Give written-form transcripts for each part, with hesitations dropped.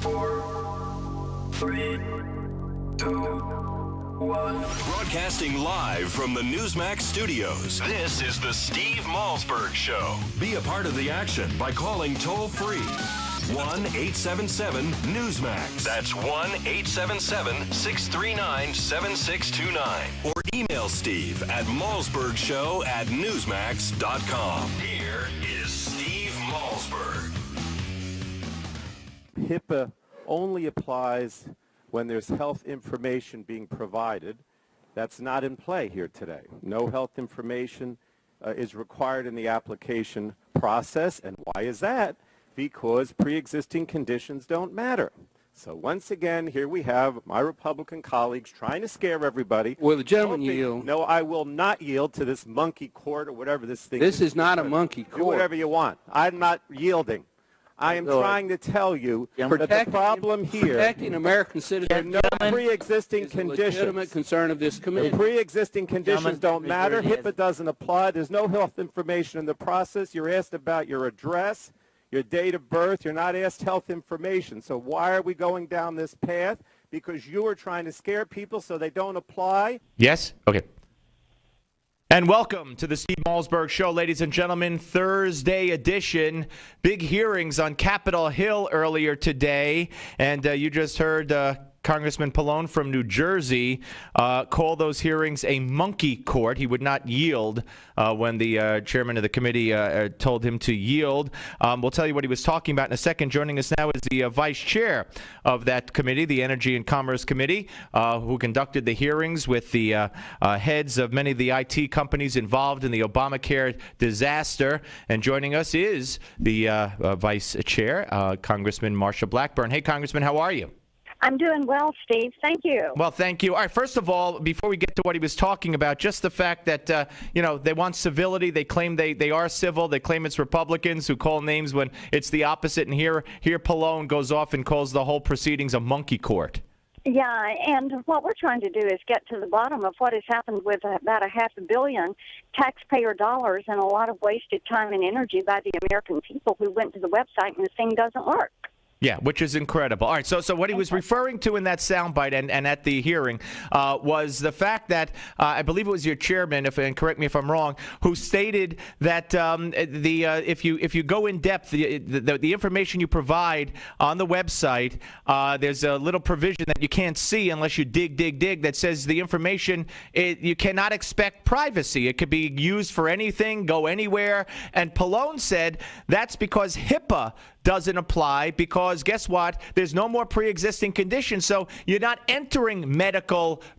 4, 3, 2, 1. Broadcasting live from the Newsmax studios, this is the Steve Malzberg Show. Be a part of the action by calling toll-free 1-877-Newsmax. That's 1-877-639-7629. Or email Steve at malzbergshow@newsmax.com. Here is Steve Malzberg. HIPAA only applies when there's health information being provided. That's not in play here today. No health information is required in the application process. And why is that? Because pre-existing conditions don't matter. So once again, here we have my Republican colleagues trying to scare everybody. Will the gentleman yield? No, I will not yield to this monkey court or whatever this thing is. This is not a monkey court. Do whatever you want. I'm not yielding. I am trying to tell you that the problem here, protecting American citizens, no pre-existing conditions. Legitimate concern of this committee. The pre-existing conditions don't matter. HIPAA doesn't apply. There's no health information in the process. You're asked about your address, your date of birth. You're not asked health information. So why are we going down this path? Because you are trying to scare people so they don't apply. Yes? Okay. And welcome to the Steve Malzberg Show, ladies and gentlemen. Thursday edition. Big hearings on Capitol Hill earlier today. And you just heard Congressman Pallone from New Jersey call those hearings a monkey court. He would not yield when the chairman of the committee told him to yield. We'll tell you what he was talking about in a second. Joining us now is the vice chair of that committee, the Energy and Commerce Committee, who conducted the hearings with the heads of many of the IT companies involved in the Obamacare disaster. And joining us is the vice chair, Congressman Marsha Blackburn. Hey, Congressman, how are you? I'm doing well, Steve. Thank you. Well, thank you. All right, first of all, before we get to what he was talking about, just the fact that, they want civility. They claim they are civil. They claim it's Republicans who call names when it's the opposite. And here Pallone goes off and calls the whole proceedings a monkey court. Yeah, and what we're trying to do is get to the bottom of what has happened with about $500 billion taxpayer dollars and a lot of wasted time and energy by the American people who went to the website and the thing doesn't work. Yeah, which is incredible. All right, so what he was referring to in that soundbite and at the hearing was the fact that I believe it was your chairman, and correct me if I'm wrong, who stated that if you go in depth, the information you provide on the website, there's a little provision that you can't see unless you dig that says the information you cannot expect privacy. It could be used for anything, go anywhere. And Pallone said that's because HIPAA doesn't apply because guess what? There's no more pre-existing conditions, so you're not entering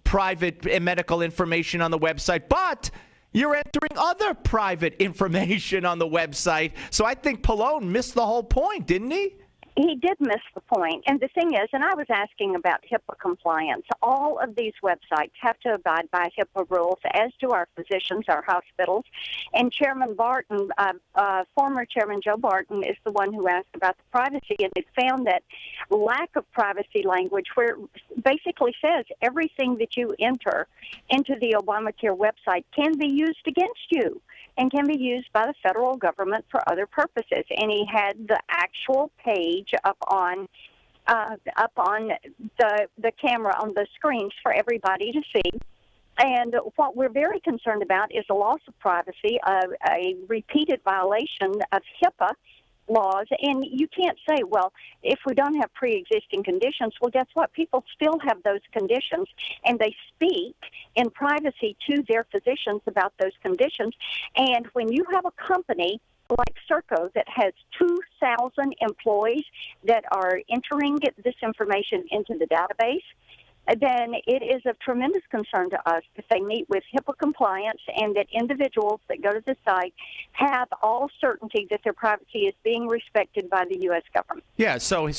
private medical information on the website, but you're entering other private information on the website. So I think Pallone missed the whole point, didn't he? He did miss the point. And the thing is, and I was asking about HIPAA compliance, all of these websites have to abide by HIPAA rules, as do our physicians, our hospitals. And Chairman Barton, former Chairman Joe Barton, is the one who asked about the privacy, and it found that lack of privacy language, where it basically says everything that you enter into the Obamacare website can be used against you and can be used by the federal government for other purposes. And he had the actual page up on the camera on the screens for everybody to see. And what we're very concerned about is the loss of privacy, a repeated violation of HIPAA laws. And you can't say, well, if we don't have pre-existing conditions, well, guess what? People still have those conditions, and they speak in privacy to their physicians about those conditions. And when you have a company like Serco that has 2,000 employees that are entering this information into the database, then it is of tremendous concern to us that they meet with HIPAA compliance and that individuals that go to the site have all certainty that their privacy is being respected by the U.S. government. Yeah, so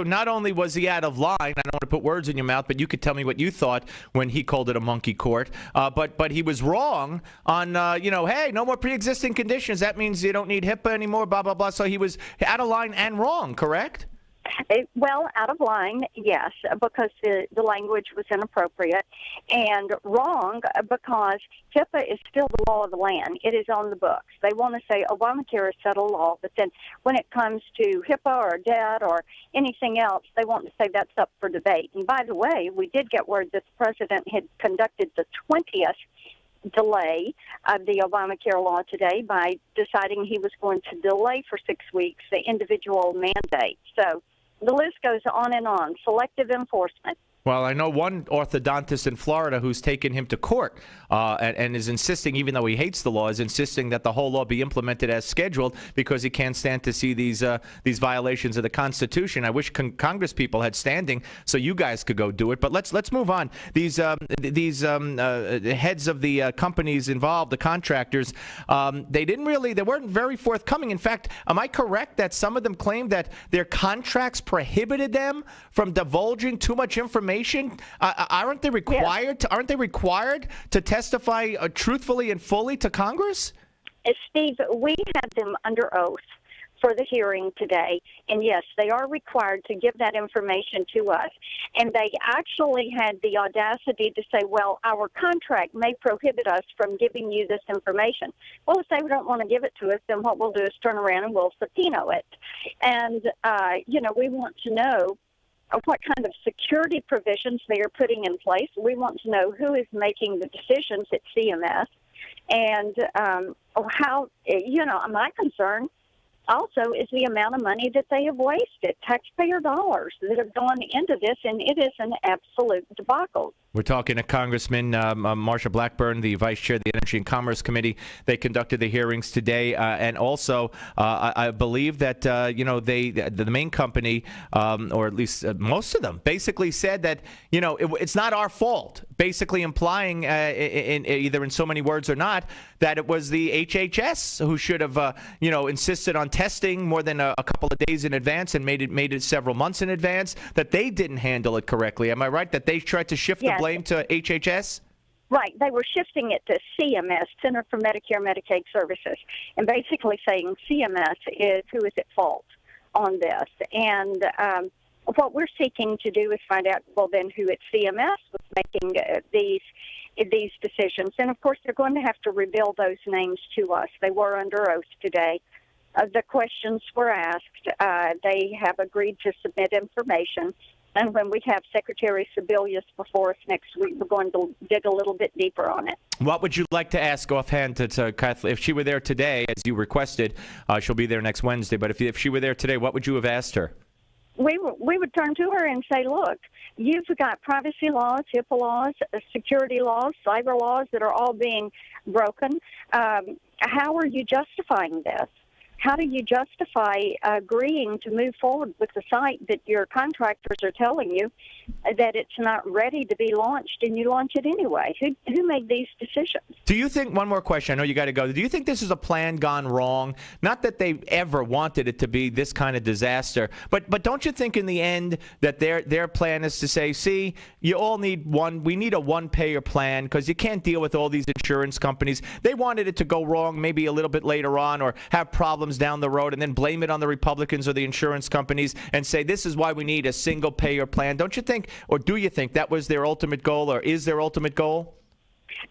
not only was he out of line, I don't want to put words in your mouth, but you could tell me what you thought when he called it a monkey court, but he was wrong on, hey, no more pre-existing conditions. That means you don't need HIPAA anymore, blah, blah, blah. So he was out of line and wrong, correct? Well, out of line, yes, because the language was inappropriate, and wrong because HIPAA is still the law of the land. It is on the books. They want to say Obamacare is settled law, but then when it comes to HIPAA or debt or anything else, they want to say that's up for debate. And by the way, we did get word that the president had conducted the 20th delay of the Obamacare law today by deciding he was going to delay for 6 weeks the individual mandate. So the list goes on and on. Selective enforcement. Well, I know one orthodontist in Florida who's taken him to court and is insisting, even though he hates the law, is insisting that the whole law be implemented as scheduled because he can't stand to see these violations of the Constitution. I wish Congress people had standing so you guys could go do it. But let's move on. These heads of the companies involved, the contractors, they weren't very forthcoming. In fact, am I correct that some of them claimed that their contracts prohibited them from divulging too much information? Aren't they required? Aren't they required to testify truthfully and fully to Congress? Steve, we had them under oath for the hearing today, and yes, they are required to give that information to us. And they actually had the audacity to say, "Well, our contract may prohibit us from giving you this information." Well, if they don't want to give it to us, then what we'll do is turn around and we'll subpoena it. And we want to know what kind of security provisions they are putting in place. We want to know who is making the decisions at CMS, and how, my concern also is the amount of money that they have wasted, taxpayer dollars that have gone into this, and it is an absolute debacle. We're talking to Congressman Marsha Blackburn, the Vice Chair of the Energy and Commerce Committee. They conducted the hearings today, and also I believe that the main company, or at least most of them, basically said that it's not our fault. Basically implying, either in so many words or not, that it was the HHS who should have insisted on testing more than a couple of days in advance and made it several months in advance. That they didn't handle it correctly. Am I right? That they tried to shift the blame to HHS? Right. They were shifting it to CMS, Center for Medicare Medicaid Services, and basically saying CMS is who is at fault on this. And what we're seeking to do is find out, well, then who at CMS was making these decisions. And, of course, they're going to have to reveal those names to us. They were under oath today. The questions were asked. They have agreed to submit information. And when we have Secretary Sebelius before us next week, we're going to dig a little bit deeper on it. What would you like to ask offhand to Kathleen? If she were there today, as you requested, she'll be there next Wednesday, but if she were there today, what would you have asked her? We would turn to her and say, look, you've got privacy laws, HIPAA laws, security laws, cyber laws that are all being broken. How are you justifying this? How do you justify agreeing to move forward with the site that your contractors are telling you that it's not ready to be launched, and you launch it anyway? Who made these decisions? Do you think, one more question, I know you got to go, do you think this is a plan gone wrong? Not that they ever wanted it to be this kind of disaster, but don't you think in the end that their plan is to say, see, you all need we need a one-payer plan because you can't deal with all these insurance companies. They wanted it to go wrong maybe a little bit later on or have problems down the road and then blame it on the Republicans or the insurance companies and say this is why we need a single payer plan. Don't you think, or do you think that was their ultimate goal, or is their ultimate goal?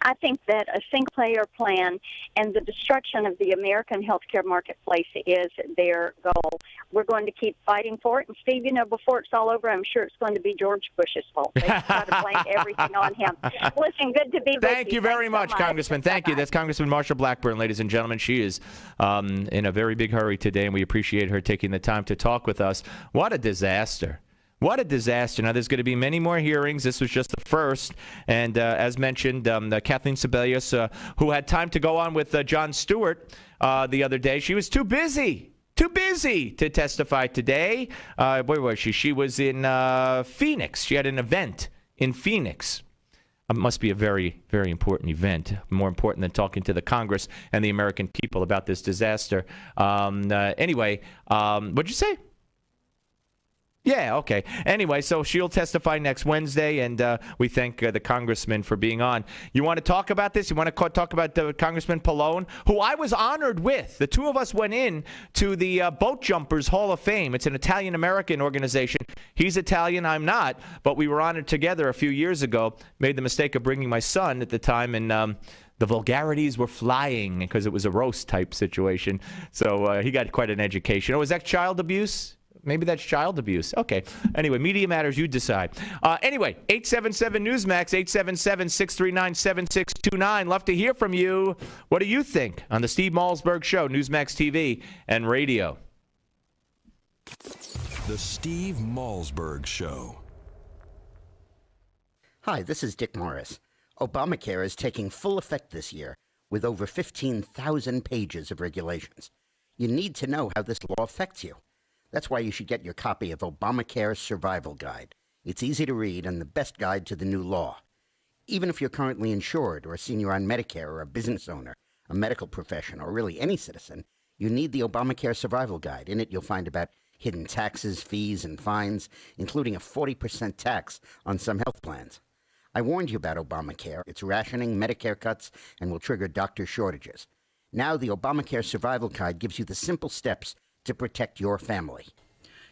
I think that a single-payer plan and the destruction of the American healthcare marketplace is their goal. We're going to keep fighting for it. And, Steve, before it's all over, I'm sure it's going to be George Bush's fault. They try to blame everything on him. Listen, good to be with you. Thank you very much, Congressman. Thank you. That's Congressman Marsha Blackburn, ladies and gentlemen. She is in a very big hurry today, and we appreciate her taking the time to talk with us. What a disaster. What a disaster. Now, there's going to be many more hearings. This was just the first. And as mentioned, Kathleen Sebelius, who had time to go on with Jon Stewart the other day, she was too busy to testify today. Where was she? She was in Phoenix. She had an event in Phoenix. It must be a very, very important event, more important than talking to the Congress and the American people about this disaster. Anyway, what'd you say? Yeah, okay. Anyway, so she'll testify next Wednesday, and we thank the congressman for being on. You want to talk about this? You want to talk about Congressman Pallone, who I was honored with? The two of us went in to the Boat Jumpers Hall of Fame. It's an Italian-American organization. He's Italian, I'm not, but we were honored together a few years ago. Made the mistake of bringing my son at the time, and the vulgarities were flying because it was a roast-type situation. So he got quite an education. Oh, is that child abuse? Maybe that's child abuse. Okay. Anyway, Media Matters, you decide. Anyway, 877-NEWSMAX, 877-639-7629. Love to hear from you. What do you think on the Steve Malzberg Show, Newsmax TV and radio? The Steve Malzberg Show. Hi, this is Dick Morris. Obamacare is taking full effect this year with over 15,000 pages of regulations. You need to know how this law affects you. That's why you should get your copy of Obamacare's Survival Guide. It's easy to read and the best guide to the new law. Even if you're currently insured or a senior on Medicare or a business owner, a medical professional, or really any citizen, you need the Obamacare Survival Guide. In it, you'll find about hidden taxes, fees, and fines, including a 40% tax on some health plans. I warned you about Obamacare. It's rationing, Medicare cuts, and will trigger doctor shortages. Now the Obamacare Survival Guide gives you the simple steps to protect your family.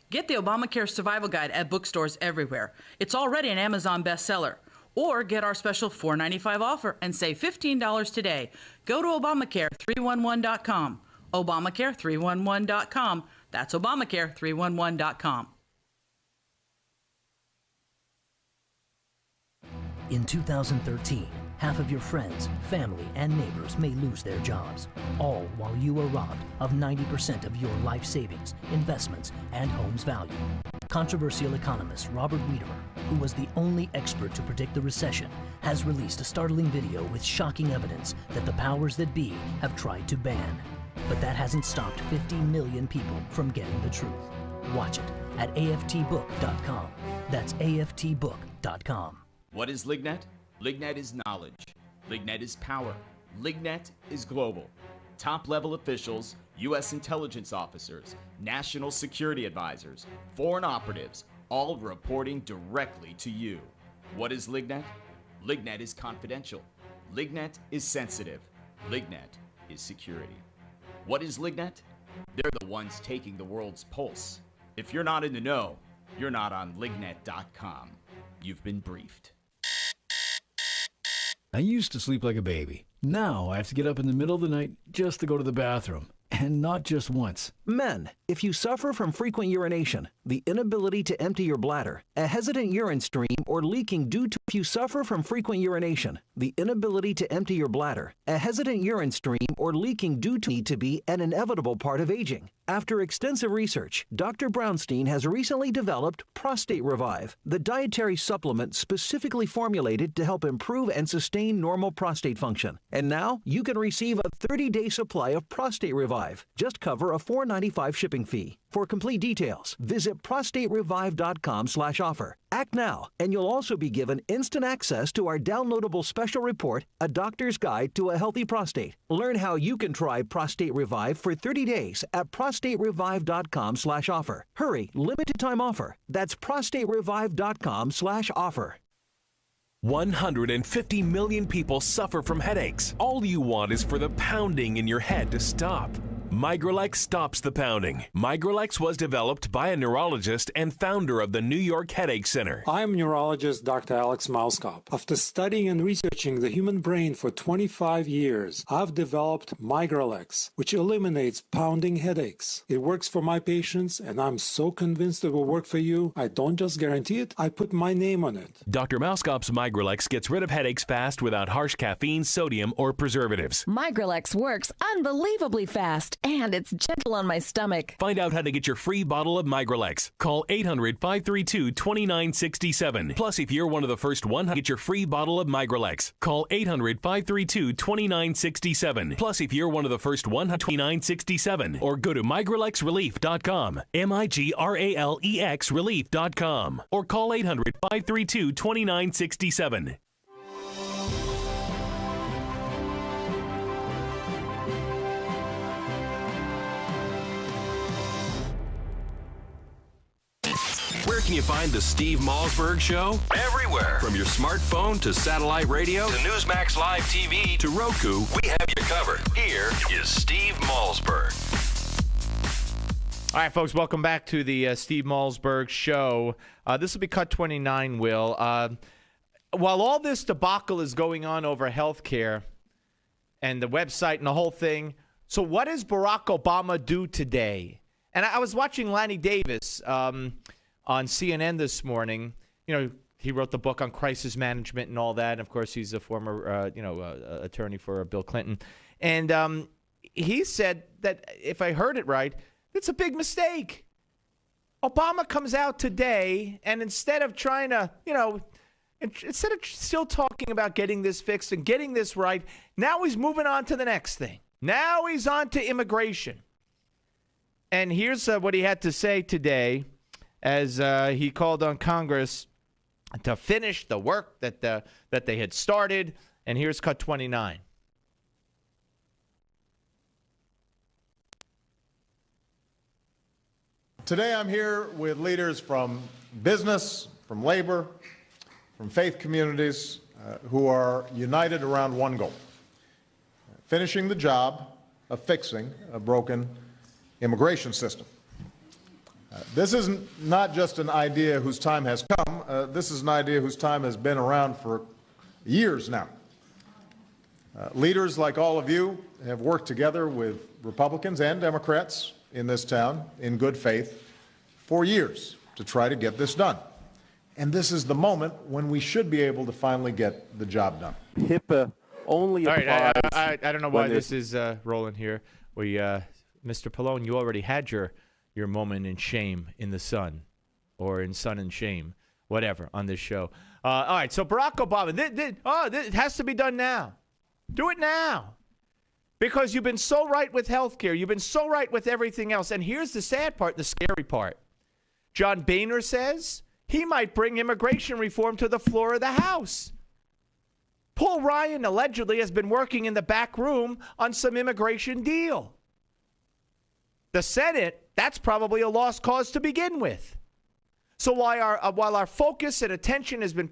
Get the Obamacare Survival Guide at bookstores everywhere. It's already an Amazon bestseller. Or get our special $4.95 offer and save $15 today. Go to Obamacare311.com. Obamacare311.com. That's Obamacare311.com. In 2013, half of your friends, family, and neighbors may lose their jobs, all while you are robbed of 90% of your life savings, investments, and home's value. Controversial economist Robert Wiedemer, who was the only expert to predict the recession, has released a startling video with shocking evidence that the powers that be have tried to ban. But that hasn't stopped 50 million people from getting the truth. Watch it at aftbook.com. That's aftbook.com. What is Lignet? Lignet is knowledge. Lignet is power. Lignet is global. Top-level officials, U.S. intelligence officers, national security advisors, foreign operatives, all reporting directly to you. What is Lignet? Lignet is confidential. Lignet is sensitive. Lignet is security. What is Lignet? They're the ones taking the world's pulse. If you're not in the know, you're not on Lignet.com. You've been briefed. I used to sleep like a baby. Now I have to get up in the middle of the night just to go to the bathroom. And not just once. Men, if you suffer from frequent urination, the inability to empty your bladder, a hesitant urine stream, or leaking due to... If you suffer from frequent urination, the inability to empty your bladder, a hesitant urine stream, or leaking due to... need to be an inevitable part of aging. After extensive research, Dr. Brownstein has recently developed Prostate Revive, the dietary supplement specifically formulated to help improve and sustain normal prostate function. And now, you can receive a 30-day supply of Prostate Revive. Just cover a $4.95 shipping fee. For complete details, visit prostaterevive.com/offer. Act now, and you'll also be given instant access to our downloadable special report, A Doctor's Guide to a Healthy Prostate. Learn how you can try Prostate Revive for 30 days at prostaterevive.com/offer. Hurry, limited time offer. That's prostaterevive.com/offer. 150 million people suffer from headaches. All you want is for the pounding in your head to stop. Migralex stops the pounding. Migralex was developed by a neurologist and founder of the New York Headache Center. I'm neurologist Dr. Alex Malzberg. After studying and researching the human brain for 25 years, I've developed Migralex, which eliminates pounding headaches. It works for my patients, and I'm so convinced it will work for you. I don't just guarantee it, I put my name on it. Dr. Malzberg's Migralex gets rid of headaches fast without harsh caffeine, sodium, or preservatives. Migralex works unbelievably fast, and it's gentle on my stomach. Find out how to get your free bottle of Migralex. Call 800-532-2967. Plus, if you're one of the first 100, get your free bottle of Migralex. Call 800-532-2967. Plus, if you're one of the first 100, 2967. Or go to migralexrelief.com. MIGRALEX relief.com. Or call 800-532-2967. Where can you find the Steve Malzberg Show? Everywhere. From your smartphone to satellite radio to Newsmax Live TV to Roku, we have you covered. Here is Steve Malzberg. All right, folks, welcome back to the Steve Malzberg Show. This will be cut 29, Will. While all this debacle is going on over health care and the website and the whole thing, so what does Barack Obama do today? And I was watching Lanny Davis on CNN this morning. You know, he wrote the book on crisis management and all that. And of course, he's a former, attorney for Bill Clinton. And he said that, if I heard it right, it's a big mistake. Obama comes out today, and instead of trying to, instead of still talking about getting this fixed and getting this right, now he's moving on to the next thing. Now he's on to immigration. And here's what he had to say today as he called on Congress to finish the work that they had started. And here's cut 29. Today I'm here with leaders from business, from labor, from faith communities who are united around one goal: finishing the job of fixing a broken immigration system. This is not just an idea whose time has come. This is an idea whose time has been around for years now. Leaders like all of you have worked together with Republicans and Democrats in this town in good faith for years to try to get this done. And this is the moment when we should be able to finally get the job done. HIPAA only applies. All right, I don't know why this is rolling here. Mr. Pallone, you already had your moment in shame in the sun, or in sun and shame, whatever, on this show. All right, so Barack Obama, it has to be done now. Do it now. Because you've been so right with health care. You've been so right with everything else. And here's the sad part, the scary part. John Boehner says he might bring immigration reform to the floor of the House. Paul Ryan allegedly has been working in the back room on some immigration deal. The Senate, that's probably a lost cause to begin with. So while our focus and attention has been,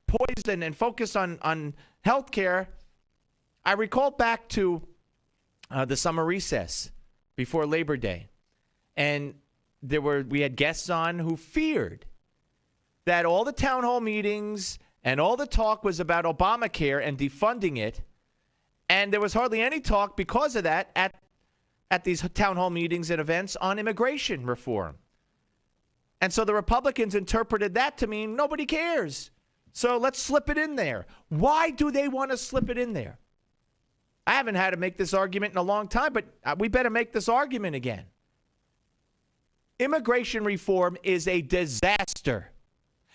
poised and focused on health care, I recall back to the summer recess before Labor Day, and we had guests on who feared that all the town hall meetings and all the talk was about Obamacare and defunding it, and there was hardly any talk because of that at these town hall meetings and events on immigration reform. And so the Republicans interpreted that to mean nobody cares. So let's slip it in there. Why do they want to slip it in there? I haven't had to make this argument in a long time, but we better make this argument again. Immigration reform is a disaster.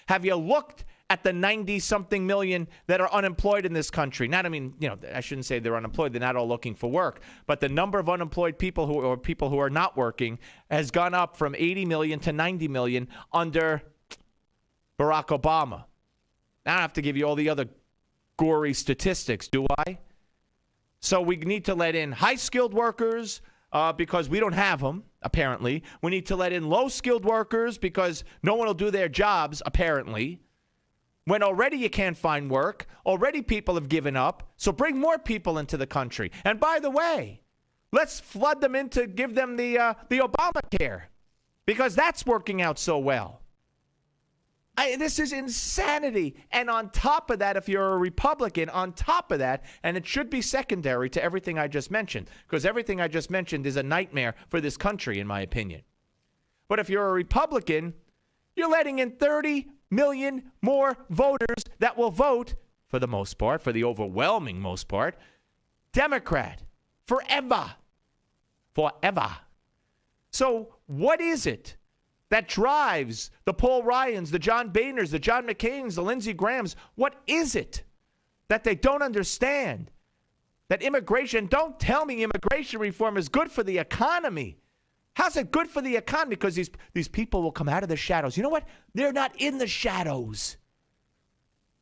Have you looked at the 90-something million that are unemployed in this country? I shouldn't say they're unemployed. They're not all looking for work. But the number of unemployed people who are not working has gone up from 80 million to 90 million under Barack Obama. I don't have to give you all the other gory statistics, do I? So we need to let in high-skilled workers because we don't have them, apparently. We need to let in low-skilled workers because no one will do their jobs, apparently. When already you can't find work, already people have given up, so bring more people into the country. And by the way, let's flood them in to give them the Obamacare because that's working out so well. This is insanity. And on top of that, if you're a Republican, on top of that, and it should be secondary to everything I just mentioned, because everything I just mentioned is a nightmare for this country, in my opinion. But if you're a Republican, you're letting in 30 million more voters that will vote, for the most part, for the overwhelming most part, Democrat forever. Forever. So what is it that drives the Paul Ryans, the John Boehners, the John McCains, the Lindsey Grahams? What is it that they don't understand? That immigration, don't tell me immigration reform is good for the economy. How's it good for the economy? Because these people will come out of the shadows. You know what? They're not in the shadows.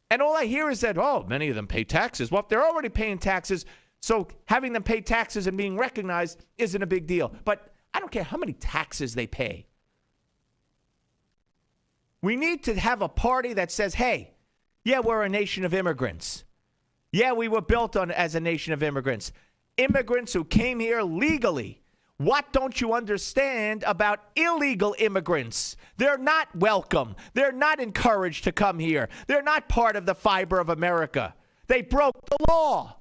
And all I hear is that, many of them pay taxes. Well, if they're already paying taxes, so having them pay taxes and being recognized isn't a big deal. But I don't care how many taxes they pay. We need to have a party that says, hey, yeah, we're a nation of immigrants. Yeah, we were built on as a nation of immigrants. Immigrants who came here legally. What don't you understand about illegal immigrants? They're not welcome. They're not encouraged to come here. They're not part of the fiber of America. They broke the law.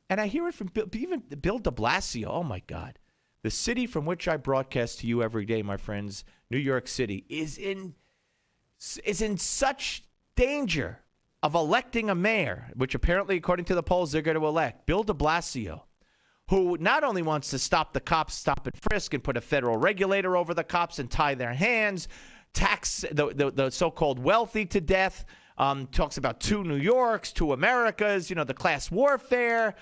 And I hear it from even Bill de Blasio. Oh, my God. The city from which I broadcast to you every day, my friends, New York City, is in such danger of electing a mayor, which apparently, according to the polls, they're going to elect, Bill de Blasio, who not only wants to stop the cops, stop and frisk, and put a federal regulator over the cops and tie their hands, tax the so-called wealthy to death, talks about 2 New Yorks, 2 Americas, the class warfare.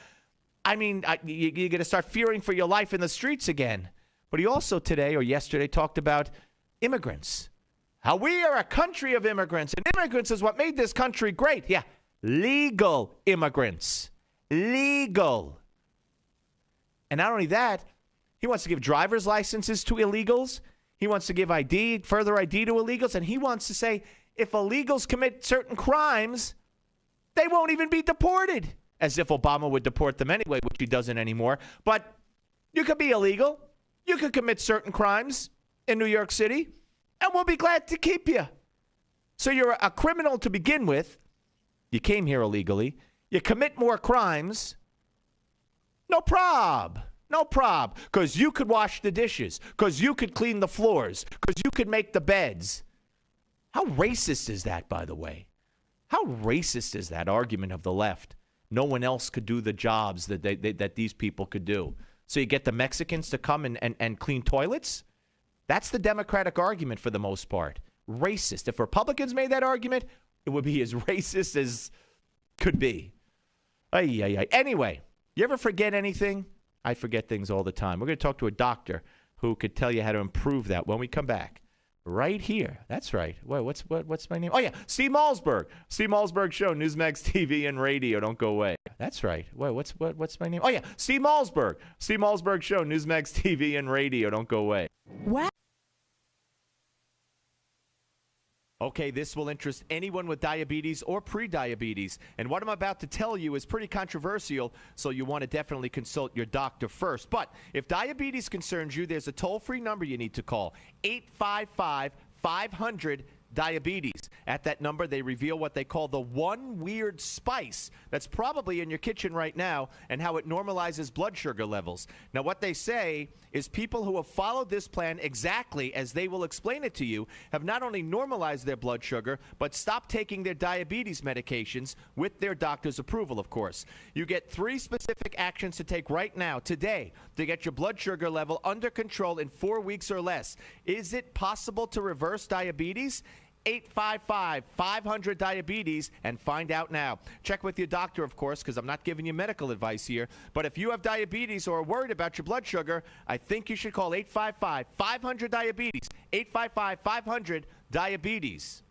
I mean, you're going to start fearing for your life in the streets again. But he also today or yesterday talked about immigrants, how we are a country of immigrants, and immigrants is what made this country great. Yeah, legal immigrants, legal. And not only that, he wants to give driver's licenses to illegals. He wants to give further ID to illegals. And he wants to say if illegals commit certain crimes, they won't even be deported. As if Obama would deport them anyway, which he doesn't anymore. But you could be illegal. You could commit certain crimes in New York City, and we'll be glad to keep you. So you're a criminal to begin with. You came here illegally. You commit more crimes. No prob. No prob. Because you could wash the dishes. Because you could clean the floors. Because you could make the beds. How racist is that, by the way? How racist is that argument of the left? No one else could do the jobs that these people could do. So you get the Mexicans to come and clean toilets? That's the Democratic argument for the most part. Racist. If Republicans made that argument, it would be as racist as could be. Anyway, you ever forget anything? I forget things all the time. We're going to talk to a doctor who could tell you how to improve that when we come back. Right here. That's right. Wait, what's my name? Oh, yeah. Steve Malzberg. Steve Malzberg Show, Newsmax TV and radio. Don't go away. That's right. Wait, what's my name? Oh, yeah. Steve Malzberg. Steve Malzberg Show, Newsmax TV and radio. Don't go away. What? Okay, this will interest anyone with diabetes or pre-diabetes. And what I'm about to tell you is pretty controversial, so you want to definitely consult your doctor first. But if diabetes concerns you, there's a toll-free number you need to call, 855-500-DIABETES. At that number, they reveal what they call the one weird spice that's probably in your kitchen right now and how it normalizes blood sugar levels. Now, what they say is people who have followed this plan exactly as they will explain it to you have not only normalized their blood sugar, but stopped taking their diabetes medications with their doctor's approval, of course. You get 3 specific actions to take right now, today, to get your blood sugar level under control in 4 weeks or less. Is it possible to reverse diabetes? 855-500-DIABETES and find out now. Check with your doctor, of course, because I'm not giving you medical advice here. But if you have diabetes or are worried about your blood sugar, I think you should call 855-500-DIABETES. 855-500-DIABETES.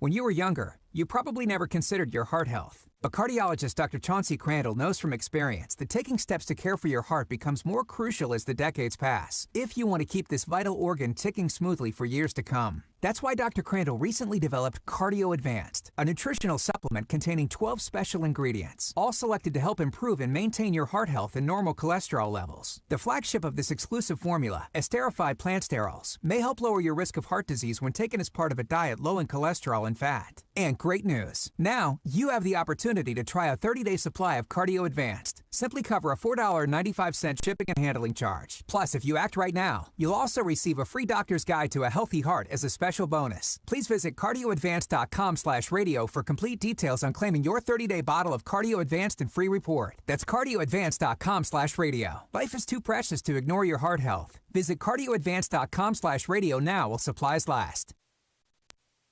When you were younger, you probably never considered your heart health. But cardiologist Dr. Chauncey Crandall knows from experience that taking steps to care for your heart becomes more crucial as the decades pass, if you want to keep this vital organ ticking smoothly for years to come. That's why Dr. Crandall recently developed Cardio Advanced, a nutritional supplement containing 12 special ingredients, all selected to help improve and maintain your heart health and normal cholesterol levels. The flagship of this exclusive formula, esterified plant sterols, may help lower your risk of heart disease when taken as part of a diet low in cholesterol and fat. And great news, now you have the opportunity to try a 30-day supply of Cardio Advanced. Simply cover a $4.95 shipping and handling charge. Plus, if you act right now, you'll also receive a free doctor's guide to a healthy heart as a special bonus. Please visit cardioadvanced.com/radio for complete details on claiming your 30-day bottle of Cardio Advanced and free report. That's cardioadvanced.com/radio. Life is too precious to ignore your heart health. Visit cardioadvanced.com/radio now while supplies last.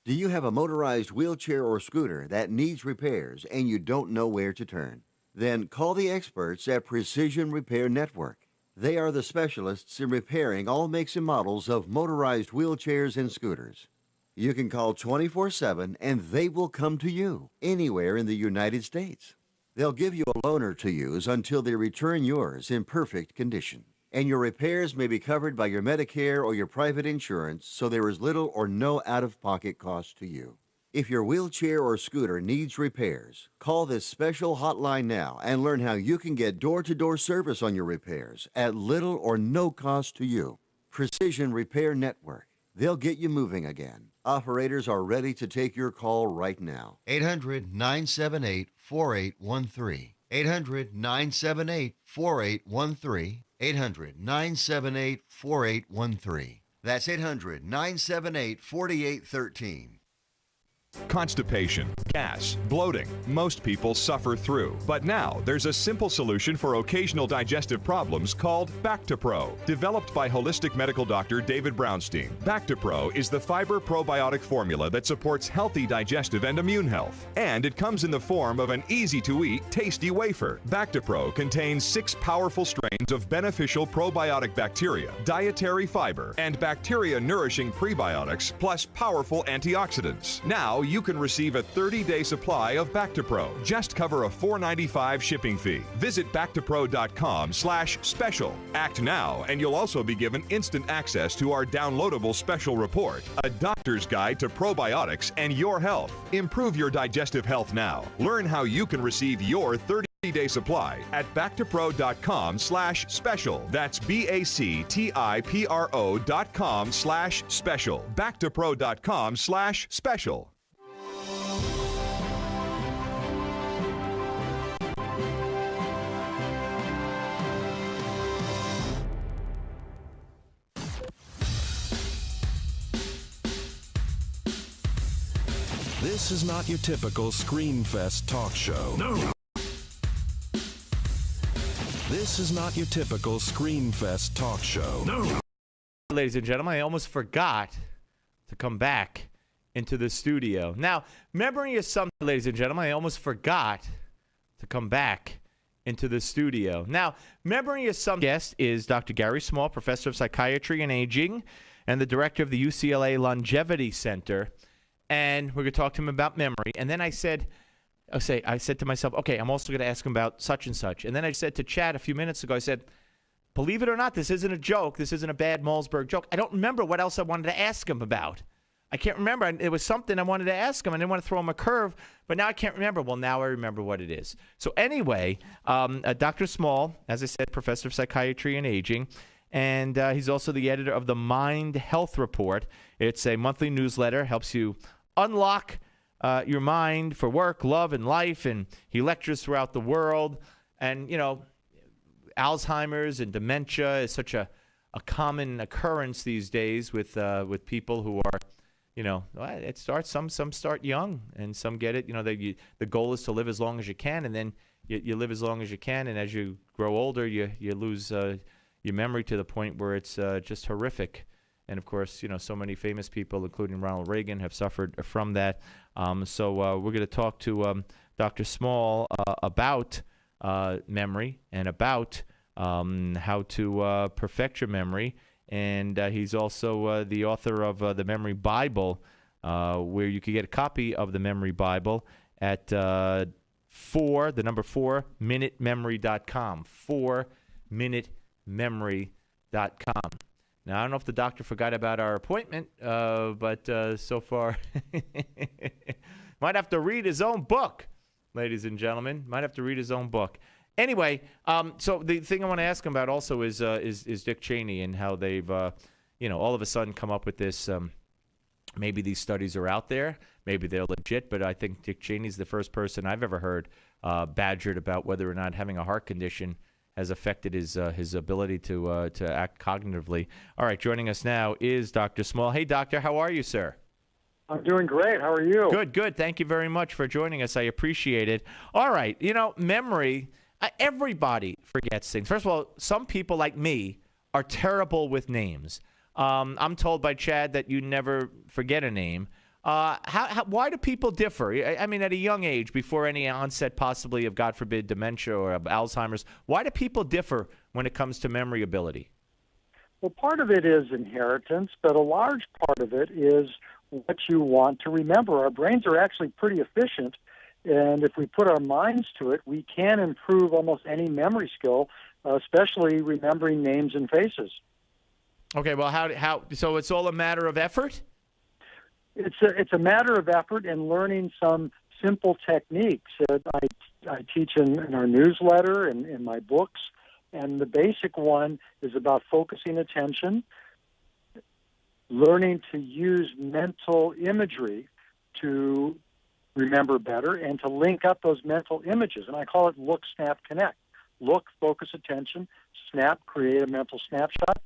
Do you have a motorized wheelchair or scooter that needs repairs and you don't know where to turn? Then call the experts at Precision Repair Network. They are the specialists in repairing all makes and models of motorized wheelchairs and scooters. You can call 24/7 and they will come to you anywhere in the United States. They'll give you a loaner to use until they return yours in perfect condition. And your repairs may be covered by your Medicare or your private insurance, so there is little or no out-of-pocket cost to you. If your wheelchair or scooter needs repairs, call this special hotline now and learn how you can get door-to-door service on your repairs at little or no cost to you. Precision Repair Network. They'll get you moving again. Operators are ready to take your call right now. 800-978-4813. 800-978-4813. 800-978-4813. That's 800-978-4813. Constipation, gas, bloating. Most people suffer through. But now there's a simple solution for occasional digestive problems called Bactipro. Developed by holistic medical doctor David Brownstein, Bactipro is the fiber probiotic formula that supports healthy digestive and immune health. And it comes in the form of an easy-to-eat, tasty wafer. Bactipro contains 6 powerful strains of beneficial probiotic bacteria, dietary fiber, and bacteria-nourishing prebiotics, plus powerful antioxidants. Now you can receive a 30-day supply of Bactipro. Just cover a $4.95 shipping fee. Visit Bactipro.com/special. Act now, and you'll also be given instant access to our downloadable special report, A Doctor's Guide to Probiotics and Your Health. Improve your digestive health now. Learn how you can receive your 30-day supply at Bactipro.com/special. That's BACTIPRO.com/special. Bactipro.com/special. This is not your typical Screenfest talk show. No. This is not your typical Screenfest talk show. No. Ladies and gentlemen, I almost forgot to come back into the studio. Now, memory is something, ladies and gentlemen, I almost forgot to come back into the studio. Now, memory is something. Guest is Dr. Gary Small, professor of psychiatry and aging, and the director of the UCLA Longevity Center. And we're going to talk to him about memory. And then I said to myself, okay, I'm also going to ask him about such and such. And then I said to Chad a few minutes ago, I said, believe it or not, this isn't a joke. This isn't a bad Malzberg joke. I don't remember what else I wanted to ask him about. I can't remember. It was something I wanted to ask him. I didn't want to throw him a curve, but now I can't remember. Well, now I remember what it is. So anyway, Dr. Small, as I said, professor of psychiatry and aging, and he's also the editor of the Mind Health Report. It's a monthly newsletter, helps you unlock your mind for work, love, and life. And he lectures throughout the world. And, you know, Alzheimer's and dementia is such a common occurrence these days with people who are, you know, it starts, some start young and some get it. You know, the goal is to live as long as you can, and then you live as long as you can. And as you grow older, you lose your memory to the point where it's just horrific. And, of course, you know, so many famous people, including Ronald Reagan, have suffered from that. So we're going to talk to Dr. Small about memory and about how to perfect your memory. And he's also the author of the Memory Bible, where you can get a copy of the Memory Bible at 4minutememory.com, 4minutememory.com. Now, I don't know if the doctor forgot about our appointment, but so far, might have to read his own book, ladies and gentlemen. Might have to read his own book. Anyway, so the thing I want to ask him about also is Dick Cheney and how they've, you know, all of a sudden come up with this. Maybe these studies are out there. Maybe they're legit, but I think Dick Cheney's the first person I've ever heard badgered about whether or not having a heart condition has affected his ability to act cognitively. All right, joining us now is Dr. Small. Hey, doctor, how are you, sir? I'm doing great. How are you? Good, good. Thank you very much for joining us. I appreciate it. All right, you know, memory, everybody forgets things. First of all, some people like me are terrible with names. I'm told by Chad that you never forget a name. Why do people differ? I mean, at a young age, before any onset possibly of, God forbid, dementia or of Alzheimer's, why do people differ when it comes to memory ability? Well, part of it is inheritance, but a large part of it is what you want to remember. Our brains are actually pretty efficient, and if we put our minds to it, we can improve almost any memory skill especially remembering names and faces. Okay, well, so it's all a matter of effort? It's a matter of effort and learning some simple techniques that I teach in our newsletter and in my books. And the basic one is about focusing attention, learning to use mental imagery to remember better, and to link up those mental images. And I call it look, snap, connect. Look, focus attention, snap, create a mental snapshot,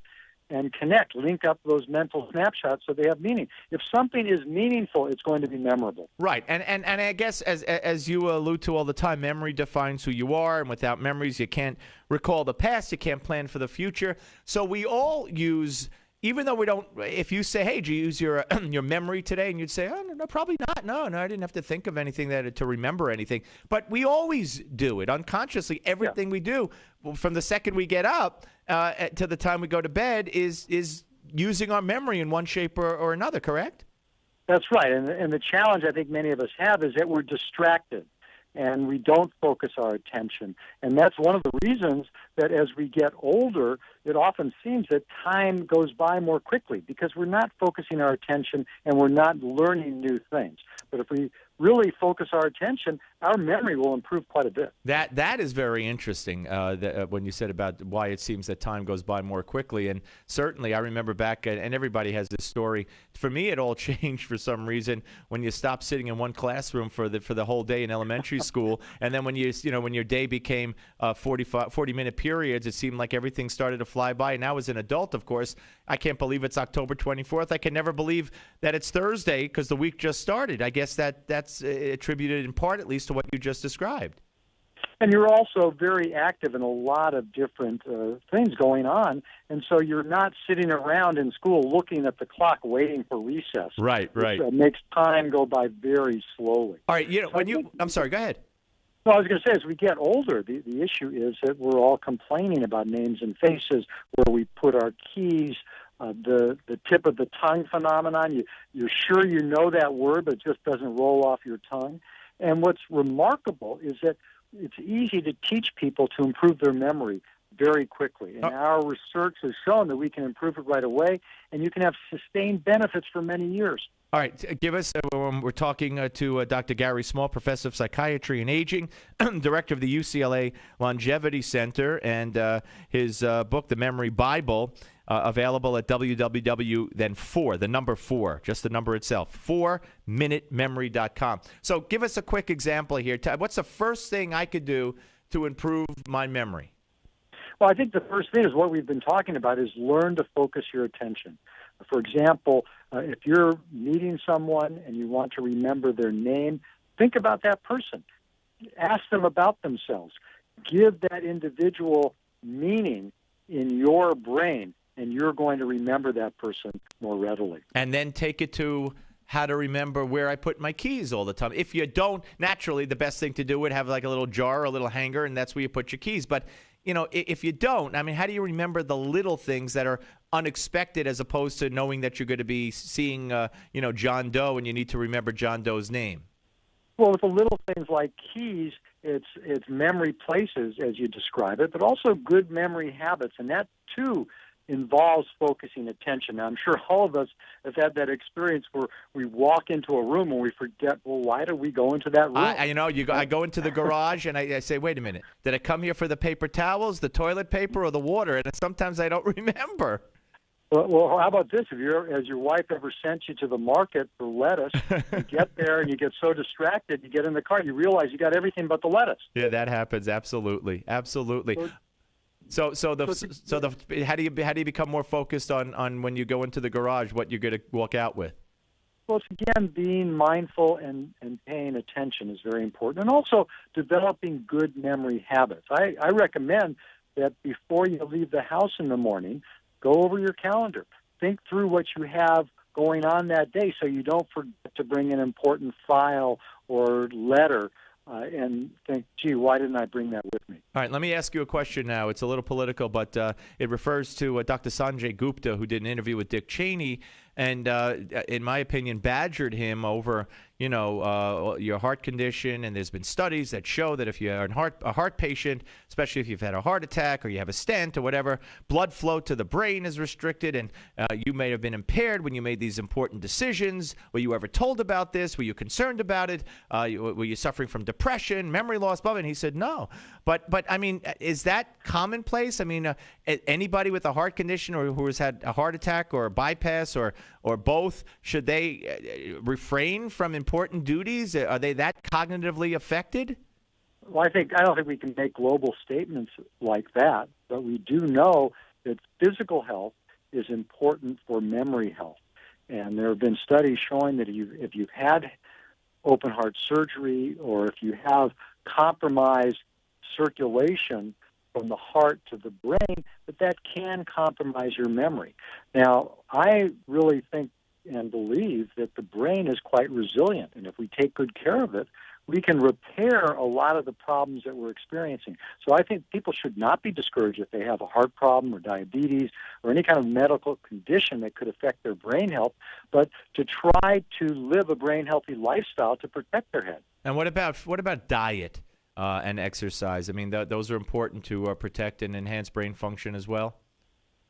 and connect, link up those mental snapshots so they have meaning. If something is meaningful, it's going to be memorable. Right, and I guess as you allude to all the time, memory defines who you are, and without memories, you can't recall the past, you can't plan for the future. So we all use, even though we don't, if you say, hey, do you use your your memory today? And you'd say, oh, no, probably not. No, I didn't have to think of anything to remember anything. But we always do it unconsciously. Everything we do, from the second we get up to the time we go to bed, is using our memory in one shape or another, correct? That's right. And the challenge I think many of us have is that we're distracted and we don't focus our attention. And that's one of the reasons that as we get older, it often seems that time goes by more quickly because we're not focusing our attention and we're not learning new things. But if we really focus our attention, our memory will improve quite a bit. That is very interesting when you said about why it seems that time goes by more quickly. And certainly I remember back, and everybody has this story. For me, it all changed for some reason when you stopped sitting in one classroom for the whole day in elementary school. And then when when your day became 40-minute periods, it seemed like everything started to fly by. And now as an adult, of course, I can't believe it's October 24th. I can never believe that it's Thursday because the week just started. I guess that's attributed in part, at least, to what you just described. And you're also very active in a lot of different things going on, and so you're not sitting around in school looking at the clock waiting for recess. Right. It makes time go by very slowly. All right, I'm sorry, go ahead. Well, I was going to say, as we get older, the issue is that we're all complaining about names and faces, where we put our keys, the tip of the tongue phenomenon. You're sure you know that word, but it just doesn't roll off your tongue. And what's remarkable is that it's easy to teach people to improve their memory very quickly. And our research has shown that we can improve it right away, and you can have sustained benefits for many years. All right, give us, we're talking to Dr. Gary Small, Professor of Psychiatry and Aging, Director of the UCLA Longevity Center, and his book, The Memory Bible, available at www, the number 4, just the number itself, 4minutememory.com. So give us a quick example here. What's the first thing I could do to improve my memory? Well, I think the first thing is what we've been talking about is learn to focus your attention. For example, if you're meeting someone and you want to remember their name, think about that person. Ask them about themselves. Give that individual meaning in your brain, and you're going to remember that person more readily. And then take it to how to remember where I put my keys all the time. If you don't, naturally, the best thing to do would have like a little jar or a little hanger, and that's where you put your keys. But if you don't, I mean, how do you remember the little things that are unexpected as opposed to knowing that you're going to be seeing, John Doe and you need to remember John Doe's name? Well, with the little things like keys, it's memory places, as you describe it, but also good memory habits, and that, too, involves focusing attention. Now, I'm sure all of us have had that experience where we walk into a room and we forget, well, why did we go into that room? I go into the garage and I say, wait a minute, did I come here for the paper towels, the toilet paper, or the water? And sometimes I don't remember. Well, how about this? Has your wife ever sent you to the market for lettuce? You get there and you get so distracted, you get in the car, you realize you got everything but the lettuce. Yeah, that happens. Absolutely. So how do you become more focused on when you go into the garage, what you're going to walk out with? Well, it's, again, being mindful and paying attention is very important, and also developing good memory habits. I recommend that before you leave the house in the morning, go over your calendar. Think through what you have going on that day so you don't forget to bring an important file or letter and think, gee, why didn't I bring that with me? All right, let me ask you a question now. It's a little political, but it refers to Dr. Sanjay Gupta, who did an interview with Dick Cheney, and in my opinion, badgered him over, your heart condition. And there's been studies that show that if you're a heart patient, especially if you've had a heart attack or you have a stent or whatever, blood flow to the brain is restricted, and you may have been impaired when you made these important decisions. Were you ever told about this? Were you concerned about it? Were you suffering from depression, memory loss, blah, blah? And he said no. But I mean, is that commonplace? I mean, anybody with a heart condition or who has had a heart attack or a bypass or both, should they refrain from important duties? Are they that cognitively affected? Well, I don't think we can make global statements like that, but we do know that physical health is important for memory health. And there have been studies showing that if you've had open heart surgery or if you have compromised circulation from the heart to the brain, that can compromise your memory. Now, I really think and believe that the brain is quite resilient, and if we take good care of it, we can repair a lot of the problems that we're experiencing. So I think people should not be discouraged if they have a heart problem or diabetes or any kind of medical condition that could affect their brain health, but to try to live a brain-healthy lifestyle to protect their head. And what about diet and exercise? I mean, those are important to protect and enhance brain function as well?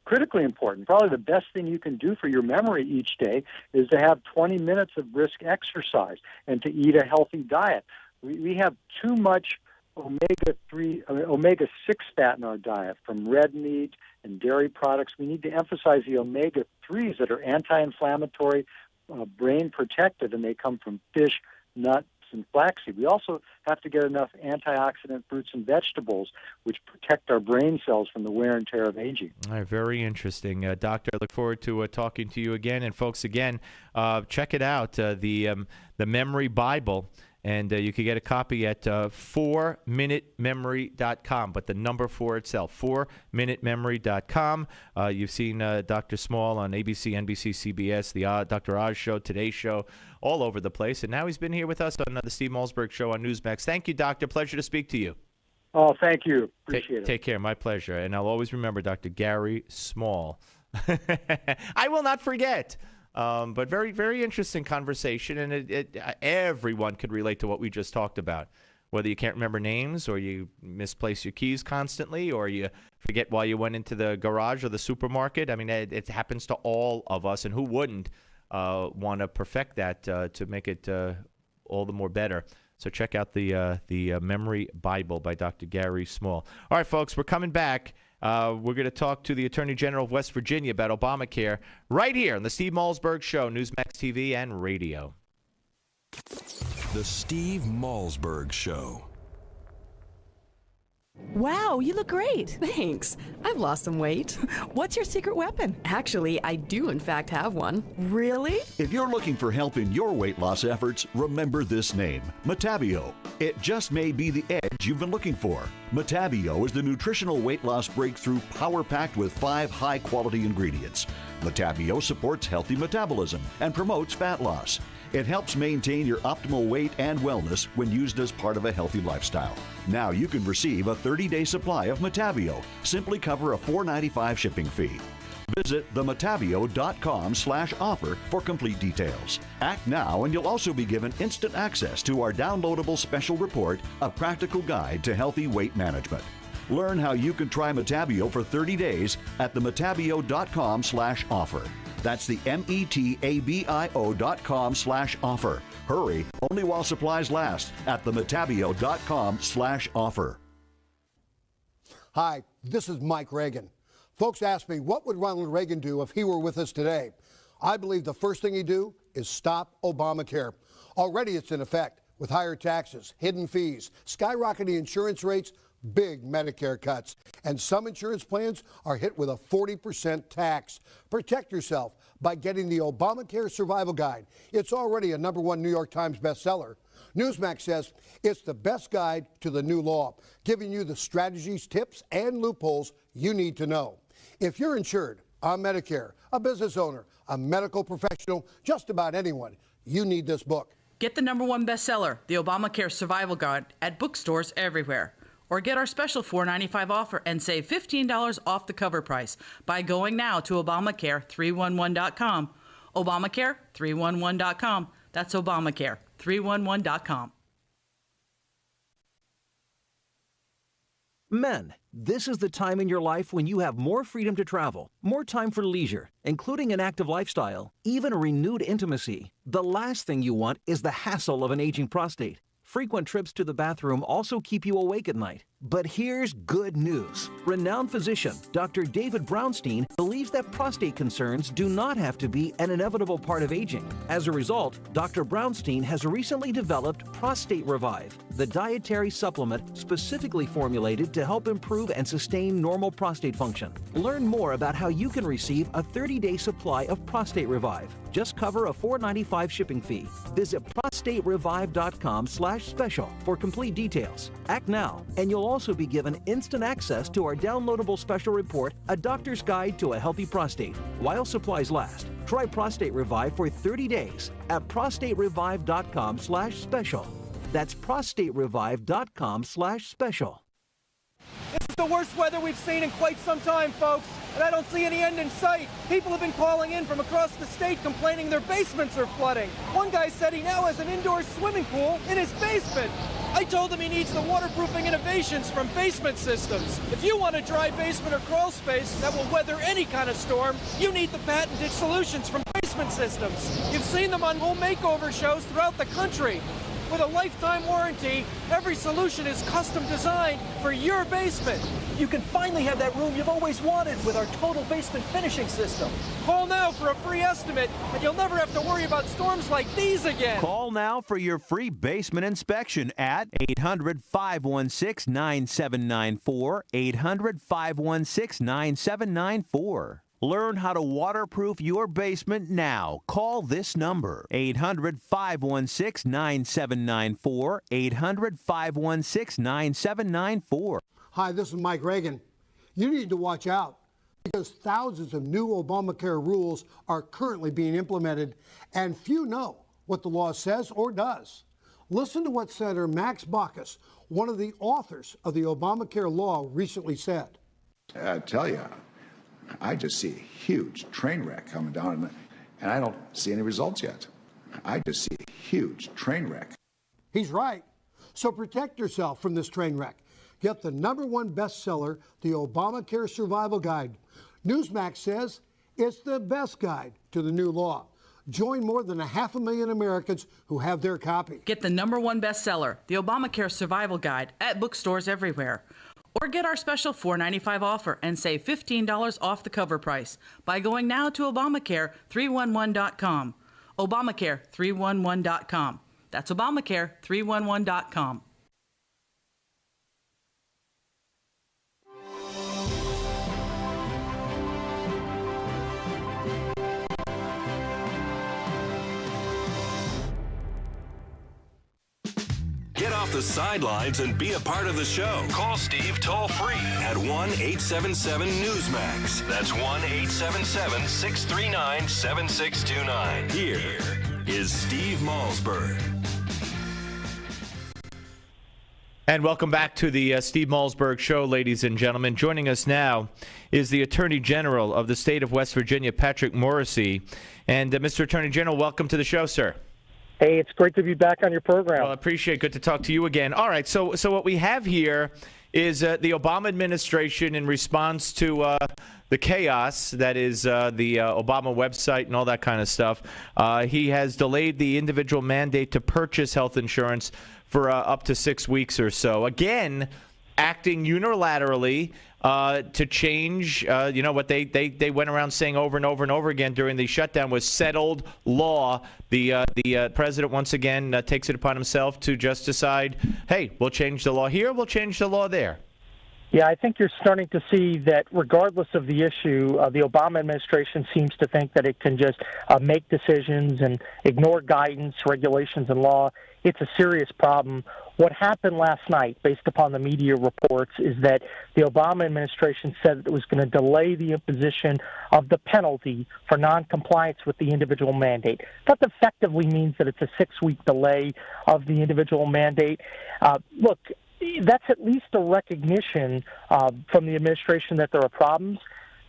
Critically important. Probably the best thing you can do for your memory each day is to have 20 minutes of brisk exercise and to eat a healthy diet. We have too much omega-6 fat in our diet from red meat and dairy products. We need to emphasize the omega-3s that are anti-inflammatory, brain protective, and they come from fish, nuts, and flaxseed. We also have to get enough antioxidant fruits and vegetables, which protect our brain cells from the wear and tear of aging. All right, very interesting. Doctor, I look forward to talking to you again. And folks, again, check it out, the Memory Bible. And you can get a copy at 4minutememory.com, but the number 4 itself, 4minutememory.com. You've seen Dr. Small on ABC, NBC, CBS, the Dr. Oz Show, Today Show, all over the place. And now he's been here with us on the Steve Malzberg Show on Newsmax. Thank you, Doctor. Pleasure to speak to you. Oh, thank you. Appreciate it. Take care. My pleasure. And I'll always remember Dr. Gary Small. I will not forget. But very, very interesting conversation, and everyone could relate to what we just talked about. Whether you can't remember names, or you misplace your keys constantly, or you forget why you went into the garage or the supermarket. I mean, it happens to all of us, and who wouldn't want to perfect that to make it all the more better? So check out the Memory Bible by Dr. Gary Small. All right, folks, we're coming back. We're going to talk to the Attorney General of West Virginia about Obamacare right here on the Steve Malzberg Show, Newsmax TV and radio. The Steve Malzberg Show. Wow, you look great. Thanks. I've lost some weight. What's your secret weapon? Actually, I do in fact have one. Really? If you're looking for help in your weight loss efforts, remember this name, Metabio. It just may be the edge you've been looking for. Metabio is the nutritional weight loss breakthrough power-packed with 5 high-quality ingredients. Metabio supports healthy metabolism and promotes fat loss. It helps maintain your optimal weight and wellness when used as part of a healthy lifestyle. Now you can receive a 30-day supply of Metabio. Simply cover a $4.95 shipping fee. Visit themetabio.com/offer for complete details. Act now and you'll also be given instant access to our downloadable special report, A Practical Guide to Healthy Weight Management. Learn how you can try Metabio for 30 days at themetabio.com/offer. That's the metabio.com/offer. Hurry, only while supplies last at themetabio.com/offer. Hi, this is Mike Reagan. Folks ask me, what would Ronald Reagan do if he were with us today? I believe the first thing he'd do is stop Obamacare. Already it's in effect with higher taxes, hidden fees, skyrocketing insurance rates, big Medicare cuts, and some insurance plans are hit with a 40% tax. Protect yourself by getting the Obamacare Survival Guide. It's already a #1 New York Times bestseller. Newsmax says it's the best guide to the new law, giving you the strategies, tips, and loopholes you need to know. If you're insured on Medicare, a business owner, a medical professional, just about anyone, you need this book. Get the #1 bestseller, The Obamacare Survival Guide, at bookstores everywhere. Or get our special $4.95 offer and save $15 off the cover price by going now to Obamacare311.com. Obamacare311.com. That's Obamacare311.com. Men, this is the time in your life when you have more freedom to travel, more time for leisure, including an active lifestyle, even a renewed intimacy. The last thing you want is the hassle of an aging prostate. Frequent trips to the bathroom also keep you awake at night. But here's good news. Renowned physician Dr. David Brownstein believes that prostate concerns do not have to be an inevitable part of aging. As a result, Dr. Brownstein has recently developed Prostate Revive, the dietary supplement specifically formulated to help improve and sustain normal prostate function. Learn more about how you can receive a 30-day supply of Prostate Revive. Just cover a $4.95 shipping fee. Visit prostaterevive.com/special for complete details. Act now, and you'll also be given instant access to our downloadable special report, A Doctor's Guide to a Healthy Prostate, while supplies last. Try Prostate Revive for 30 days at prostaterevive.com/special. That's prostaterevive.com/special. This is the worst weather we've seen in quite some time, folks, and I don't see any end in sight. People have been calling in from across the state complaining their basements are flooding. One guy said he now has an indoor swimming pool in his basement. I told him he needs the waterproofing innovations from Basement Systems. If you want a dry basement or crawl space that will weather any kind of storm, you need the patented solutions from Basement Systems. You've seen them on home makeover shows throughout the country. With a lifetime warranty, every solution is custom designed for your basement. You can finally have that room you've always wanted with our total basement finishing system. Call now for a free estimate, and you'll never have to worry about storms like these again. Call now for your free basement inspection at 800-516-9794, 800-516-9794. Learn how to waterproof your basement now. Call this number, 800-516-9794, 800-516-9794. Hi, this is Mike Reagan. You need to watch out because thousands of new Obamacare rules are currently being implemented, and few know what the law says or does. Listen to what Senator Max Baucus, one of the authors of the Obamacare law, recently said. I tell you, I just see a huge train wreck coming down, and I don't see any results yet. I just see a huge train wreck. He's right. So protect yourself from this train wreck. Get the #1 bestseller, the Obamacare Survival Guide. Newsmax says it's the best guide to the new law. Join more than 500,000 Americans who have their copy. Get the #1 bestseller, the Obamacare Survival Guide, at bookstores everywhere. Or get our special $4.95 offer and save $15 off the cover price by going now to Obamacare311.com. Obamacare311.com. That's Obamacare311.com. Get off the sidelines and be a part of the show. Call Steve toll-free at 1-877-NEWSMAX. That's 1-877-639-7629. Here is Steve Malzberg. And welcome back to the Steve Malzberg Show, ladies and gentlemen. Joining us now is the Attorney General of the state of West Virginia, Patrick Morrisey. And Mr. Attorney General, welcome to the show, sir. Hey, it's great to be back on your program. Well, I appreciate it. Good to talk to you again. All right, so what we have here is the Obama administration in response to the chaos that is the Obama website and all that kind of stuff. He has delayed the individual mandate to purchase health insurance for up to 6 weeks or so. Again, acting unilaterally to change, what they went around saying over and over and over again during the shutdown was settled law. The president once again takes it upon himself to just decide, hey, we'll change the law here, we'll change the law there. Yeah, I think you're starting to see that regardless of the issue, the Obama administration seems to think that it can just make decisions and ignore guidance, regulations, and law. It's a serious problem. What happened last night, based upon the media reports, is that the Obama administration said it was going to delay the imposition of the penalty for noncompliance with the individual mandate. That effectively means that it's a 6-week delay of the individual mandate. Look, that's at least a recognition from the administration that there are problems.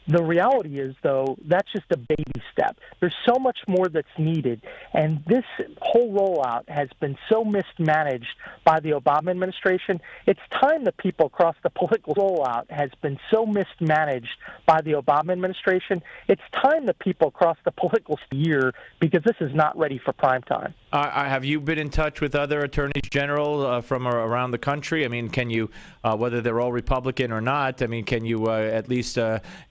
The reality is, though, that's just a baby step. There's so much more that's needed, and this whole rollout has been so mismanaged by the Obama administration. It's time that people across the political rollout has been so mismanaged by the Obama administration. It's time that people across the political sphere, because this is not ready for prime time. Have you been in touch with other attorneys general from around the country? I mean, can you, whether they're all Republican or not, I mean, can you at least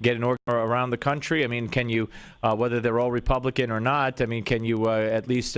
get an org around the country? I mean, can you, whether they're all Republican or not, I mean, can you at least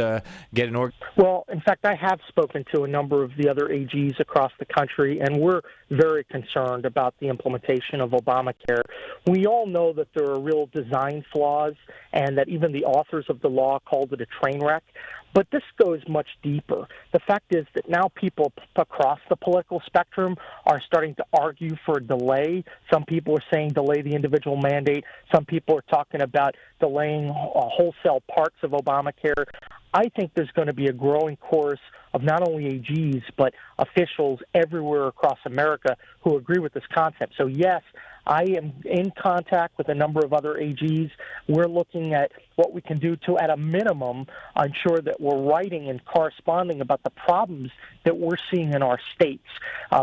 get an org? Well, in fact, I have spoken to a number of the other AGs across the country, and we're very concerned about the implementation of Obamacare. We all know that there are real design flaws and that even the authors of the law called it a train wreck. But this goes much deeper. The fact is that now people across the political spectrum are starting to argue for a delay. Some people are saying delay the individual mandate. Some people are talking about delaying wholesale parts of Obamacare. I think there's going to be a growing chorus of not only AGs, but officials everywhere across America who agree with this concept. So, yes, I am in contact with a number of other AGs. We're looking at what we can do to, at a minimum, ensure that we're writing and corresponding about the problems that we're seeing in our states,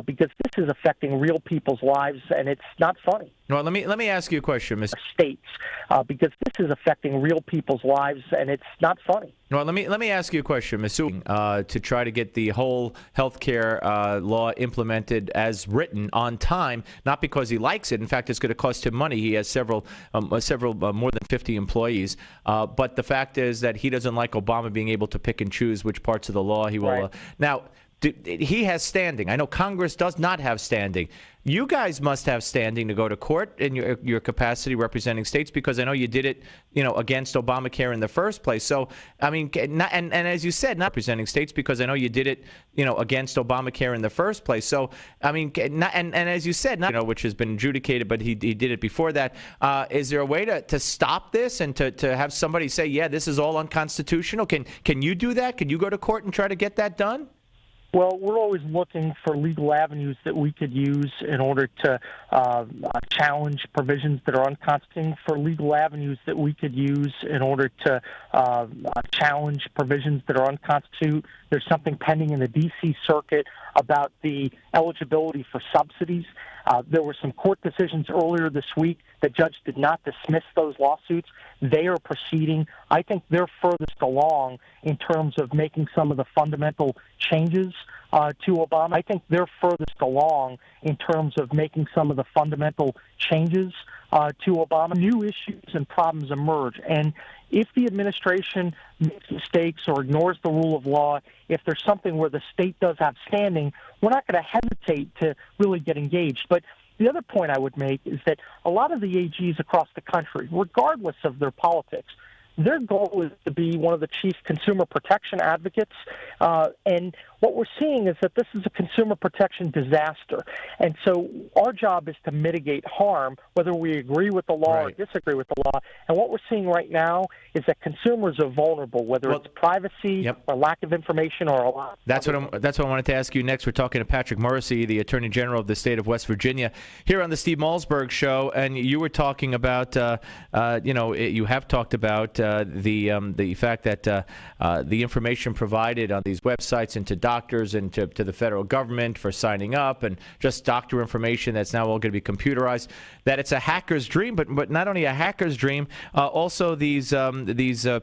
because this is affecting real people's lives, and it's not funny. Well, let me ask you a question, Mr. States, because this is affecting real people's lives, and it's not funny. Well, let me ask you a question, Ms. To try to get the whole health care law implemented as written on time, not because he likes it. In fact, it's going to cost him money. He has several more than 50 employees. But the fact is that he doesn't like Obama being able to pick and choose which parts of the law he will. Right. Now, he has standing. I know Congress does not have standing. You guys must have standing to go to court in your capacity representing states, because I know you did it, against Obamacare in the first place. So, I mean, and as you said, not representing states, because I know you did it, against Obamacare in the first place. So, I mean, and as you said, which has been adjudicated, but he did it before that. Is there a way to stop this and to have somebody say, yeah, this is all unconstitutional? Can you do that? Can you go to court and try to get that done? Well, we're always looking for legal avenues that we could use in order to challenge provisions that are unconstitutional. For legal avenues that we could use in order to challenge provisions that are unconstitutional. There's something pending in the D.C. Circuit about the eligibility for subsidies. There were some court decisions earlier this week. The judge did not dismiss those lawsuits. They are proceeding. I think they're furthest along in terms of making some of the fundamental changes to Obama. I think they're furthest along in terms of making some of the fundamental changes to Obama. New issues and problems emerge. And if the administration makes mistakes or ignores the rule of law, if there's something where the state does have standing, we're not going to hesitate to really get engaged. But the other point I would make is that a lot of the AGs across the country, regardless of their politics, their goal is to be one of the chief consumer protection advocates. And what we're seeing is that this is a consumer protection disaster. And so our job is to mitigate harm, whether we agree with the law or disagree with the law. And what we're seeing right now is that consumers are vulnerable, whether it's privacy or lack of information or a lot. That's what I wanted to ask you next. We're talking to Patrick Morrissey, the Attorney General of the state of West Virginia, here on the Steve Malzberg Show. And you were talking about, you have talked about the fact that the information provided on these websites and to doctors and to the federal government for signing up, and just doctor information that's now all going to be computerized, that it's a hacker's dream. But not only a hacker's dream, also these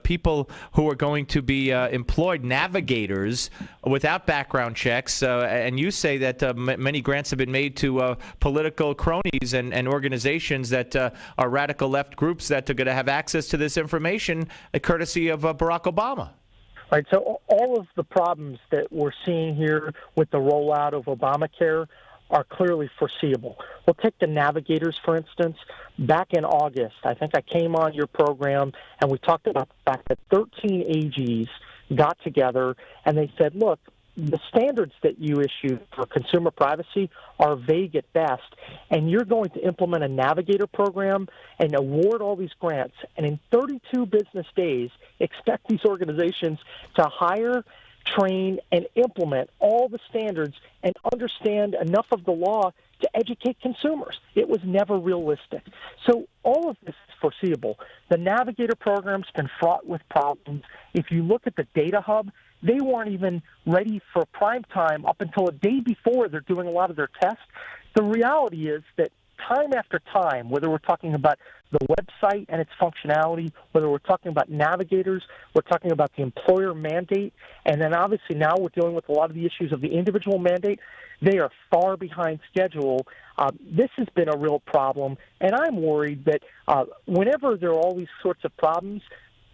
people who are going to be employed, navigators without background checks. And you say that many grants have been made to political cronies and organizations that are radical left groups that are going to have access to this information, courtesy of Barack Obama. Right, so all of the problems that we're seeing here with the rollout of Obamacare are clearly foreseeable. We'll take the navigators, for instance. Back in August, I think I came on your program and we talked about the fact that 13 AGs got together and they said, look, the standards that you issue for consumer privacy are vague at best, and you're going to implement a navigator program and award all these grants. And in 32 business days, expect these organizations to hire train, and implement all the standards and understand enough of the law to educate consumers. It was never realistic. So all of this is foreseeable. The Navigator program's been fraught with problems. If you look at the Data Hub, they weren't even ready for prime time up until a day before they're doing a lot of their tests. The reality is that time after time, whether we're talking about the website and its functionality, whether we're talking about navigators, we're talking about the employer mandate, and then obviously now we're dealing with a lot of the issues of the individual mandate, they are far behind schedule. This has been a real problem, and I'm worried that whenever there are all these sorts of problems,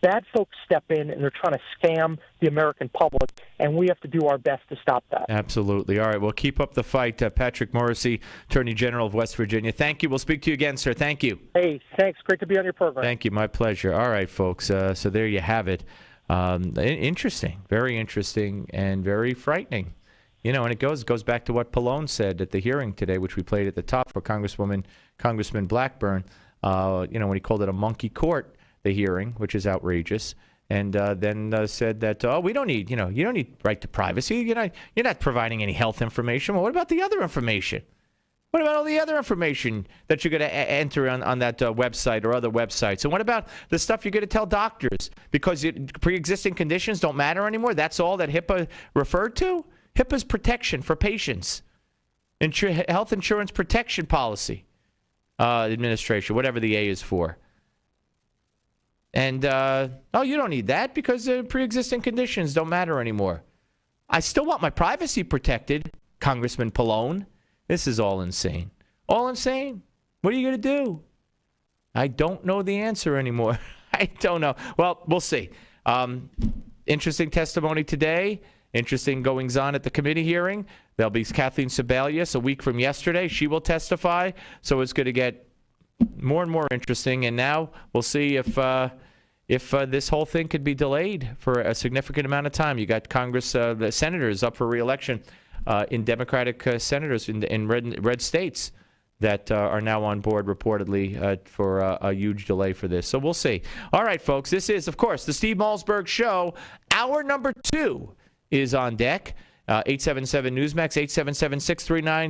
bad folks step in and they're trying to scam the American public, and we have to do our best to stop that. Absolutely. All right, well, keep up the fight. Patrick Morrissey, Attorney General of West Virginia. Thank you. We'll speak to you again, sir. Thank you. Hey, thanks. Great to be on your program. Thank you. My pleasure. All right, folks. So there you have it. Interesting, very interesting, and very frightening. You know, and it goes back to what Pallone said at the hearing today, which we played at the top for Congressman Blackburn, when he called it a monkey court, the hearing, which is outrageous, and then said that, we don't need, you don't need right to privacy. You're not providing any health information. Well, what about the other information? What about all the other information that you're going to enter on that website or other websites? And what about the stuff you're going to tell doctors? Because pre-existing conditions don't matter anymore? That's all that HIPAA referred to? HIPAA's protection for patients. Health Insurance Protection Policy Administration, whatever the A is for. And, you don't need that because pre-existing conditions don't matter anymore. I still want my privacy protected, Congressman Pallone. This is all insane. All insane. What are you going to do? I don't know the answer anymore. I don't know. Well, we'll see. Interesting testimony today. Interesting goings-on at the committee hearing. There'll be Kathleen Sebelius a week from yesterday. She will testify. So it's going to get more and more interesting. And now we'll see if this whole thing could be delayed for a significant amount of time. You got Congress, the senators up for re-election in Democratic senators in red states that are now on board reportedly for a huge delay for this. So we'll see. All right, folks. This is, of course, the Steve Malzberg Show. Hour number 2 is on deck. 877-NEWSMAX,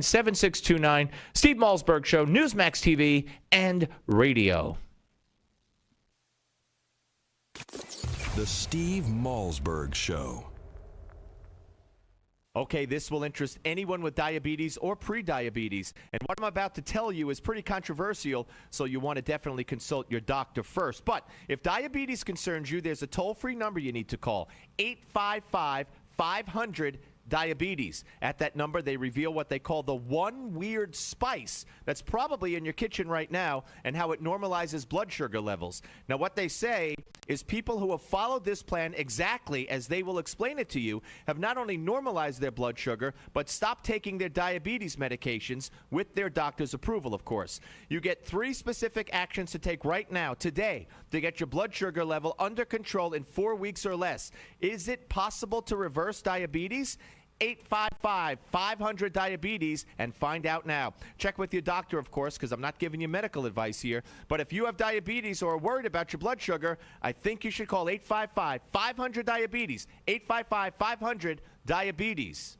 877-639-7629. Steve Malzberg Show, Newsmax TV and radio. The Steve Malzberg Show. Okay, this will interest anyone with diabetes or pre-diabetes. And what I'm about to tell you is pretty controversial, so you want to definitely consult your doctor first. But if diabetes concerns you, there's a toll-free number you need to call, 855-500-DIABETES. At that number, they reveal what they call the one weird spice that's probably in your kitchen right now and how it normalizes blood sugar levels. Now, what they say is people who have followed this plan exactly as they will explain it to you have not only normalized their blood sugar, but stopped taking their diabetes medications with their doctor's approval, of course. You get 3 specific actions to take right now, today, to get your blood sugar level under control in 4 weeks or less. Is it possible to reverse diabetes? 855-500-DIABETES and find out now. Check with your doctor, of course, because I'm not giving you medical advice here. But if you have diabetes or are worried about your blood sugar, I think you should call 855-500-DIABETES. 855-500-DIABETES.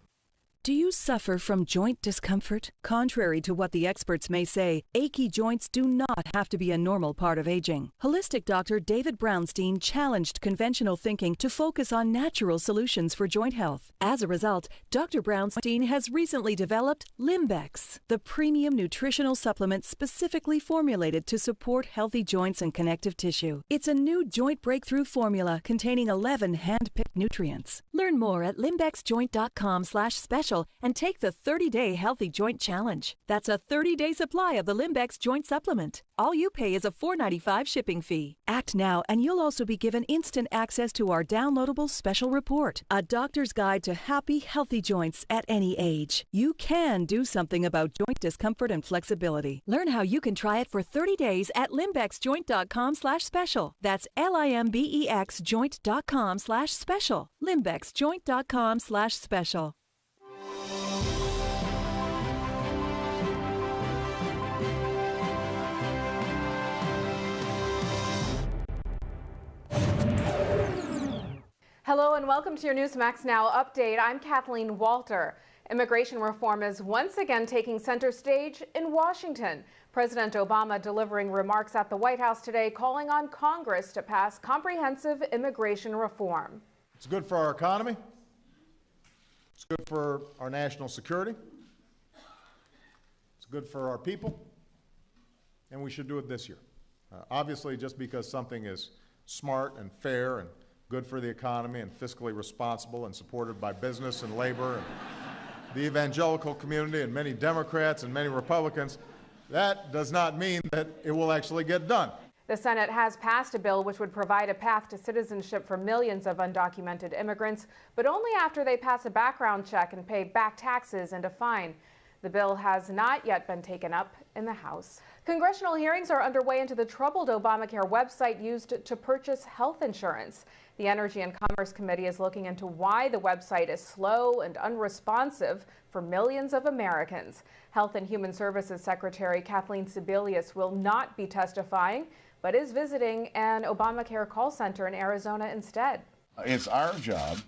Do you suffer from joint discomfort? Contrary to what the experts may say, achy joints do not have to be a normal part of aging. Holistic doctor David Brownstein challenged conventional thinking to focus on natural solutions for joint health. As a result, Dr. Brownstein has recently developed Limbex, the premium nutritional supplement specifically formulated to support healthy joints and connective tissue. It's a new joint breakthrough formula containing 11 hand-picked nutrients. Learn more at limbexjoint.com/special and take the 30-day Healthy Joint Challenge. That's a 30-day supply of the Limbex Joint Supplement. All you pay is a $4.95 shipping fee. Act now, and you'll also be given instant access to our downloadable special report, A Doctor's Guide to Happy, Healthy Joints at Any Age. You can do something about joint discomfort and flexibility. Learn how you can try it for 30 days at limbexjoint.com/special. That's LIMBEX joint.com/special. limbexjoint.com/special. Hello and welcome to your Newsmax Now update. I'm Kathleen Walter. Immigration reform is once again taking center stage in Washington. President Obama delivering remarks at the White House today calling on Congress to pass comprehensive immigration reform. It's good for our economy. It's good for our national security. It's good for our people. And we should do it this year. Obviously, just because something is smart and fair and good for the economy and fiscally responsible and supported by business and labor and the evangelical community and many Democrats and many Republicans, that does not mean that it will actually get done. The Senate has passed a bill which would provide a path to citizenship for millions of undocumented immigrants, but only after they pass a background check and pay back taxes and a fine. The bill has not yet been taken up in the House. Congressional hearings are underway into the troubled Obamacare website used to purchase health insurance. The Energy and Commerce Committee is looking into why the website is slow and unresponsive for millions of Americans. Health and Human Services Secretary Kathleen Sebelius will not be testifying, but is visiting an Obamacare call center in Arizona instead. It's our job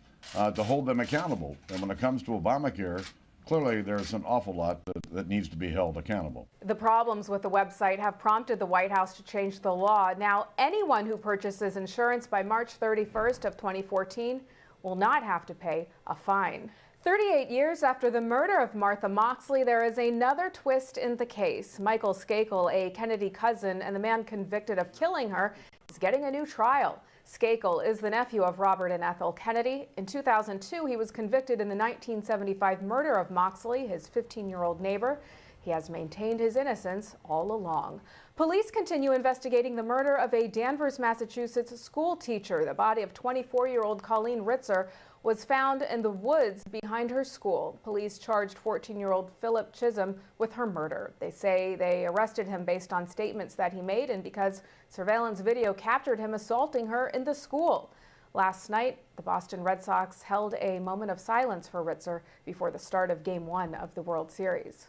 to hold them accountable. And when it comes to Obamacare, clearly there's an awful lot that needs to be held accountable. The problems with the website have prompted the White House to change the law. Now, anyone who purchases insurance by March 31st of 2014 will not have to pay a fine. 38 years after the murder of Martha Moxley, there is another twist in the case. Michael Skakel, a Kennedy cousin and the man convicted of killing her, is getting a new trial. Skakel is the nephew of Robert and Ethel Kennedy. In 2002, he was convicted in the 1975 murder of Moxley, his 15-year-old neighbor. He has maintained his innocence all along. Police continue investigating the murder of a Danvers, Massachusetts school teacher. The body of 24-year-old Colleen Ritzer was found in the woods behind her school. Police charged 14-year-old Philip Chisholm with her murder. They say they arrested him based on statements that he made and because surveillance video captured him assaulting her in the school. Last night, the Boston Red Sox held a moment of silence for Ritzer before the start of Game 1 of the World Series.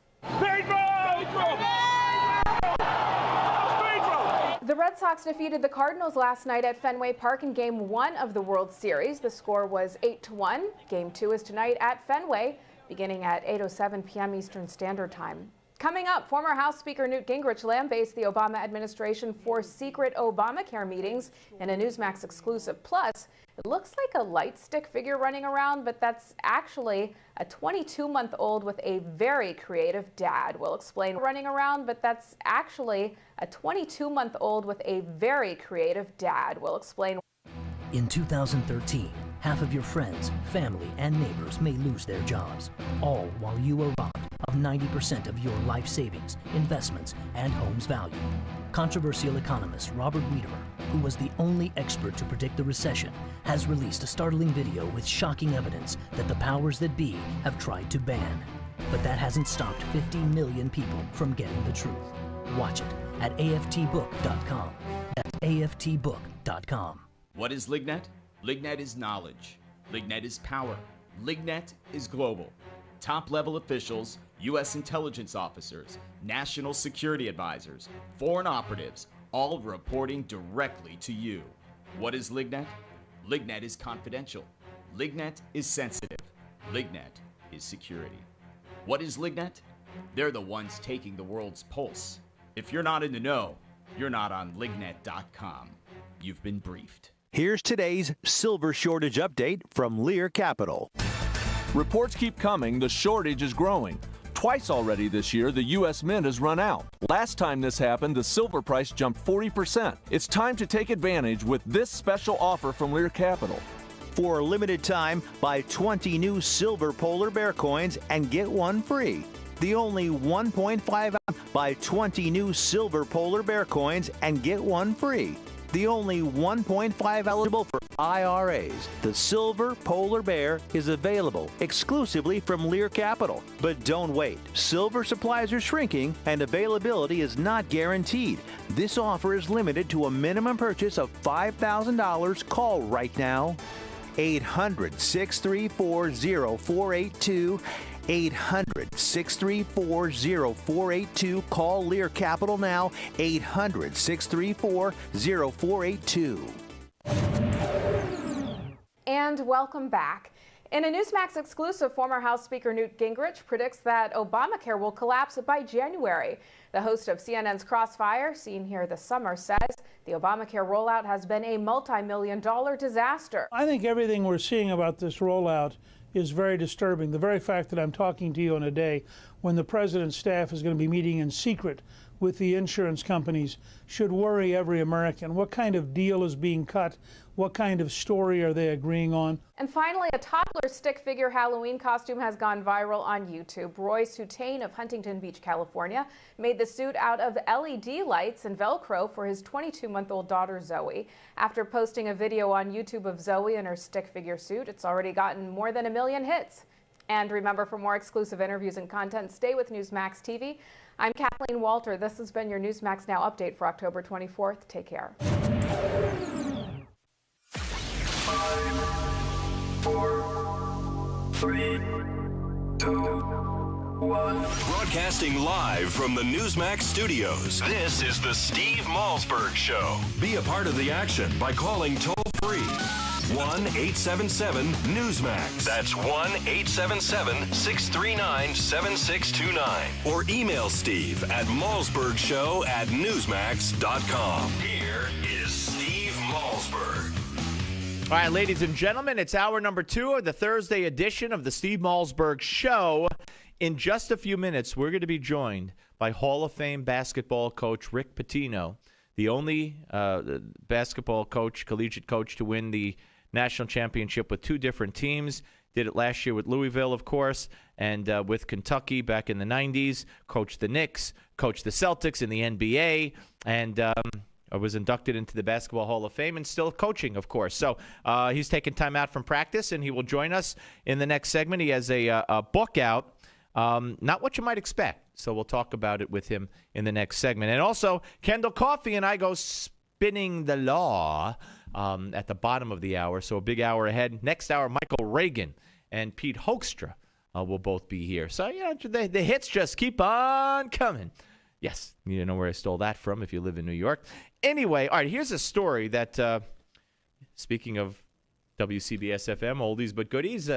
The Red Sox defeated the Cardinals last night at Fenway Park in Game 1 of the World Series. The score was 8-1. Game 2 is tonight at Fenway, beginning at 8:07 p.m. Eastern Standard Time. Coming up, former House Speaker Newt Gingrich lambasted the Obama administration for secret Obamacare meetings in a Newsmax exclusive. Plus, it looks like a light stick figure running around, but that's actually a 22-month-old with a very creative dad. We'll explain running around, but that's actually a 22-month-old with a very creative dad. We'll explain. In 2013, half of your friends, family, and neighbors may lose their jobs, all while you are robbed of 90% of your life savings, investments, and home's value. Controversial economist Robert Wiedemer, who was the only expert to predict the recession, has released a startling video with shocking evidence that the powers that be have tried to ban. But that hasn't stopped 50 million people from getting the truth. Watch it at aftbook.com. That's aftbook.com. What is Lignet? Lignet is knowledge. Lignet is power. Lignet is global. Top-level officials, U.S. intelligence officers, national security advisors, foreign operatives, all reporting directly to you. What is Lignet? Lignet is confidential. Lignet is sensitive. Lignet is security. What is Lignet? They're the ones taking the world's pulse. If you're not in the know, you're not on lignet.com. You've been briefed. Here's today's silver shortage update from Lear Capital. Reports keep coming, the shortage is growing. Twice already this year, the U.S. Mint has run out. Last time this happened, the silver price jumped 40%. It's time to take advantage with this special offer from Lear Capital. For a limited time, buy 20 new silver polar bear coins and get one free. The only 1.5 ounce, buy 20 new silver polar bear coins and get one free. The only 1.5 eligible for IRAs. The Silver Polar Bear is available exclusively from Lear Capital. But don't wait. Silver supplies are shrinking and availability is not guaranteed. This offer is limited to a minimum purchase of $5,000. Call right now. 800-634-0482. 800-634-0482. Call Lear Capital now. 800-634-0482. And welcome back. In a Newsmax exclusive, former House Speaker Newt Gingrich predicts that Obamacare will collapse by January. The host of CNN's Crossfire, seen here this summer, says the Obamacare rollout has been a multi-million-dollar disaster. I think everything we're seeing about this rollout is very disturbing. The very fact that I'm talking to you on a day when the president's staff is going to be meeting in secret with the insurance companies should worry every American. What kind of deal is being cut? What kind of story are they agreeing on? And finally, a toddler stick figure Halloween costume has gone viral on YouTube. Roy Soutane of Huntington Beach, California, made the suit out of LED lights and Velcro for his 22-month-old daughter, Zoe. After posting a video on YouTube of Zoe in her stick figure suit, it's already gotten more than 1 million hits. And remember, for more exclusive interviews and content, stay with Newsmax TV. I'm Kathleen Walter. This has been your Newsmax Now update for October 24th. Take care. 5, 4, 3, 2, 1. Broadcasting live from the Newsmax studios. This is the Steve Malzberg Show. Be a part of the action by calling toll-free 1-877-Newsmax. That's 1-877-639-7629. Or email Steve at malzbergshow@newsmax.com. Here is Steve Malzberg. All right, ladies and gentlemen, it's hour number 2 of the Thursday edition of the Steve Malzberg Show. In just a few minutes, we're going to be joined by Hall of Fame basketball coach Rick Pitino, the only basketball coach, collegiate coach, to win the national championship with 2 different teams. Did it last year with Louisville, of course, and with Kentucky back in the 90s. Coached the Knicks, coached the Celtics in the NBA, and was inducted into the Basketball Hall of Fame and still coaching, of course. So he's taking time out from practice, and he will join us in the next segment. He has a book out, not what you might expect. So we'll talk about it with him in the next segment. And also, Kendall Coffey and I go spinning the law at the bottom of the hour. So a big hour ahead. Next hour, Michael Reagan and Pete Hoekstra will both be here. So, the hits just keep on coming. Yes, you know where I stole that from if you live in New York. Anyway, all right, here's a story that, speaking of WCBS-FM, oldies but goodies,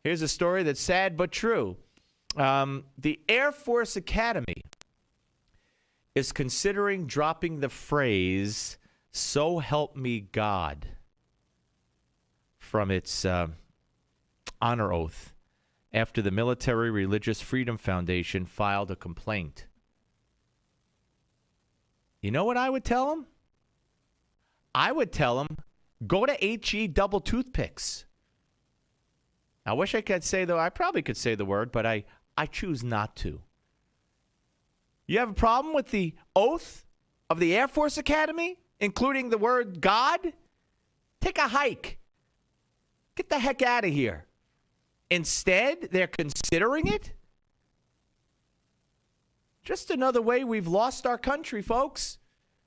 here's a story that's sad but true. The Air Force Academy is considering dropping the phrase, "So help me God," from its honor oath after the Military Religious Freedom Foundation filed a complaint. You know what I would tell them? I would tell them, go to HE double toothpicks. I wish I could say, though, I probably could say the word, but I choose not to. You have a problem with the oath of the Air Force Academy, including the word God? Take a hike. Get the heck out of here. Instead, they're considering it? Just another way we've lost our country, folks.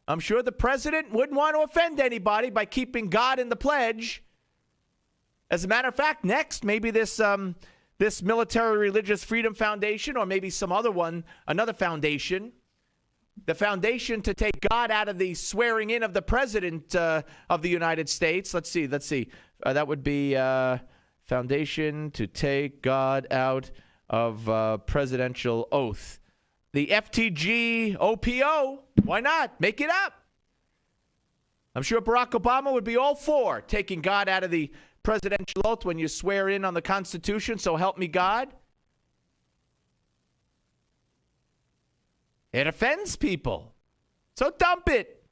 I'm sure the president wouldn't want to offend anybody by keeping God in the pledge. As a matter of fact, next, maybe this Military Religious Freedom Foundation, or maybe some other one, another foundation, the foundation to take God out of the swearing in of the president of the United States. Let's see. That would be foundation to take God out of presidential oath. The FTG OPO, why not? Make it up. I'm sure Barack Obama would be all for taking God out of the presidential oath when you swear in on the Constitution, so help me God. It offends people. So dump it.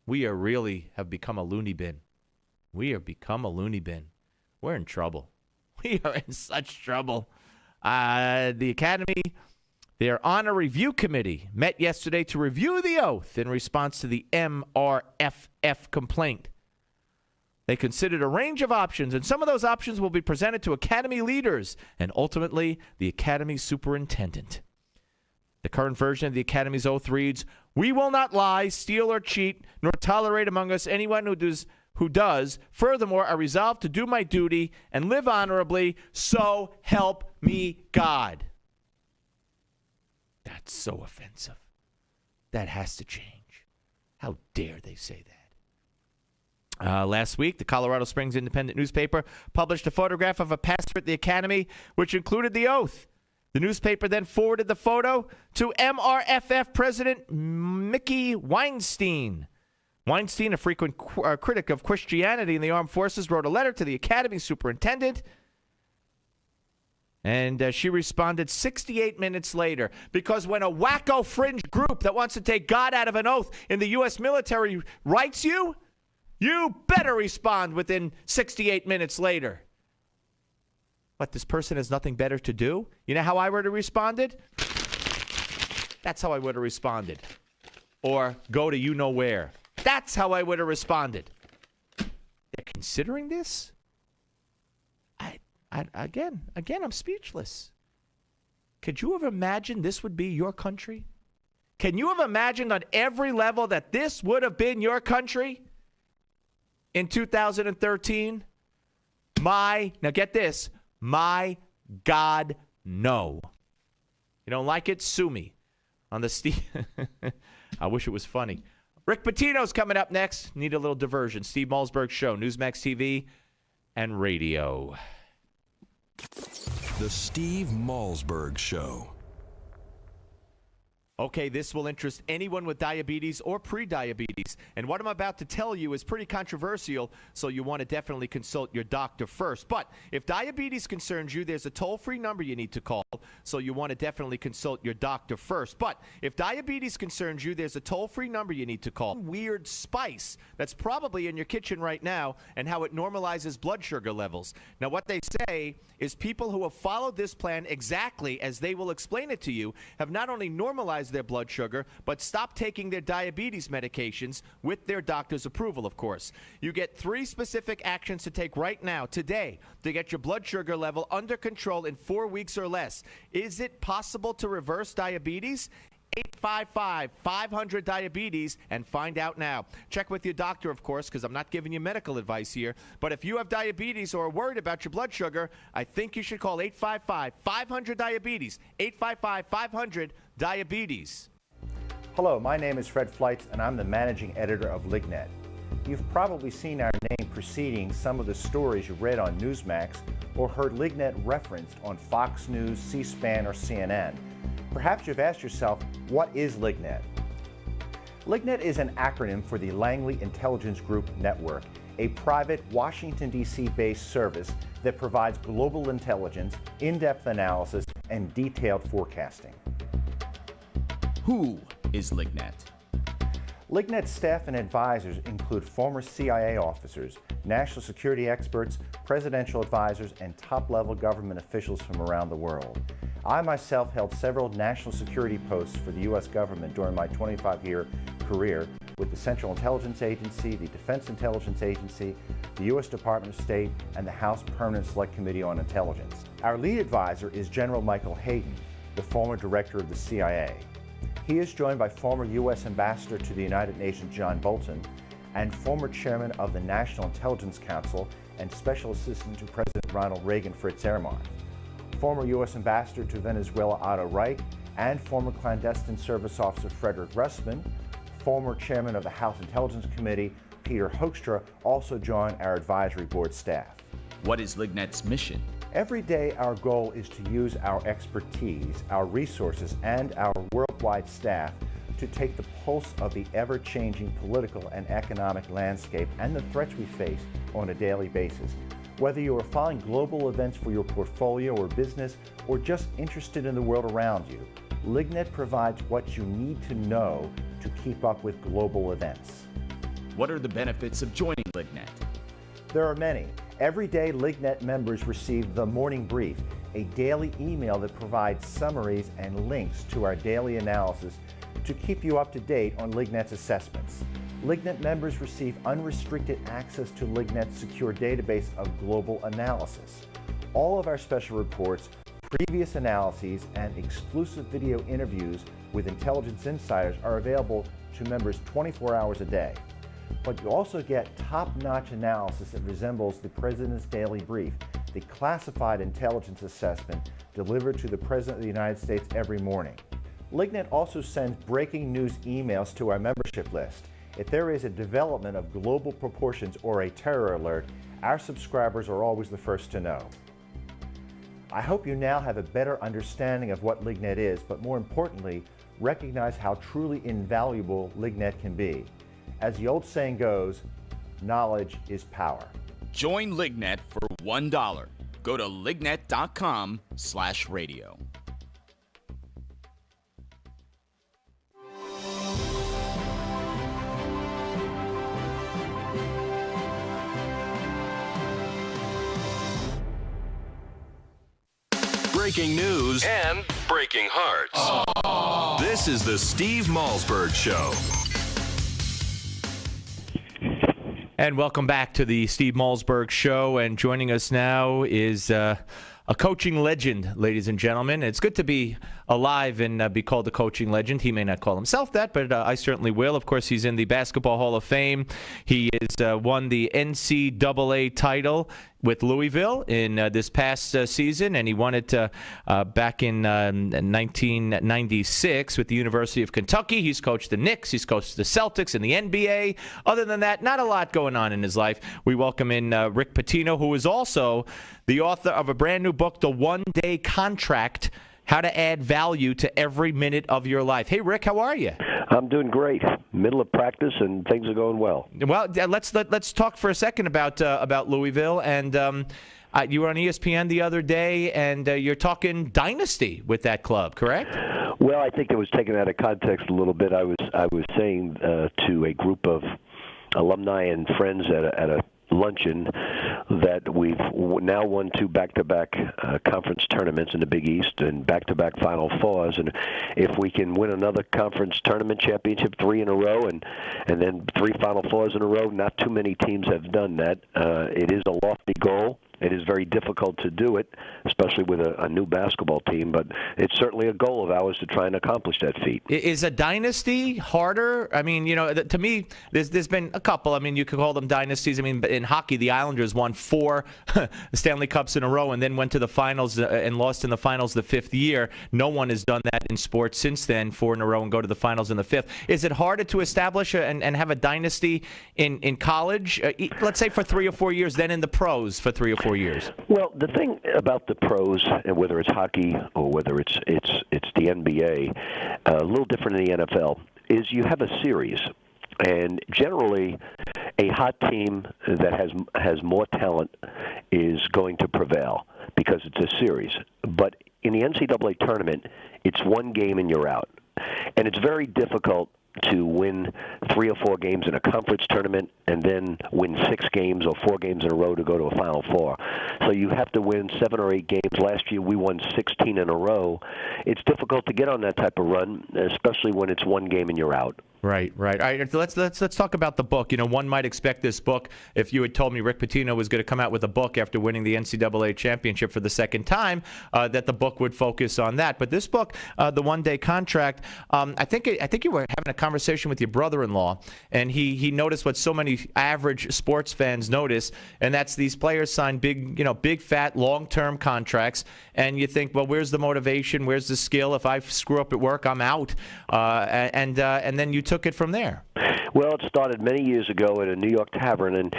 We are really have become a loony bin. We have become a loony bin. We're in trouble. We are in such trouble. The Academy, their Honor Review Committee, met yesterday to review the oath in response to the MRFF complaint. They considered a range of options, and some of those options will be presented to Academy leaders and ultimately the Academy superintendent. The current version of the Academy's oath reads, "We will not lie, steal, or cheat, nor tolerate among us anyone who does. Furthermore, I resolve to do my duty and live honorably, so help me God." That's so offensive. That has to change. How dare they say that? Last week, the Colorado Springs Independent newspaper published a photograph of a pastor at the academy, which included the oath. The newspaper then forwarded the photo to MRFF President Mickey Weinstein. Weinstein, a frequent critic of Christianity in the armed forces, wrote a letter to the academy superintendent, and she responded 68 minutes later, because when a wacko fringe group that wants to take God out of an oath in the U.S. military writes you, you better respond within 68 minutes later. What, this person has nothing better to do? You know how I would have responded? That's how I would have responded. Or go to you-know-where. That's how I would have responded. They're considering this? Again, I'm speechless. Could you have imagined this would be your country? Can you have imagined on every level that this would have been your country in 2013? Now get this. My God, no. You don't like it? Sue me. On the Steve. I wish it was funny. Rick Pitino's coming up next. Need a little diversion. Steve Malzberg Show, Newsmax TV and radio. The Steve Malzberg Show. Okay, this will interest anyone with diabetes or pre-diabetes. And what I'm about to tell you is pretty controversial, so you want to definitely consult your doctor first. But if diabetes concerns you, there's a toll-free number you need to call, so you want to definitely consult your doctor first. But if diabetes concerns you, there's a toll-free number you need to call. Weird spice that's probably in your kitchen right now, and how it normalizes blood sugar levels. Now, what they say is people who have followed this plan exactly as they will explain it to you have not only normalized their blood sugar, but stop taking their diabetes medications with their doctor's approval, of course. You get 3 specific actions to take right now, today, to get your blood sugar level under control in 4 weeks or less. Is it possible to reverse diabetes? 855-500-DIABETES and find out now. Check with your doctor, of course, because I'm not giving you medical advice here. But if you have diabetes or are worried about your blood sugar, I think you should call 855-500-DIABETES. 855-500-DIABETES. Hello, my name is Fred Fleitz, and I'm the managing editor of Lignet. You've probably seen our name preceding some of the stories you read on Newsmax or heard Lignet referenced on Fox News, C-SPAN, or CNN. Perhaps you've asked yourself, what is Lignet? Lignet is an acronym for the Langley Intelligence Group Network, a private Washington, D.C. based service that provides global intelligence, in-depth analysis, and detailed forecasting. Who is Lignet? Lignet's staff and advisors include former CIA officers, national security experts, presidential advisors, and top-level government officials from around the world. I myself held several national security posts for the U.S. government during my 25-year career with the Central Intelligence Agency, the Defense Intelligence Agency, the U.S. Department of State, and the House Permanent Select Committee on Intelligence. Our lead advisor is General Michael Hayden, the former director of the CIA. He is joined by former U.S. Ambassador to the United Nations John Bolton and former chairman of the National Intelligence Council and Special Assistant to President Ronald Reagan Fritz Ehrmann, former U.S. Ambassador to Venezuela Otto Reich, and former clandestine service officer Frederick Russman. Former chairman of the House Intelligence Committee Peter Hoekstra also joined our advisory board staff. What is Lignet's mission? Every day our goal is to use our expertise, our resources, and our worldwide staff to take the pulse of the ever-changing political and economic landscape and the threats we face on a daily basis. Whether you are following global events for your portfolio or business, or just interested in the world around you, Lignet provides what you need to know to keep up with global events. What are the benefits of joining Lignet? There are many. Every day, Lignet members receive the Morning Brief, a daily email that provides summaries and links to our daily analysis to keep you up to date on Lignet's assessments. Lignet members receive unrestricted access to Lignet's secure database of global analysis. All of our special reports, previous analyses, and exclusive video interviews with intelligence insiders are available to members 24 hours a day. But you also get top-notch analysis that resembles the President's Daily Brief, the classified intelligence assessment delivered to the President of the United States every morning. Lignet also sends breaking news emails to our membership list. If there is a development of global proportions or a terror alert, our subscribers are always the first to know. I hope you now have a better understanding of what LigNet is, but more importantly, recognize how truly invaluable LigNet can be. As the old saying goes, knowledge is power. Join LigNet for $1. Go to lignet.com/radio. Breaking news and breaking hearts. This is the Steve Malzberg Show. And welcome back to the Steve Malzberg Show. And joining us now is a coaching legend, ladies and gentlemen. It's good to be alive and be called a coaching legend. He may not call himself that, but I certainly will. Of course, he's in the Basketball Hall of Fame. He has won the NCAA title with Louisville in this past season, and he won it back in 1996 with the University of Kentucky. He's coached the Knicks. He's coached the Celtics and the NBA. Other than that, not a lot going on in his life. We welcome in Rick Pitino, who is also the author of a brand new book, The One-Day Contract, How to Add Value to Every Minute of Your Life. Hey, Rick, how are you? I'm doing great. Middle of practice, and things are going well. Well, let's talk for a second about Louisville. And you were on ESPN the other day, and you're talking dynasty with that club, correct? Well, I think it was taken out of context a little bit. I was saying to a group of alumni and friends at a luncheon that we've now won 2 back-to-back conference tournaments in the Big East and back-to-back Final Fours, and if we can win another conference tournament championship 3 in a row and then 3 Final Fours in a row, not too many teams have done that. It is a lofty goal. It is very difficult to do it, especially with a new basketball team, but it's certainly a goal of ours to try and accomplish that feat. Is a dynasty harder? I mean, to me, there's been a couple. I mean, you could call them dynasties. I mean, in hockey, the Islanders won 4 Stanley Cups in a row and then went to the finals and lost in the finals the 5th year. No one has done that in sports since then, 4 in a row and go to the finals in the 5th. Is it harder to establish and have a dynasty in college, let's say for 3 or 4 years, than in the pros for 3 or 4 years? Well, the thing about the pros, and whether it's hockey or whether it's the NBA, a little different in the NFL, is you have a series, and generally a hot team that has more talent is going to prevail because it's a series. But in the NCAA tournament, it's 1 game and you're out, and it's very difficult to win 3 or 4 games in a conference tournament and then win 6 games or 4 games in a row to go to a Final Four. So you have to win 7 or 8 games. Last year we won 16 in a row. It's difficult to get on that type of run, especially when it's 1 game and you're out. Right. All right, let's talk about the book. One might expect this book, if you had told me Rick Pitino was going to come out with a book after winning the NCAA championship for the 2nd time, that the book would focus on that. But this book, The One-Day Contract, I think you were having a conversation with your brother-in-law, and he noticed what so many average sports fans notice, and that's these players sign big fat long-term contracts, and you think, well, where's the motivation? Where's the skill? If I screw up at work, I'm out. And then you took it from there. Well, it started many years ago at a New York tavern, and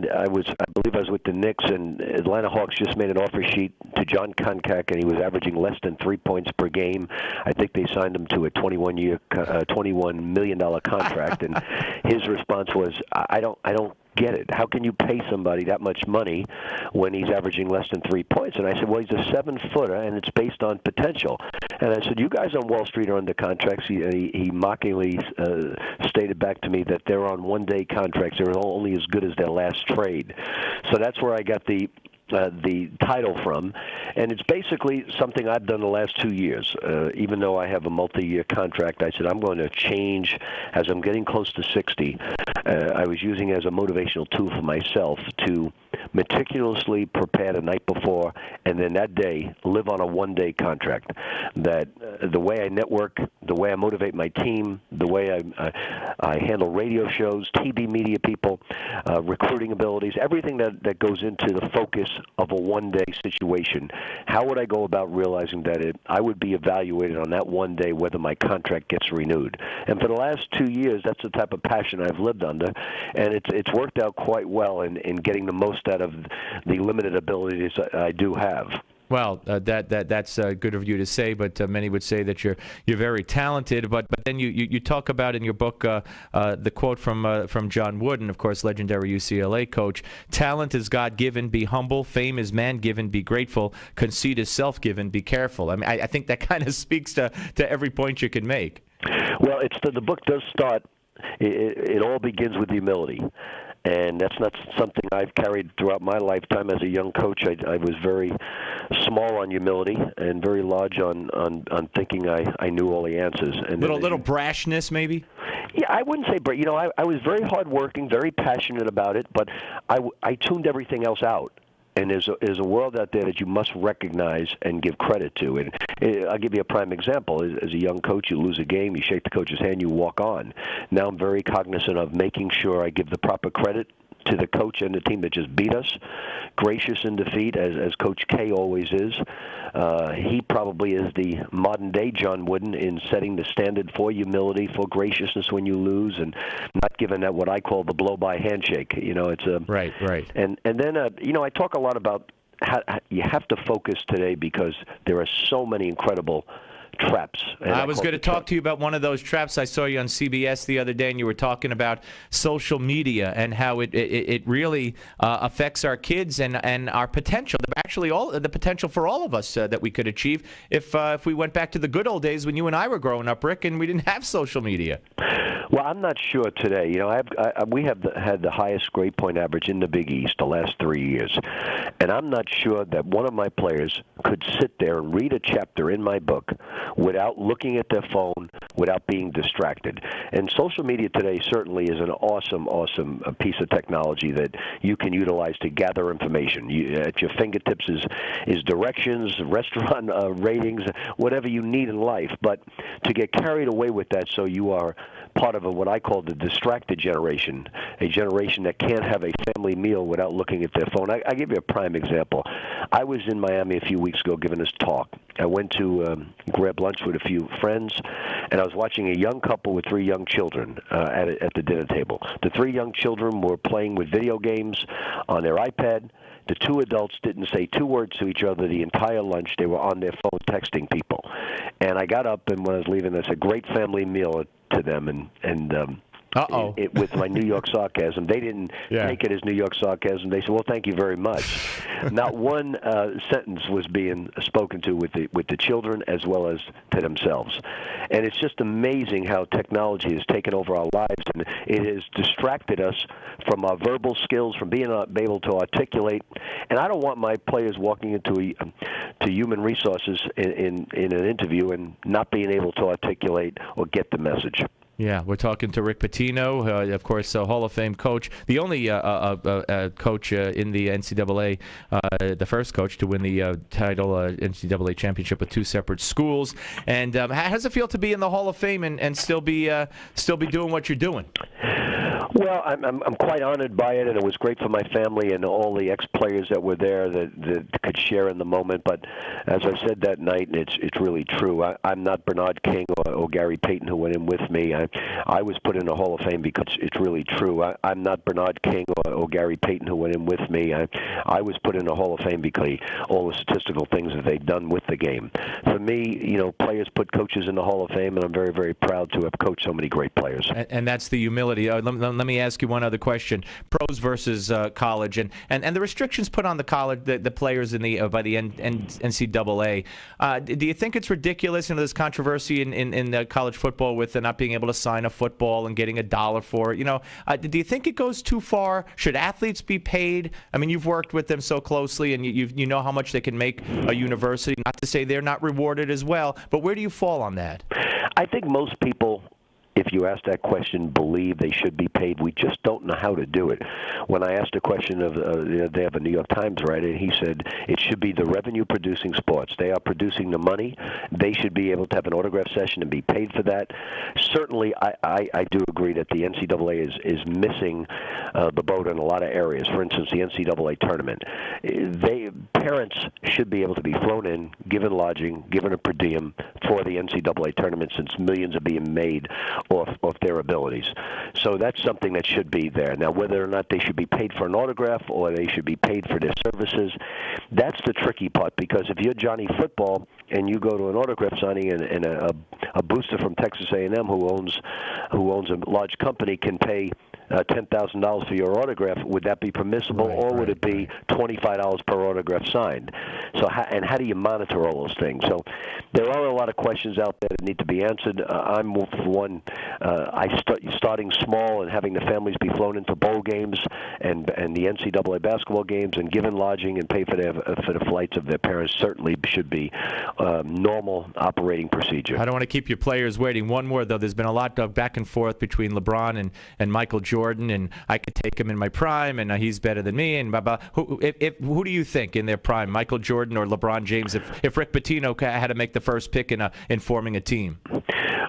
I believe I was with the Knicks, and Atlanta Hawks just made an offer sheet to John Koncak, and he was averaging less than 3 points per game. I think they signed him to a 21 million contract, and his response was, I don't get it. How can you pay somebody that much money when he's averaging less than 3 points? And I said, well, he's a 7-footer, and it's based on potential. And I said, you guys on Wall Street are under contracts. He mockingly stated back to me that they're on 1-day contracts. They're only as good as their last trade. So that's where I got the title from, and it's basically something I've done the last 2 years. Even though I have a multi-year contract, I said I'm going to change as I'm getting close to 60. I was using it as a motivational tool for myself to meticulously prepare the night before, and then that day live on a one-day contract. That the way I network, the way I motivate my team, the way I handle radio shows, TV media people, recruiting abilities, everything that goes into the focus of a one-day situation. How would I go about realizing that I would be evaluated on that one day whether my contract gets renewed? And for the last 2 years, that's the type of passion I've lived under, and it's worked out quite well in getting the most out of the limited abilities I do have. Well, that's good of you to say, but many would say that you're very talented. But then you talk about in your book the quote from John Wooden, of course, legendary UCLA coach: "Talent is God-given, be humble. Fame is man-given, be grateful. Conceit is self-given, be careful." I mean, I think that kind of speaks to every point you can make. Well, the book does start. It all begins with humility. And that's not something I've carried throughout my lifetime as a young coach. I was very small on humility and very large on thinking I knew all the answers. And little brashness, maybe? Yeah, I wouldn't say you know, I was very hardworking, very passionate about it, but I tuned everything else out. And there's a world out there that you must recognize and give credit to. And I'll give you a prime example. As a young coach, you lose a game, you shake the coach's hand, you walk on. Now I'm very cognizant of making sure I give the proper credit to the coach and the team that just beat us. Gracious in defeat, as Coach K always is. He probably is the modern-day John Wooden in setting the standard for humility, for graciousness when you lose, and not giving that what I call the blow-by handshake. You know, it's a right. And then you know, I talk a lot about how you have to focus today because there are so many incredible traps. I was going to talk to you about one of those traps. I saw you on CBS the other day, and you were talking about social media and how it really affects our kids and our potential. Actually, all the potential for all of us that we could achieve if we went back to the good old days when you and I were growing up, Rick, and we didn't have social media. Well, I'm not sure today. You know, we have had the highest grade point average in the Big East the last 3 years, and I'm not sure that one of my players could sit there and read a chapter in my book without looking at their phone, without being distracted. And social media today certainly is an awesome piece of technology that you can utilize to gather information. At your fingertips is directions, restaurant ratings, whatever you need in life. But to get carried away with that, so you are part of what I call the distracted generation, a generation that can't have a family meal without looking at their phone. I give you a prime example. I was in Miami a few weeks ago giving this talk. I went to grab lunch with a few friends, and I was watching a young couple with 3 young children at the dinner table. The 3 young children were playing with video games on their iPad. The 2 adults didn't say 2 words to each other the entire lunch. They were on their phone texting people. And I got up, and when I was leaving, I said, "Great family meal" to them, and with my New York sarcasm. They didn't take it as New York sarcasm. They said, "Well, thank you very much." Not one sentence was being spoken to with the children as well as to themselves. And it's just amazing how technology has taken over our lives, and it has distracted us from our verbal skills, from being able to articulate. And I don't want my players walking into to human resources in an interview and not being able to articulate or get the message. Yeah, we're talking to Rick Pitino, of course, a Hall of Fame coach, the only coach in the NCAA, the first coach to win the title NCAA championship with 2 separate schools. And how does it feel to be in the Hall of Fame and still be doing what you're doing? Well, I'm quite honored by it, and it was great for my family and all the ex-players that were there that could share in the moment. But as I said that night, and it's really true. I'm not Bernard King or Gary Payton who went in with me. I was put in the Hall of Fame because it's really true. I'm not Bernard King or Gary Payton who went in with me. I was put in the Hall of Fame because all the statistical things that they've done with the game. For me, you know, players put coaches in the Hall of Fame, and I'm very, very proud to have coached so many great players. And that's the humility. Let me ask you one other question: pros versus college, and the restrictions put on the college, the players by the NCAA. Do you think it's ridiculous? You know, there's controversy in college football with not being able to sign a football and getting $1 for it. You know, do you think it goes too far? Should athletes be paid? I mean, you've worked with them so closely, and you know how much they can make a university. Not to say they're not rewarded as well, but where do you fall on that? I think most people, if you ask that question, believe they should be paid. We just don't know how to do it. When I asked a question of they have a New York Times writer, and he said it should be the revenue-producing sports. They are producing the money. They should be able to have an autograph session and be paid for that. Certainly, I do agree that the NCAA is missing the boat in a lot of areas. For instance, the NCAA tournament. Parents should be able to be flown in, given lodging, given a per diem for the NCAA tournament, since millions are being made off their abilities. So that's something that should be there. Now, whether or not they should be paid for an autograph or they should be paid for their services, that's the tricky part, because if you're Johnny Football and you go to an autograph signing and a booster from Texas A&M who owns a large company can pay $10,000 for your autograph, would that be permissible, or would it be $25 per autograph signed? So, how do you monitor all those things? So, there are a lot of questions out there that need to be answered. I'm for one. Starting small and having the families be flown into bowl games and the NCAA basketball games and given lodging and pay for the flights of their parents certainly should be normal operating procedure. I don't want to keep your players waiting. One more though. There's been a lot of back and forth between LeBron and Michael Jordan, and I could take him in my prime, and he's better than me, and blah blah. Who do you think in their prime, Michael Jordan or LeBron James? If Rick Pitino had to make the first pick in forming a team?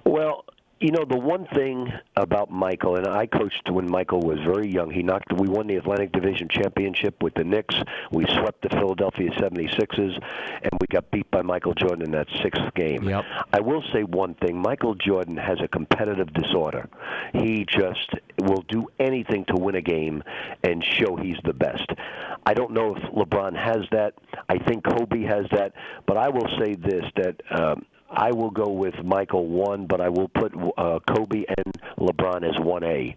Well, you know, the one thing about Michael, and I coached when Michael was very young, we won the Atlantic Division Championship with the Knicks. We swept the Philadelphia 76ers, and we got beat by Michael Jordan in that sixth game. Yep. I will say one thing. Michael Jordan has a competitive disorder. He just will do anything to win a game and show he's the best. I don't know if LeBron has that. I think Kobe has that. But I will say this, that I will go with Michael 1, but I will put Kobe and LeBron as 1A.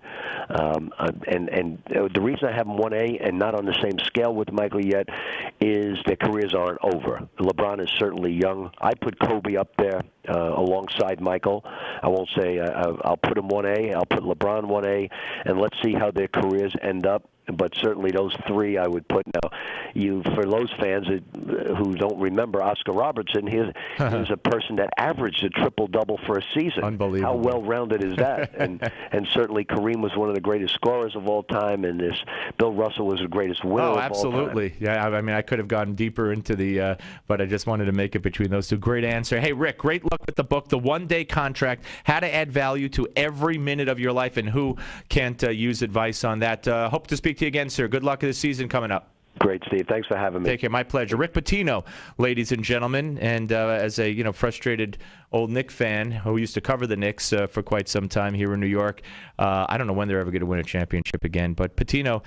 And the reason I have them 1A and not on the same scale with Michael yet is their careers aren't over. LeBron is certainly young. I put Kobe up there alongside Michael. I won't say I'll put him 1A. I'll put LeBron 1A, and let's see how their careers end up. But certainly those three I would put. Now, for those fans who don't remember Oscar Robertson, he's a person that averaged a triple-double for a season. Unbelievable. How well-rounded is that? and certainly Kareem was one of the greatest scorers of all time, and Bill Russell was the greatest winner of all time. Oh, absolutely. Yeah, I mean, I could have gone deeper into but I just wanted to make it between those two. Great answer. Hey, Rick, great luck with the book, The One-Day Contract, How to Add Value to Every Minute of Your Life, and who can't use advice on that. Hope to speak to you again, sir. Good luck this season coming up. Great, Steve. Thanks for having me. Take care. My pleasure. Rick Pitino, ladies and gentlemen, and as a frustrated old Knicks fan who used to cover the Knicks for quite some time here in New York, I don't know when they're ever going to win a championship again. But Pitino,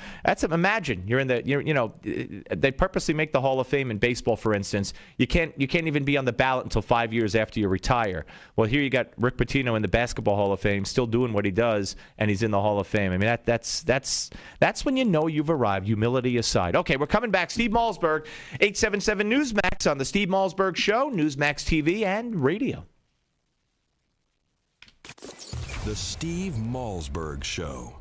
imagine you're in they purposely make the Hall of Fame in baseball, for instance. You can't even be on the ballot until 5 years after you retire. Well, here you got Rick Pitino in the Basketball Hall of Fame, still doing what he does, and he's in the Hall of Fame. I mean, that's when you know you've arrived. Humility aside. Okay, we're coming back. Steve Malzberg, 877 Newsmax on the Steve Malzberg Show, Newsmax TV and radio. The Steve Malzberg Show.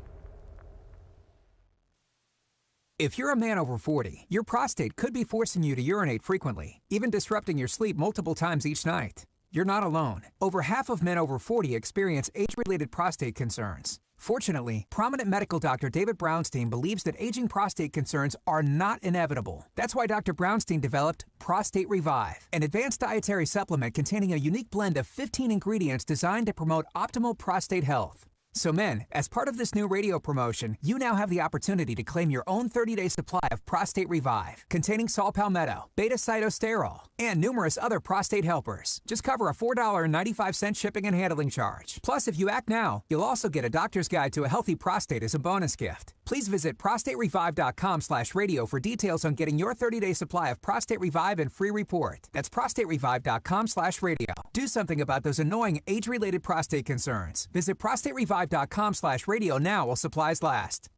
If you're a man over 40, your prostate could be forcing you to urinate frequently, even disrupting your sleep multiple times each night. You're not alone. Over half of men over 40 experience age-related prostate concerns. Fortunately, prominent medical doctor David Brownstein believes that aging prostate concerns are not inevitable. That's why Dr. Brownstein developed Prostate Revive, an advanced dietary supplement containing a unique blend of 15 ingredients designed to promote optimal prostate health. So men, as part of this new radio promotion, you now have the opportunity to claim your own 30-day supply of Prostate Revive, containing saw palmetto, beta-cytosterol, and numerous other prostate helpers. Just cover a $4.95 shipping and handling charge. Plus, if you act now, you'll also get a doctor's guide to a healthy prostate as a bonus gift. Please visit prostaterevive.com/radio for details on getting your 30-day supply of Prostate Revive and free report. That's prostaterevive.com/radio. Do something about those annoying age-related prostate concerns. Visit prostaterevive.com/radio now while supplies last.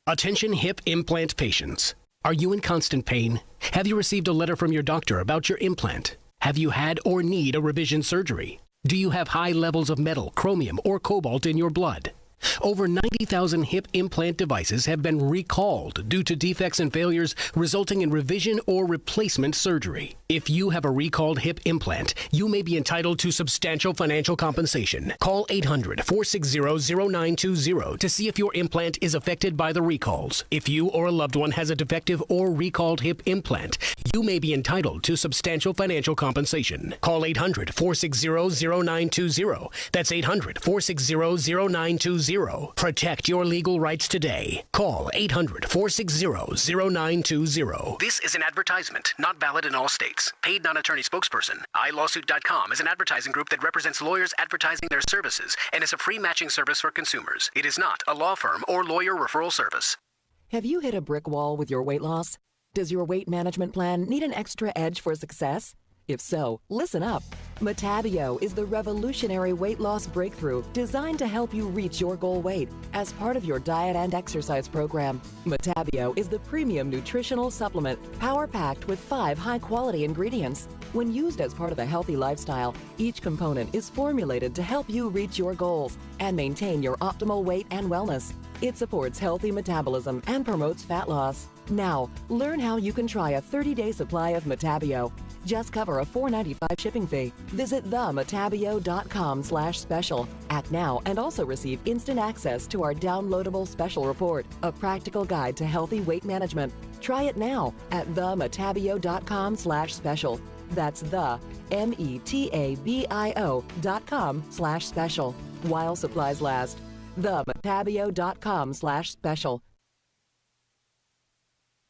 Attention hip implant patients. Are you in constant pain? Have you received a letter from your doctor about your implant? Have you had or need a revision surgery? Do you have high levels of metal, chromium, or cobalt in your blood? Over 90,000 hip implant devices have been recalled due to defects and failures resulting in revision or replacement surgery. If you have a recalled hip implant, you may be entitled to substantial financial compensation. Call 800-460-0920 to see if your implant is affected by the recalls. If you or a loved one has a defective or recalled hip implant, you may be entitled to substantial financial compensation. Call 800-460-0920. That's 800-460-0920. Protect your legal rights today. Call 800-460-0920. This is an advertisement, not valid in all states. Paid non-attorney spokesperson. iLawsuit.com is an advertising group that represents lawyers advertising their services and is a free matching service for consumers. It is not a law firm or lawyer referral service. Have you hit a brick wall with your weight loss? Does your weight management plan need an extra edge for success? If so, listen up. Metabio is the revolutionary weight loss breakthrough designed to help you reach your goal weight as part of your diet and exercise program. Metabio is the premium nutritional supplement power-packed with 5 high-quality ingredients. When used as part of a healthy lifestyle, each component is formulated to help you reach your goals and maintain your optimal weight and wellness. It supports healthy metabolism and promotes fat loss. Now, learn how you can try a 30-day supply of Metabio. Just cover a $4.95 shipping fee. Visit themetabio.com/special. Act now and also receive instant access to our downloadable special report, a practical guide to healthy weight management. Try it now at themetabio.com/special. That's the metabio.com/special. While supplies last. themetabio.com/special.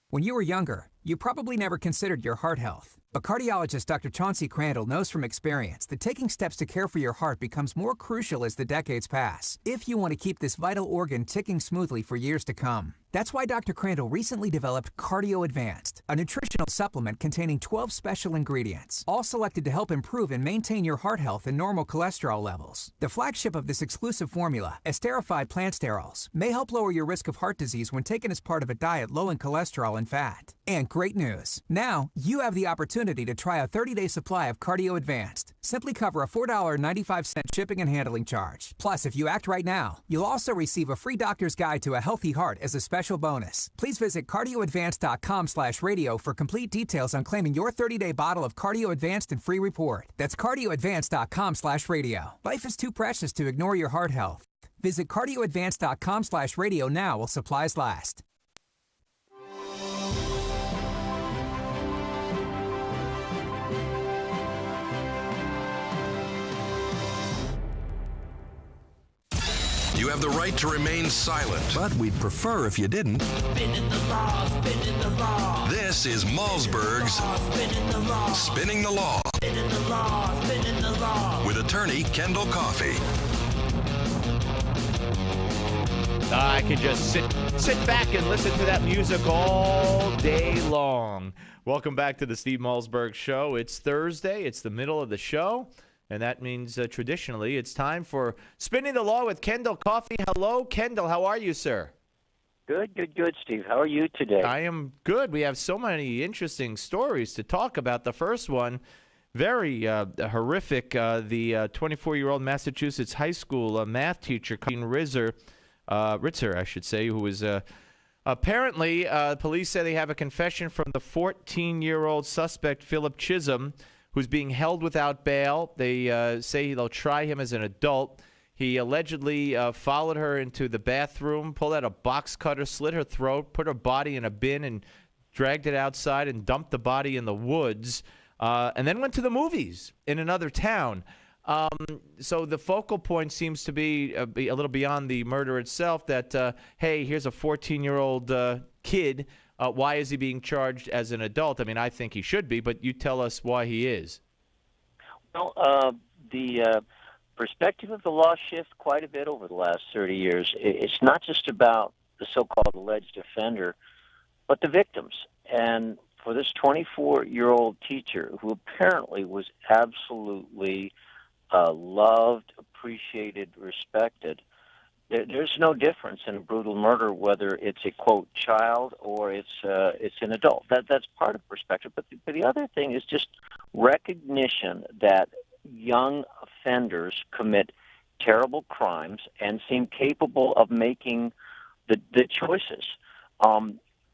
When you were younger, you probably never considered your heart health. But cardiologist Dr. Chauncey Crandall knows from experience that taking steps to care for your heart becomes more crucial as the decades pass, if you want to keep this vital organ ticking smoothly for years to come. That's why Dr. Crandall recently developed Cardio Advanced, a nutritional supplement containing 12 special ingredients, all selected to help improve and maintain your heart health and normal cholesterol levels. The flagship of this exclusive formula, esterified plant sterols, may help lower your risk of heart disease when taken as part of a diet low in cholesterol and fat. And great news, now you have the opportunity to try a 30-day supply of Cardio Advanced. Simply cover a $4.95 shipping and handling charge. Plus, if you act right now, you'll also receive a free doctor's guide to a healthy heart as a special bonus. Please visit cardioadvanced.com/radio for complete details on claiming your 30-day bottle of Cardio Advanced and free report. That's cardioadvanced.com/radio. Life is too precious to ignore your heart health. Visit cardioadvanced.com/radio now while supplies last. You have the right to remain silent, but we'd prefer if you didn't. Spinning the law, spinning the law. This is Malzberg's Spinning the Law. Spinning the law, spinning the law. With attorney Kendall Coffey. I can just sit back and listen to that music all day long. Welcome back to the Steve Malzberg Show. It's Thursday. It's the middle of the show. And that means traditionally it's time for Spinning the Law with Kendall Coffey. Hello, Kendall. How are you, sir? Good, Steve. How are you today? I am good. We have so many interesting stories to talk about. The first one, very horrific. The 24-year-old Massachusetts high school math teacher, Ritzer, I should say, who was apparently, police say they have a confession from the 14-year-old suspect, Philip Chisholm, who's being held without bail. They say they'll try him as an adult. He allegedly followed her into the bathroom, pulled out a box cutter, slit her throat, put her body in a bin, and dragged it outside and dumped the body in the woods, and then went to the movies in another town. So the focal point seems to be a little beyond the murder itself, that, hey, here's a 14-year-old kid. Why is he being charged as an adult? I mean, I think he should be, but you tell us why he is. Well, the perspective of the law shifted quite a bit over the last 30 years. It's not just about the so-called alleged offender, but the victims. And for this 24-year-old teacher, who apparently was absolutely loved, appreciated, respected, there's no difference in a brutal murder whether it's a, quote, child or it's an adult. That's part of perspective. But the other thing is just recognition that young offenders commit terrible crimes and seem capable of making the choices.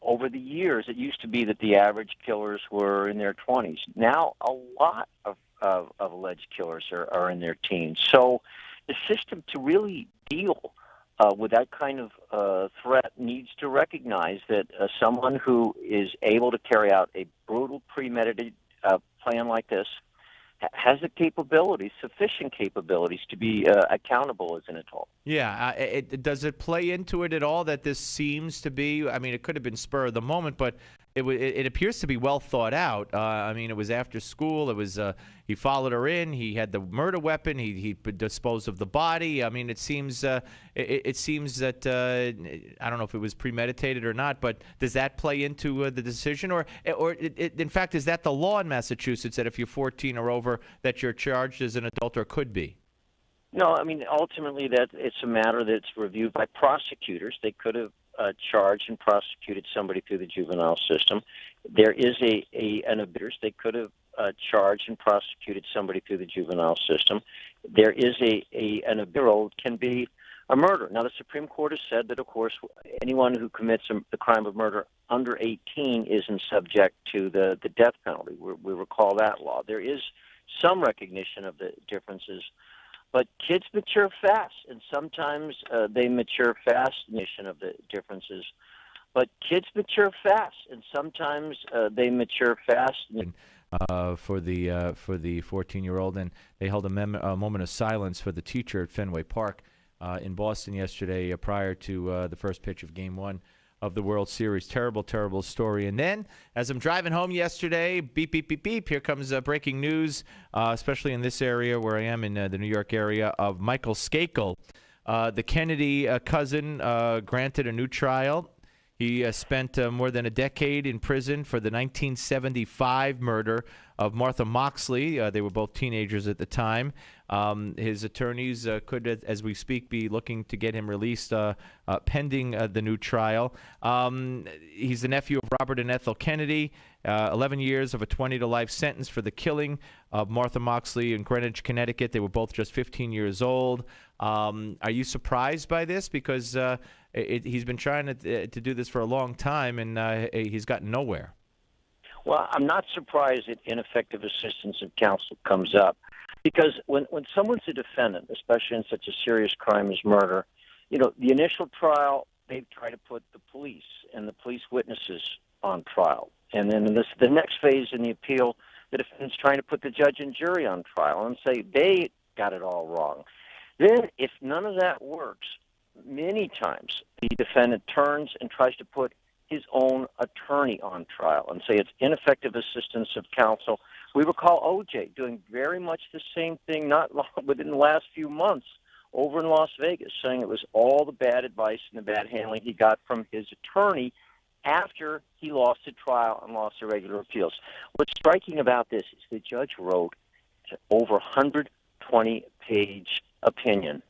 Over the years, it used to be that the average killers were in their 20s. Now, a lot of alleged killers are in their teens. So the system to really deal with that kind of threat needs to recognize that someone who is able to carry out a brutal, premeditated plan like this has the capabilities, sufficient capabilities, to be accountable as an adult. Yeah. Does it play into it at all that this seems to be, I mean, it could have been spur of the moment, but it appears to be well thought out. I mean, it was after school. It was he followed her in. He had the murder weapon. He disposed of the body. I mean, it seems that I don't know if it was premeditated or not, but does that play into the decision, or in fact, is that the law in Massachusetts that if you're 14 or over that you're charged as an adult, or could be? No, I mean, ultimately that it's a matter that's reviewed by prosecutors. They could have charged and prosecuted somebody through the juvenile system. There is an abuse. They could have charged and prosecuted somebody through the juvenile system. There is an abuse can be a murder. Now, the Supreme Court has said that, of course, anyone who commits the crime of murder under 18 isn't subject to the death penalty. We recall that law. There is some recognition of the differences. But kids mature fast, and sometimes they mature fast. Nation of the differences, but kids mature fast, and sometimes they mature fast. For the 14-year-old, and they held a moment of silence for the teacher at Fenway Park in Boston yesterday, prior to the first pitch of Game 1 of the World Series. Terrible, terrible story. And then, as I'm driving home yesterday, beep, beep, beep, beep, here comes breaking news, especially in this area where I am in the New York area, of Michael Skakel, the Kennedy cousin, granted a new trial. He spent more than a decade in prison for the 1975 murder of Martha Moxley. They were both teenagers at the time. His attorneys could, as we speak, be looking to get him released pending the new trial. He's the nephew of Robert and Ethel Kennedy. 11 years of a 20 to life sentence for the killing of Martha Moxley in Greenwich, Connecticut. They were both just 15 years old. Are you surprised by this? Because he's been trying to do this for a long time, and he's gotten nowhere. Well, I'm not surprised that ineffective assistance of counsel comes up, because when someone's a defendant, especially in such a serious crime as murder, you know, the initial trial, they try to put the police and the police witnesses on trial. And then in the next phase in the appeal, the defendant's trying to put the judge and jury on trial and say they got it all wrong. Then, if none of that works, many times the defendant turns and tries to put his own attorney on trial and say it's ineffective assistance of counsel. We recall O.J. doing very much the same thing not long, within the last few months over in Las Vegas, saying it was all the bad advice and the bad handling he got from his attorney after he lost the trial and lost the regular appeals. What's striking about this is the judge wrote an over 120-page opinion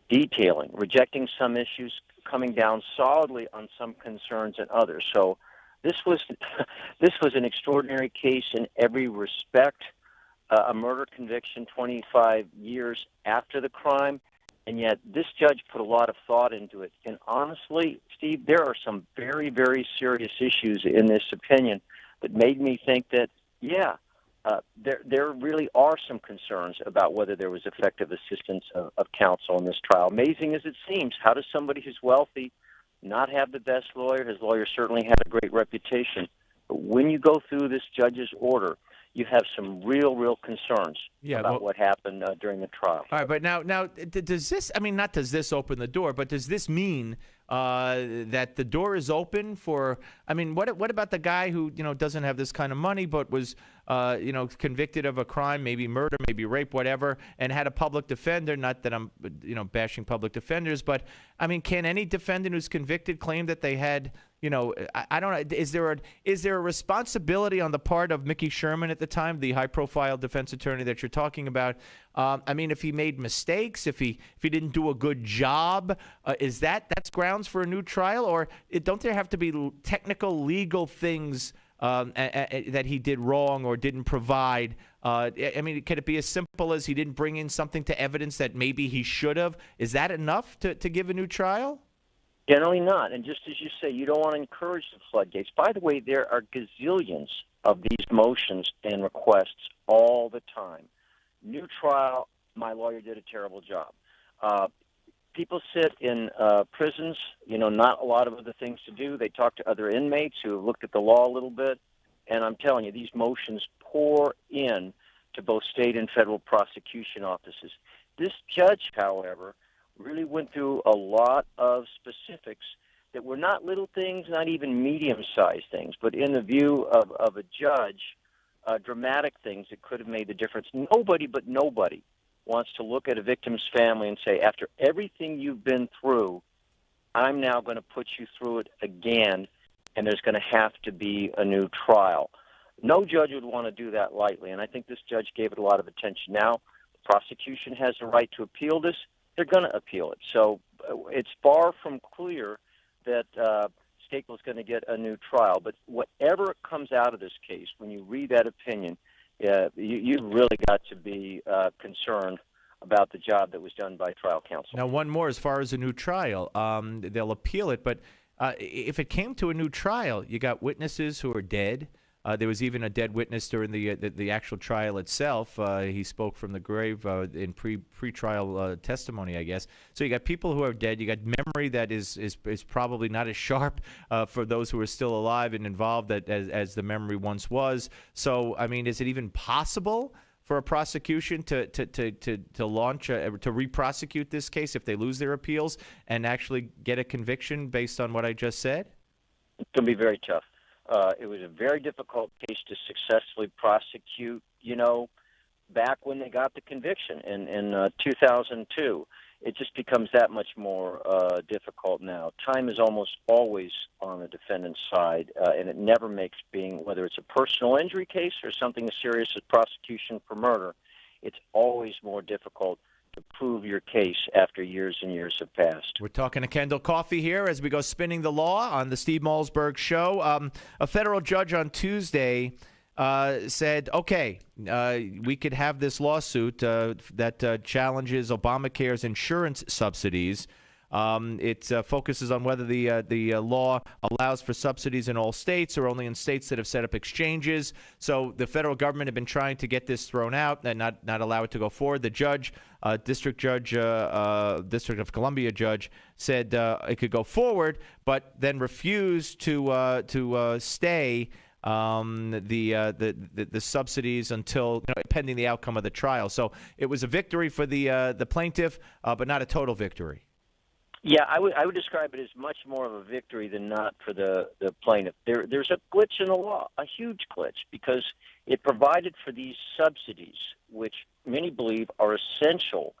detailing, rejecting some issues, coming down solidly on some concerns and others. So this was an extraordinary case in every respect, a murder conviction 25 years after the crime, and yet this judge put a lot of thought into it. And honestly, Steve, there are some very, very serious issues in this opinion that made me think that, there really are some concerns about whether there was effective assistance of counsel in this trial. Amazing as it seems, how does somebody who's wealthy not have the best lawyer? His lawyer certainly had a great reputation. But when you go through this judge's order, you have some real concerns about what happened during the trial. All right, but now, does this, I mean, not does this open the door, but does this mean that the door is open for, I mean, what about the guy who, doesn't have this kind of money but was, convicted of a crime, maybe murder, maybe rape, whatever, and had a public defender? Not that I'm, bashing public defenders, but, I mean, can any defendant who's convicted claim that they had, I don't know, is there a responsibility on the part of Mickey Sherman at the time, the high-profile defense attorney that you're talking about? I mean, if he made mistakes, if he didn't do a good job, is that's grounds for a new trial, or don't there have to be technical legal things that he did wrong or didn't provide. I mean, could it be as simple as he didn't bring in something to evidence that maybe he should have? Is that enough to give a new trial? Generally not. And just as you say, you don't want to encourage the floodgates. By the way, there are gazillions of these motions and requests all the time. New trial, my lawyer did a terrible job. People sit in prisons, not a lot of other things to do. They talk to other inmates who have looked at the law a little bit. And I'm telling you, these motions pour in to both state and federal prosecution offices. This judge, however, really went through a lot of specifics that were not little things, not even medium-sized things, but in the view of a judge, dramatic things that could have made the difference. Nobody but nobody wants to look at a victim's family and say, after everything you've been through, I'm now going to put you through it again, and there's going to have to be a new trial. No judge would want to do that lightly, and I think this judge gave it a lot of attention. Now, the prosecution has the right to appeal this. They're going to appeal it. So it's far from clear that Skakel is going to get a new trial. But whatever comes out of this case, when you read that opinion, you've really got to be concerned about the job that was done by trial counsel. Now, one more as far as a new trial. They'll appeal it, but if it came to a new trial, you got witnesses who are dead. There was even a dead witness during the actual trial itself. He spoke from the grave in pre-trial testimony, I guess. So you got people who are dead. You got memory that is probably not as sharp for those who are still alive and involved as the memory once was. So, I mean, is it even possible for a prosecution to launch to re-prosecute this case if they lose their appeals and actually get a conviction based on what I just said? It's going to be very tough. It was a very difficult case to successfully prosecute, back when they got the conviction in 2002. It just becomes that much more difficult now. Time is almost always on the defendant's side, and it never makes whether it's a personal injury case or something as serious as prosecution for murder, it's always more difficult to prove your case after years and years have passed. We're talking to Kendall Coffey here as we go spinning the law on the Steve Malzberg Show. A federal judge on Tuesday said, okay, we could have this lawsuit that challenges Obamacare's insurance subsidies. It focuses on whether the law allows for subsidies in all states or only in states that have set up exchanges. So the federal government had been trying to get this thrown out and not allow it to go forward. The judge, District of Columbia judge, said it could go forward, but then refused to stay the subsidies until pending the outcome of the trial. So it was a victory for the plaintiff, but not a total victory. Yeah, I would describe it as much more of a victory than not for the plaintiff. There's a glitch in the law, a huge glitch, because it provided for these subsidies, which many believe are essential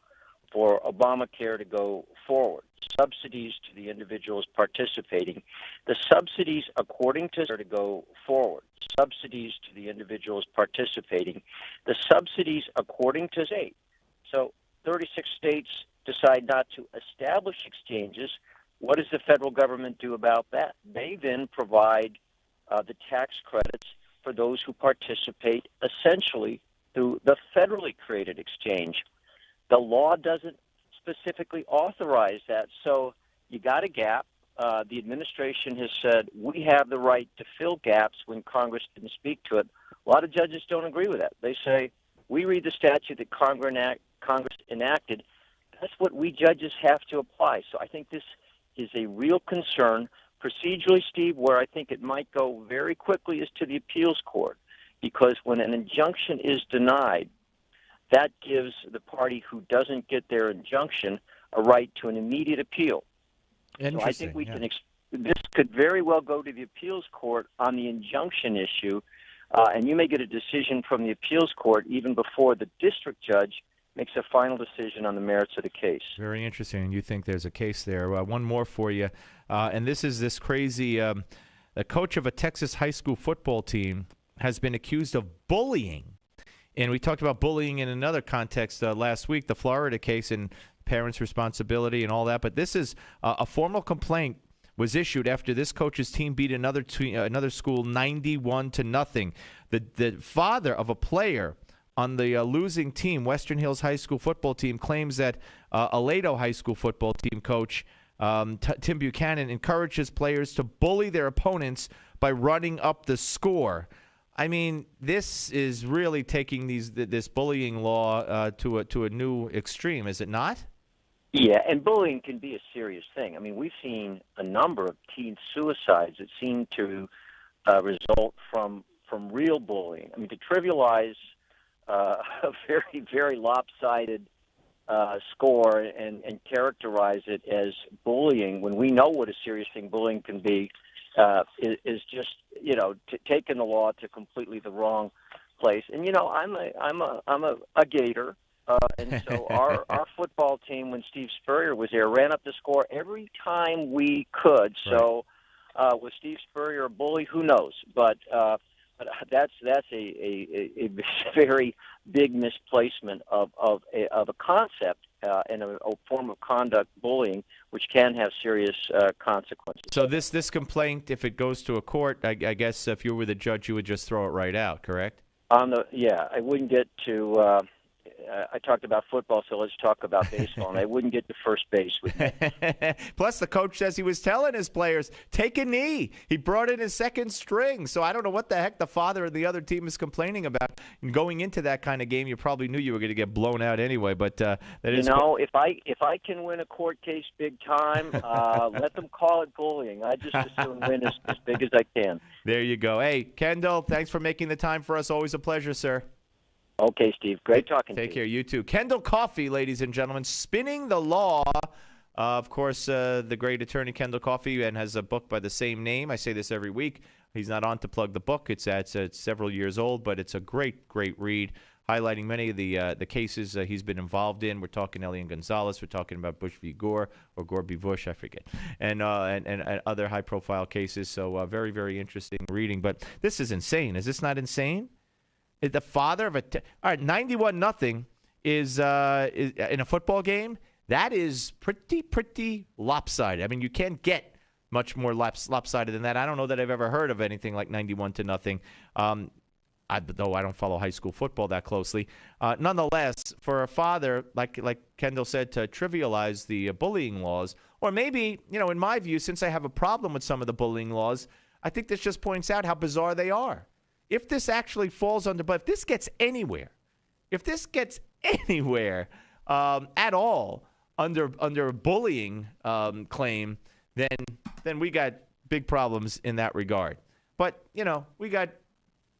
for Obamacare to go forward. Subsidies to the individuals participating. The subsidies, according to to go forward. Subsidies to the individuals participating. The subsidies, according to state. So 36 states decide not to establish exchanges. What does the federal government do about that? They then provide the tax credits for those who participate essentially through the federally created exchange. The law doesn't specifically authorize that, so you got a gap. The administration has said we have the right to fill gaps when Congress didn't speak to it. A lot of judges don't agree with that. They say, we read the statute that Congress enacted. That's what we judges have to apply. So I think this is a real concern. Procedurally, Steve, where I think it might go very quickly is to the appeals court, because when an injunction is denied, that gives the party who doesn't get their injunction a right to an immediate appeal. So I think this could very well go to the appeals court on the injunction issue, and you may get a decision from the appeals court even before the district judge makes a final decision on the merits of the case. Very interesting. You think there's a case there. One more for you, and this is this crazy, the coach of a Texas high school football team has been accused of bullying. And we talked about bullying in another context last week, the Florida case and parents' responsibility and all that. But this is a formal complaint was issued after this coach's team beat another school 91-0. The father of a player on the losing team, Western Hills High School football team, claims that Aledo High School football team coach Tim Buchanan encouraged his players to bully their opponents by running up the score. I mean, this is really taking this bullying law to a new extreme, is it not? Yeah, and bullying can be a serious thing. I mean, we've seen a number of teen suicides that seem to result from real bullying. I mean, to trivialize a very, very lopsided score and characterize it as bullying when we know what a serious thing bullying can be is just, taking the law to completely the wrong place. And I'm a Gator, and so our football team, when Steve Spurrier was there, ran up the score every time we could. So was Steve Spurrier a bully? Who knows? But that's a very big misplacement of a concept and a form of conduct, bullying, which can have serious consequences. So this complaint, if it goes to a court, I guess if you were the judge, you would just throw it right out, correct? I wouldn't get to. I talked about football, so let's talk about baseball. And I wouldn't get to first base with me. Plus, the coach says he was telling his players, take a knee. He brought in his second string. So I don't know what the heck the father of the other team is complaining about. And going into that kind of game, you probably knew you were going to get blown out anyway. But that is. If I can win a court case big time, let them call it bullying. I just assume win as big as I can. There you go. Hey, Kendall, thanks for making the time for us. Always a pleasure, sir. Okay, Steve. Great talking to you. Take care. You too. Kendall Coffey, ladies and gentlemen, spinning the law. Of course, the great attorney Kendall Coffey, and has a book by the same name. I say this every week. He's not on to plug the book. It's several years old, but it's a great, great read, highlighting many of the cases he's been involved in. We're talking Elian Gonzalez. We're talking about Bush v. Gore, or Gore v. Bush, I forget, and other high-profile cases. So very, very interesting reading. But this is insane. Is this not insane? The father of all right, 91-0 is in a football game. That is pretty lopsided. I mean, you can't get much more lopsided than that. I don't know that I've ever heard of anything like 91-0. Though I don't follow high school football that closely. Nonetheless, for a father, like Kendall said, to trivialize the bullying laws, or maybe, in my view, since I have a problem with some of the bullying laws, I think this just points out how bizarre they are. If this actually falls under, but if this gets anywhere at all under a bullying claim, then we got big problems in that regard. But we got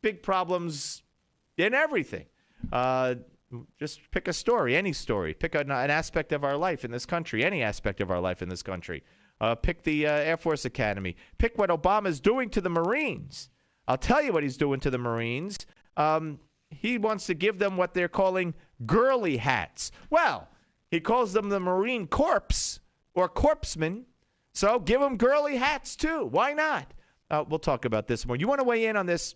big problems in everything. Just pick a story, any story. Pick an aspect of our life in this country, any aspect of our life in this country. Pick the Air Force Academy. Pick what Obama's doing to the Marines. I'll tell you what he's doing to the Marines. He wants to give them what they're calling girly hats. Well, he calls them the Marine Corps or corpsmen. So give them girly hats too. Why not? We'll talk about this more. You want to weigh in on this?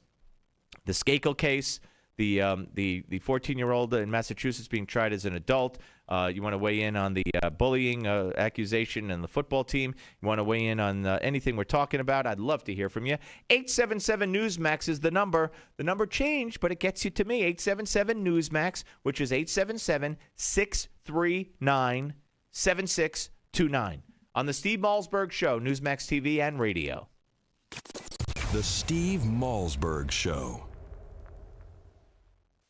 The Skakel case, the 14-year-old in Massachusetts being tried as an adult. You want to weigh in on the bullying accusation and the football team? You want to weigh in on anything we're talking about? I'd love to hear from you. 877-NEWSMAX is the number. The number changed, but it gets you to me. 877-NEWSMAX, which is 877-639-7629. On the Steve Malzberg Show, Newsmax TV and radio. The Steve Malzberg Show.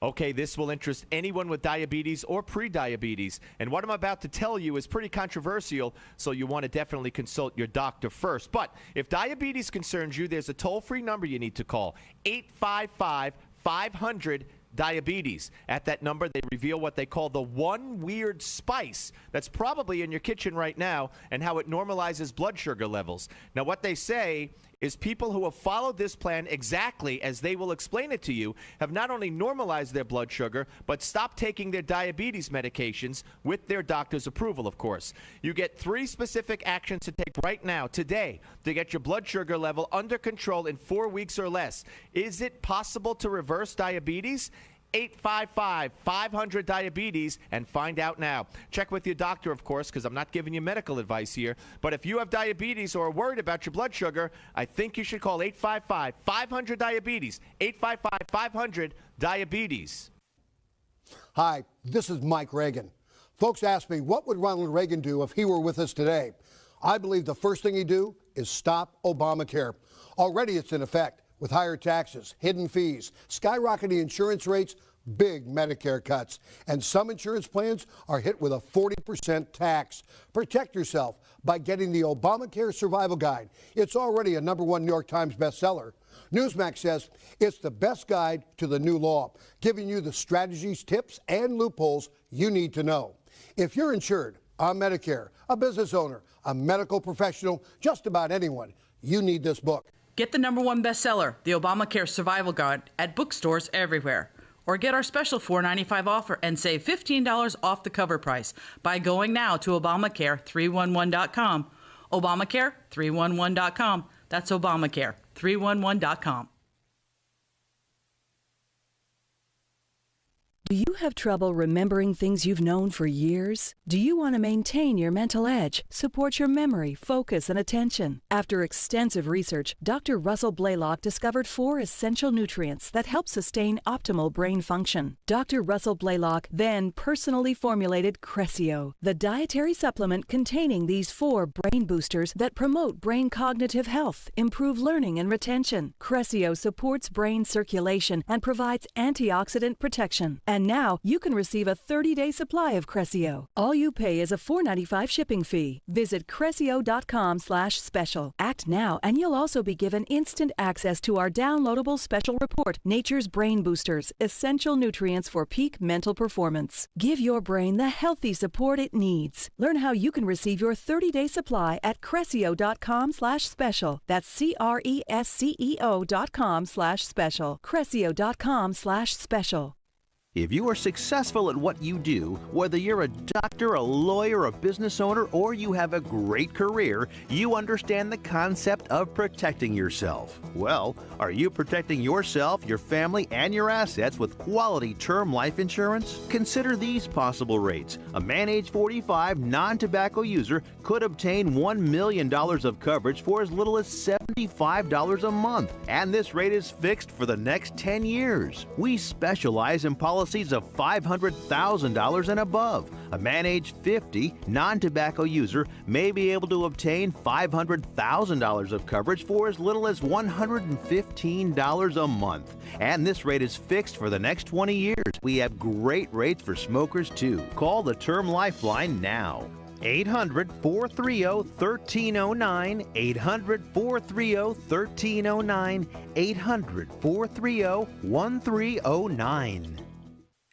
Okay, this will interest anyone with diabetes or pre-diabetes. And what I'm about to tell you is pretty controversial, so you want to definitely consult your doctor first. But if diabetes concerns you, there's a toll-free number you need to call, 855-500-DIABETES. At that number, they reveal what they call the one weird spice that's probably in your kitchen right now and how it normalizes blood sugar levels. Now, what they say is people who have followed this plan exactly as they will explain it to you have not only normalized their blood sugar, but stopped taking their diabetes medications with their doctor's approval, of course. You get 3 specific actions to take right now, today, to get your blood sugar level under control in 4 weeks or less. Is it possible to reverse diabetes? 855-500-DIABETES and find out now. Check with your doctor, of course, because I'm not giving you medical advice here. But if you have diabetes or are worried about your blood sugar, I think you should call 855-500-DIABETES. 855-500-DIABETES. Hi, this is Mike Reagan. Folks ask me, what would Ronald Reagan do if he were with us today? I believe the first thing he'd do is stop Obamacare. Already it's in effect with higher taxes, hidden fees, skyrocketing insurance rates, big Medicare cuts, and some insurance plans are hit with a 40% tax. Protect yourself by getting the Obamacare Survival Guide. It's already a #1 New York Times bestseller. Newsmax says it's the best guide to the new law, giving you the strategies, tips, and loopholes you need to know. If you're insured on Medicare, a business owner, a medical professional, just about anyone, you need this book. Get the #1 bestseller, The Obamacare Survival Guide, at bookstores everywhere. Or get our special $4.95 offer and save $15 off the cover price by going now to Obamacare311.com. Obamacare311.com. That's Obamacare311.com. Do you have trouble remembering things you've known for years? Do you want to maintain your mental edge, support your memory, focus, and attention? After extensive research, Dr. Russell Blaylock discovered 4 essential nutrients that help sustain optimal brain function. Dr. Russell Blaylock then personally formulated Crescio, the dietary supplement containing these 4 brain boosters that promote brain cognitive health, improve learning and retention. Crescio supports brain circulation and provides antioxidant protection. And now you can receive a 30-day supply of Crescio. All you pay is a $4.95 shipping fee. Visit Crescio.com/special. Act now, and you'll also be given instant access to our downloadable special report, Nature's Brain Boosters, Essential Nutrients for Peak Mental Performance. Give your brain the healthy support it needs. Learn how you can receive your 30-day supply at Crescio.com/special. That's CRESCEO.com/special. Crescio.com/special. If you are successful at what you do, whether you're a doctor, a lawyer, a business owner, or you have a great career, you understand the concept of protecting yourself. Well, are you protecting yourself, your family, and your assets with quality term life insurance? Consider these possible rates. A man age 45 non-tobacco user could obtain $1 million of coverage for as little as $75 a month. And this rate is fixed for the next 10 years. We specialize in policies of $500,000 and above. A man age 50 non-tobacco user may be able to obtain $500,000 of coverage for as little as $115 a month. And this rate is fixed for the next 20 years. We have great rates for smokers too. Call the Term Lifeline now. 800-430-1309, 800-430-1309, 800-430-1309.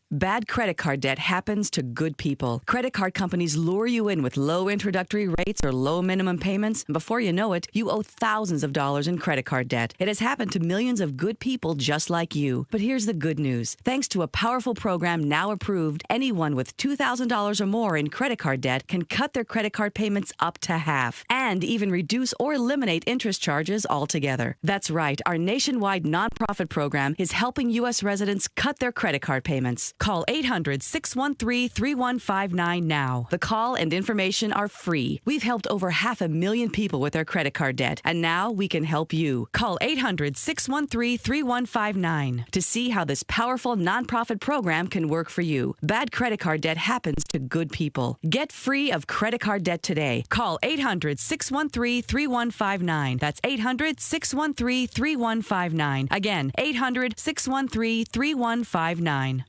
Bad credit card debt happens to good people. Credit card companies lure you in with low introductory rates or low minimum payments, and before you know it, you owe thousands of dollars in credit card debt. It has happened to millions of good people just like you. But here's the good news. Thanks to a powerful program now approved, anyone with $2,000 or more in credit card debt can cut their credit card payments up to half and even reduce or eliminate interest charges altogether. That's right. Our nationwide nonprofit program is helping U.S. residents cut their credit card payments. Call 800-613-3159 now. The call and information are free. We've helped over 500,000 people with their credit card debt, and now we can help you. Call 800-613-3159 to see how this powerful nonprofit program can work for you. Bad credit card debt happens to good people. Get free of credit card debt today. Call 800-613-3159. That's 800-613-3159. Again, 800-613-3159.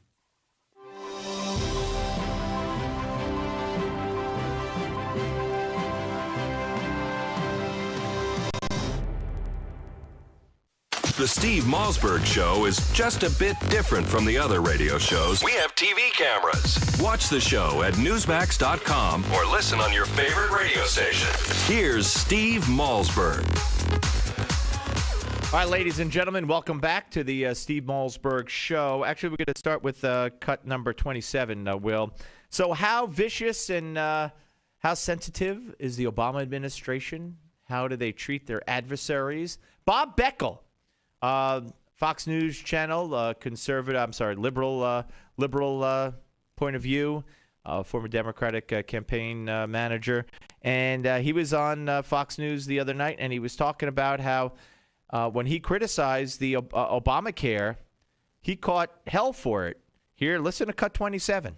The Steve Malzberg Show is just a bit different from the other radio shows. We have TV cameras. Watch the show at Newsmax.com or listen on your favorite radio station. Here's Steve Malzberg. All right, ladies and gentlemen, welcome back to the Steve Malzberg Show. Actually, we're going to start with cut number 27, Will. So how vicious and how sensitive is the Obama administration? How do they treat their adversaries? Bob Beckel, Fox News channel, liberal point of view, former Democratic campaign manager. And he was on Fox News the other night, and he was talking about how when he criticized the Obamacare, he caught hell for it. Here, listen to Cut 27.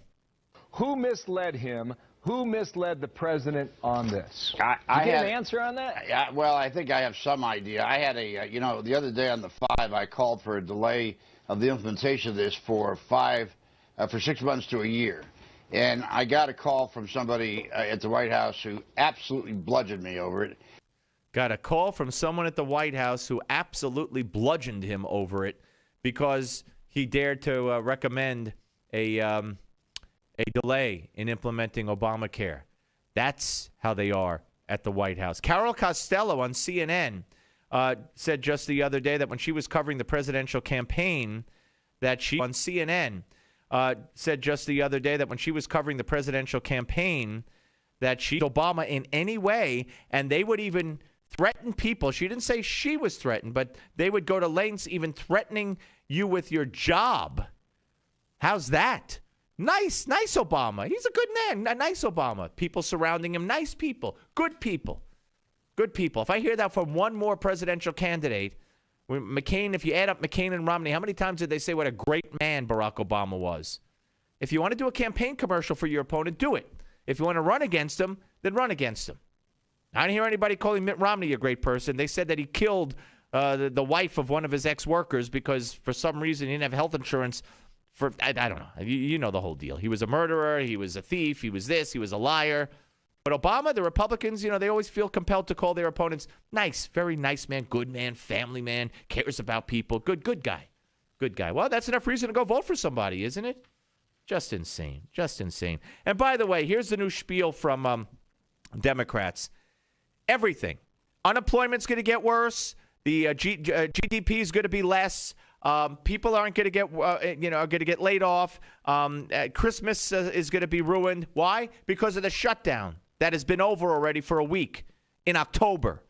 Who misled him? Who misled the president on this? I get an answer on that? Well, I think I have some idea. I had the other day on the 5, I called for a delay of the implementation of this for 6 months to a year. And I got a call from somebody at the White House who absolutely bludgeoned me over it. Got a call from someone at the White House who absolutely bludgeoned him over it because he dared to recommend a delay in implementing Obamacare. That's how they are at the White House. Carol Costello on CNN said just the other day that when she was covering the presidential campaign, said just the other day that when she was covering the presidential campaign, that she Obama in any way, and they would even threaten people. She didn't say she was threatened, but they would go to lengths even threatening you with your job. How's that? Nice Obama. He's a good man. Nice Obama. People surrounding him, nice people, good people. Good people. If I hear that from one more presidential candidate, McCain, if you add up McCain and Romney, how many times did they say what a great man Barack Obama was? If you want to do a campaign commercial for your opponent, do it. If you want to run against him, then run against him. I didn't hear anybody calling Mitt Romney a great person. They said that he killed the wife of one of his ex-workers because for some reason he didn't have health insurance. I don't know. You know the whole deal. He was a murderer. He was a thief. He was this. He was a liar. But Obama, the Republicans, they always feel compelled to call their opponents nice, very nice man, good man, family man, cares about people, good guy. Good guy. Well, that's enough reason to go vote for somebody, isn't it? Just insane. And by the way, here's the new spiel from Democrats. Everything. Unemployment's going to get worse. The GDP is going to be less. People aren't going to get, are going to get laid off. Christmas is going to be ruined. Why? Because of the shutdown that has been over already for a week in October.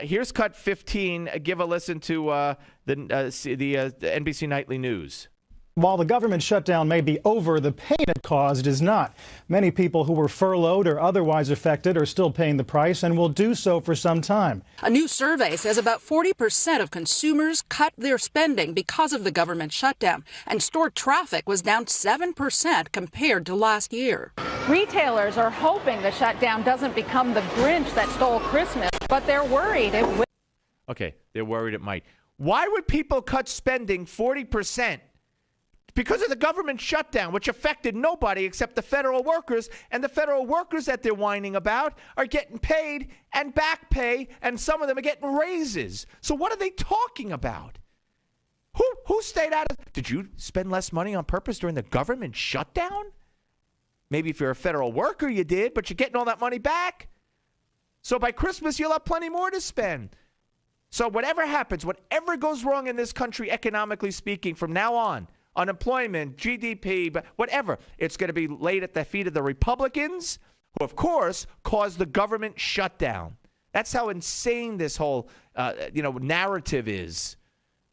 Here's Cut 15. Give a listen to the NBC Nightly News. While the government shutdown may be over, the pain it caused is not. Many people who were furloughed or otherwise affected are still paying the price and will do so for some time. A new survey says about 40% of consumers cut their spending because of the government shutdown, and store traffic was down 7% compared to last year. Retailers are hoping the shutdown doesn't become the Grinch that stole Christmas, but they're worried it will. Okay, they're worried it might. Why would people cut spending 40%? Because of the government shutdown, which affected nobody except the federal workers, and the federal workers that they're whining about are getting paid and back pay, and some of them are getting raises. So what are they talking about? Who stayed out of? Did you spend less money on purpose during the government shutdown? Maybe if you're a federal worker, you did, but you're getting all that money back. So by Christmas, you'll have plenty more to spend. So whatever happens, whatever goes wrong in this country, economically speaking, from now on, unemployment, GDP, but whatever, it's going to be laid at the feet of the Republicans, who, of course, caused the government shutdown. That's how insane this whole, narrative is.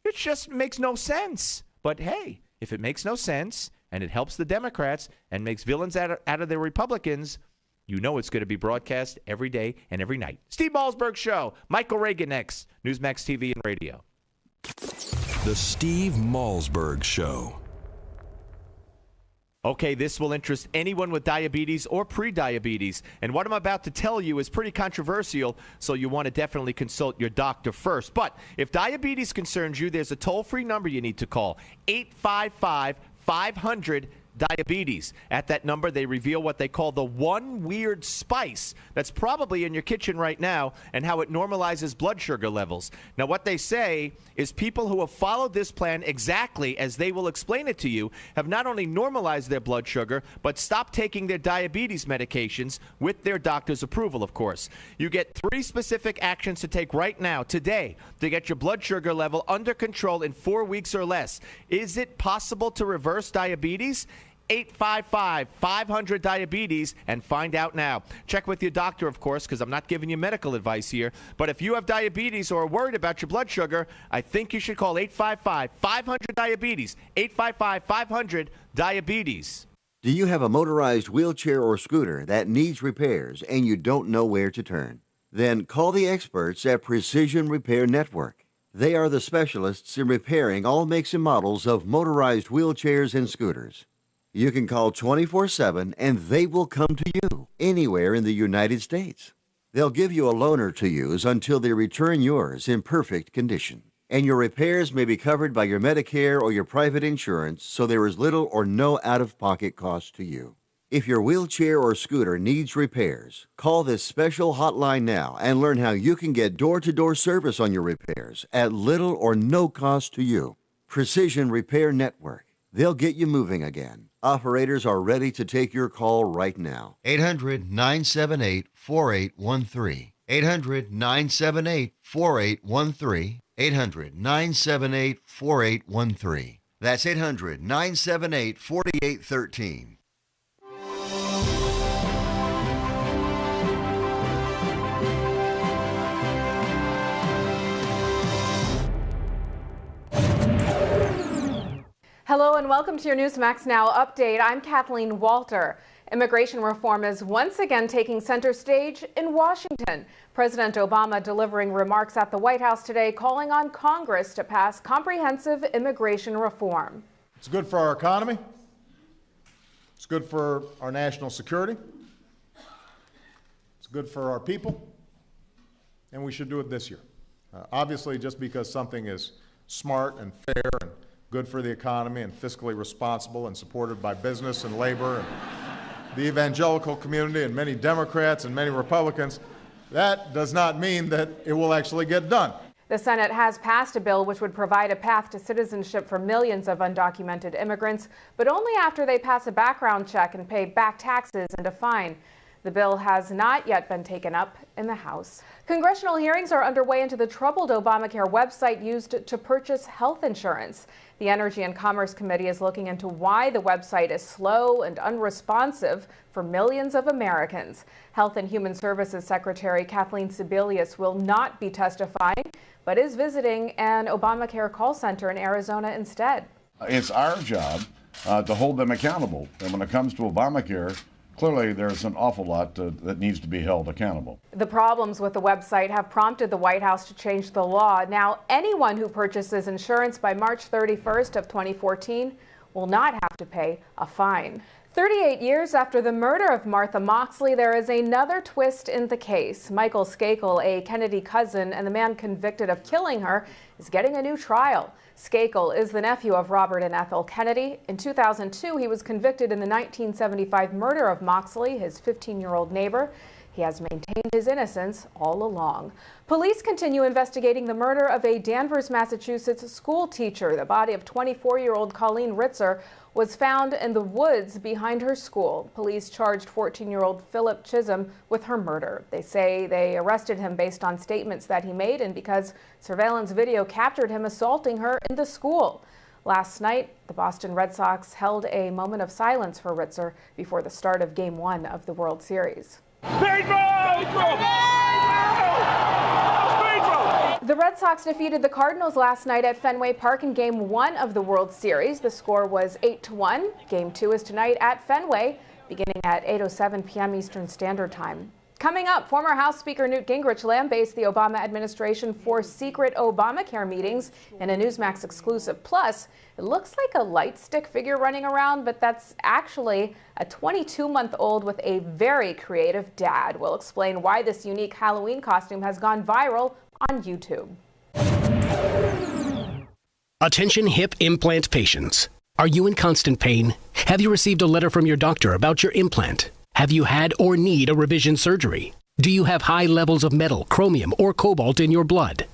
It just makes no sense. But hey, if it makes no sense and it helps the Democrats and makes villains out of the Republicans, you know it's going to be broadcast every day and every night. Steve Malzberg Show. Michael Reagan next. Newsmax TV and radio. The Steve Malzberg Show. Okay, this will interest anyone with diabetes or prediabetes. And what I'm about to tell you is pretty controversial, so you want to definitely consult your doctor first. But if diabetes concerns you, there's a toll-free number you need to call, 855-500-DIABETES. At that number, they reveal what they call the one weird spice that's probably in your kitchen right now and how it normalizes blood sugar levels. Now, what they say is people who have followed this plan exactly as they will explain it to you have not only normalized their blood sugar, but stopped taking their diabetes medications with their doctor's approval, of course. You get 3 specific actions to take right now, today, to get your blood sugar level under control in 4 weeks or less. Is it possible to reverse diabetes? 855-500-DIABETES and find out now. Check with your doctor, of course, because I'm not giving you medical advice here. But if you have diabetes or are worried about your blood sugar, I think you should call 855-500-DIABETES. 855-500-DIABETES. Do you have a motorized wheelchair or scooter that needs repairs and you don't know where to turn? Then call the experts at Precision Repair Network. They are the specialists in repairing all makes and models of motorized wheelchairs and scooters. You can call 24/7 and they will come to you anywhere in the United States. They'll give you a loaner to use until they return yours in perfect condition. And your repairs may be covered by your Medicare or your private insurance, so there is little or no out-of-pocket cost to you. If your wheelchair or scooter needs repairs, call this special hotline now and learn how you can get door-to-door service on your repairs at little or no cost to you. Precision Repair Network. They'll get you moving again. Operators are ready to take your call right now. 800-978-4813. 800-978-4813. 800-978-4813. That's 800-978-4813. Hello and welcome to your Newsmax Now update. I'm Kathleen Walter. Immigration reform is once again taking center stage in Washington. President Obama delivering remarks at the White House today calling on Congress to pass comprehensive immigration reform. It's good for our economy. It's good for our national security. It's good for our people. And we should do it this year. Obviously, just because something is smart and fair and good for the economy and fiscally responsible and supported by business and labor and the evangelical community and many Democrats and many Republicans, that does not mean that it will actually get done. The Senate has passed a bill which would provide a path to citizenship for millions of undocumented immigrants, but only after they pass a background check and pay back taxes and a fine. The bill has not yet been taken up in the House. Congressional hearings are underway into the troubled Obamacare website used to purchase health insurance. The Energy and Commerce Committee is looking into why the website is slow and unresponsive for millions of Americans. Health and Human Services Secretary Kathleen Sebelius will not be testifying, but is visiting an Obamacare call center in Arizona instead. It's our job to hold them accountable. And when it comes to Obamacare, clearly there's an awful lot that needs to be held accountable. The problems with the website have prompted the White House to change the law. Now, anyone who purchases insurance by March 31st of 2014 will not have to pay a fine. 38 years after the murder of Martha Moxley, there is another twist in the case. Michael Skakel, a Kennedy cousin and the man convicted of killing her, is getting a new trial. Skakel is the nephew of Robert and Ethel Kennedy. In 2002, he was convicted in the 1975 murder of Moxley, his 15-year-old neighbor. He has maintained his innocence all along. Police continue investigating the murder of a Danvers, Massachusetts school teacher. The body of 24-year-old Colleen Ritzer was found in the woods behind her school. Police charged 14-year-old Philip Chisholm with her murder. They say they arrested him based on statements that he made and because surveillance video captured him assaulting her in the school. Last night, the Boston Red Sox held a moment of silence for Ritzer before the start of Game 1 of the World Series. The Red Sox defeated the Cardinals last night at Fenway Park in Game 1 of the World Series. The score was 8-1. Game 2 is tonight at Fenway, beginning at 8:07 p.m. Eastern Standard Time. Coming up, former House Speaker Newt Gingrich lambasted the Obama administration for secret Obamacare meetings in a Newsmax exclusive. Plus, it looks like a light stick figure running around, but that's actually a 22-month-old with a very creative dad. We'll explain why this unique Halloween costume has gone viral on YouTube. Attention hip implant patients. Are you in constant pain? Have you received a letter from your doctor about your implant? Have you had or need a revision surgery? Do you have high levels of metal, chromium, or cobalt in your blood?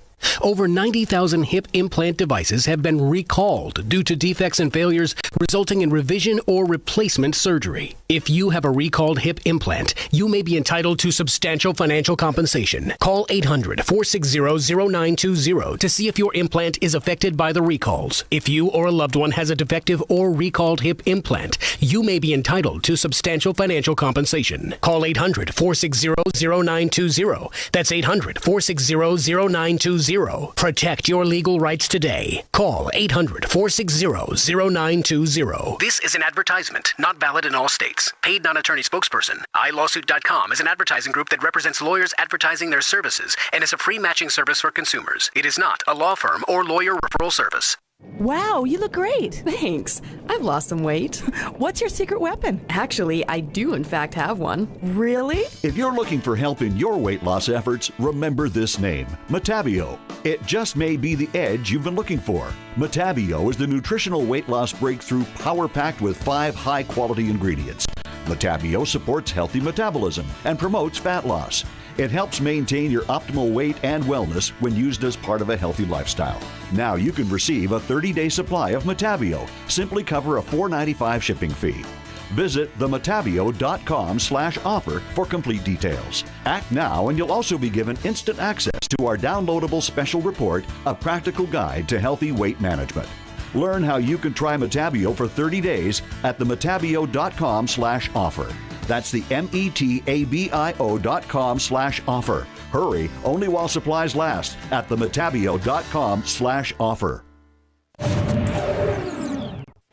Over 90,000 hip implant devices have been recalled due to defects and failures resulting in revision or replacement surgery. If you have a recalled hip implant, you may be entitled to substantial financial compensation. Call 800-460-0920 to see if your implant is affected by the recalls. If you or a loved one has a defective or recalled hip implant, you may be entitled to substantial financial compensation. Call 800-460-0920. That's 800-460-0920. Protect your legal rights today. Call 800-460-0920. This is an advertisement, not valid in all states. Paid non-attorney spokesperson. iLawsuit.com is an advertising group that represents lawyers advertising their services and is a free matching service for consumers. It is not a law firm or lawyer referral service. Wow, you look great. Thanks. I've lost some weight. What's your secret weapon? Actually, I do in fact have one. Really? If you're looking for help in your weight loss efforts, remember this name, Metabio. It just may be the edge you've been looking for. Metabio is the nutritional weight loss breakthrough power-packed with 5 high-quality ingredients. Metabio supports healthy metabolism and promotes fat loss. It helps maintain your optimal weight and wellness when used as part of a healthy lifestyle. Now you can receive a 30-day supply of Metabio. Simply cover a $4.95 shipping fee. Visit themetabio.com/offer for complete details. Act now and you'll also be given instant access to our downloadable special report, A Practical Guide to Healthy Weight Management. Learn how you can try Metabio for 30 days at themetabio.com/offer. That's the METABIO.com/offer. Hurry, only while supplies last at themetabio.com/offer.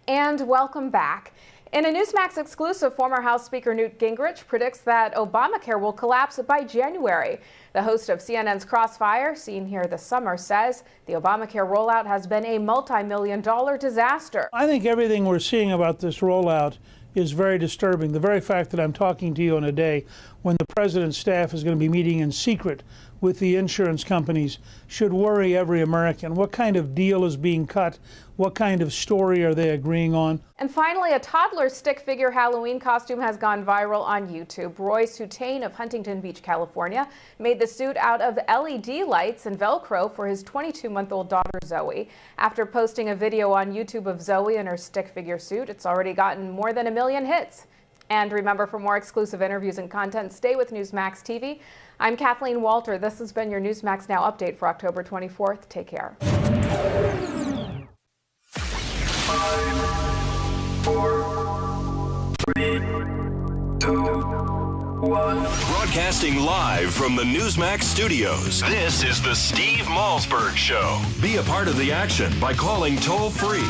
And welcome back. In a Newsmax exclusive, former House Speaker Newt Gingrich predicts that Obamacare will collapse by January. The host of CNN's Crossfire, seen here this summer, says the Obamacare rollout has been a multi-million-dollar disaster. I think everything we're seeing about this rollout is very disturbing. The very fact that I'm talking to you on a day when the president's staff is going to be meeting in secret with the insurance companies should worry every American. What kind of deal is being cut? What kind of story are they agreeing on? And finally, a toddler's stick figure Halloween costume has gone viral on YouTube. Roy Soutane of Huntington Beach, California, made the suit out of LED lights and Velcro for his 22-month-old daughter, Zoe. After posting a video on YouTube of Zoe in her stick figure suit, it's already gotten more than 1 million hits. And remember, for more exclusive interviews and content, stay with Newsmax TV. I'm Kathleen Walter. This has been your Newsmax Now update for October 24th. Take care. 5, 4, 3, 2, 1. Broadcasting live from the Newsmax studios. This is the Steve Malzberg Show. Be a part of the action by calling toll-free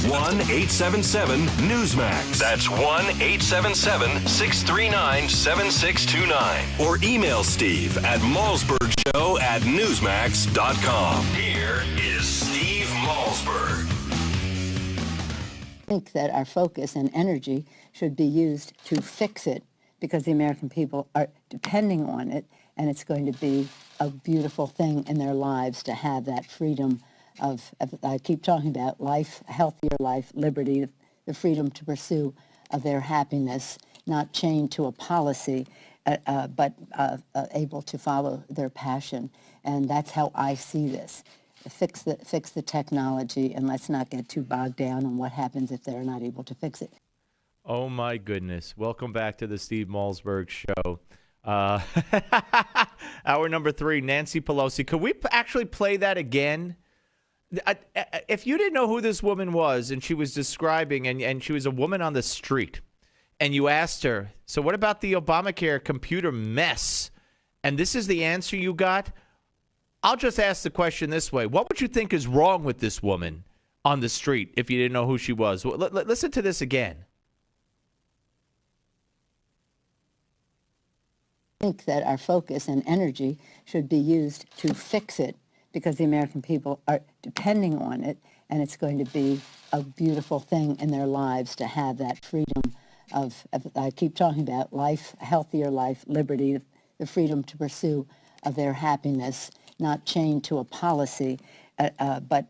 1-877-Newsmax. That's 1-877-639-7629. Or email Steve at malzbergshow@newsmax.com. Here is Steve Malzberg. I think that our focus and energy should be used to fix it because the American people are depending on it, and it's going to be a beautiful thing in their lives to have that freedom of I keep talking about life, healthier life, liberty, the freedom to pursue their happiness, not chained to a policy, but able to follow their passion. And that's how I see this. Fix the technology, and let's not get too bogged down on what happens if they're not able to fix it. Oh, my goodness. Welcome back to the Steve Malzberg Show. Hour number 3, Nancy Pelosi. Could we actually play that again? If you didn't know who this woman was, and she was describing, and she was a woman on the street, and you asked her, so what about the Obamacare computer mess? And this is the answer you got? I'll just ask the question this way. What would you think is wrong with this woman on the street if you didn't know who she was? Listen to this again. I think that our focus and energy should be used to fix it because the American people are depending on it, and it's going to be a beautiful thing in their lives to have that freedom of I keep talking about life, healthier life, liberty, the freedom to pursue their happiness, not chained to a policy, but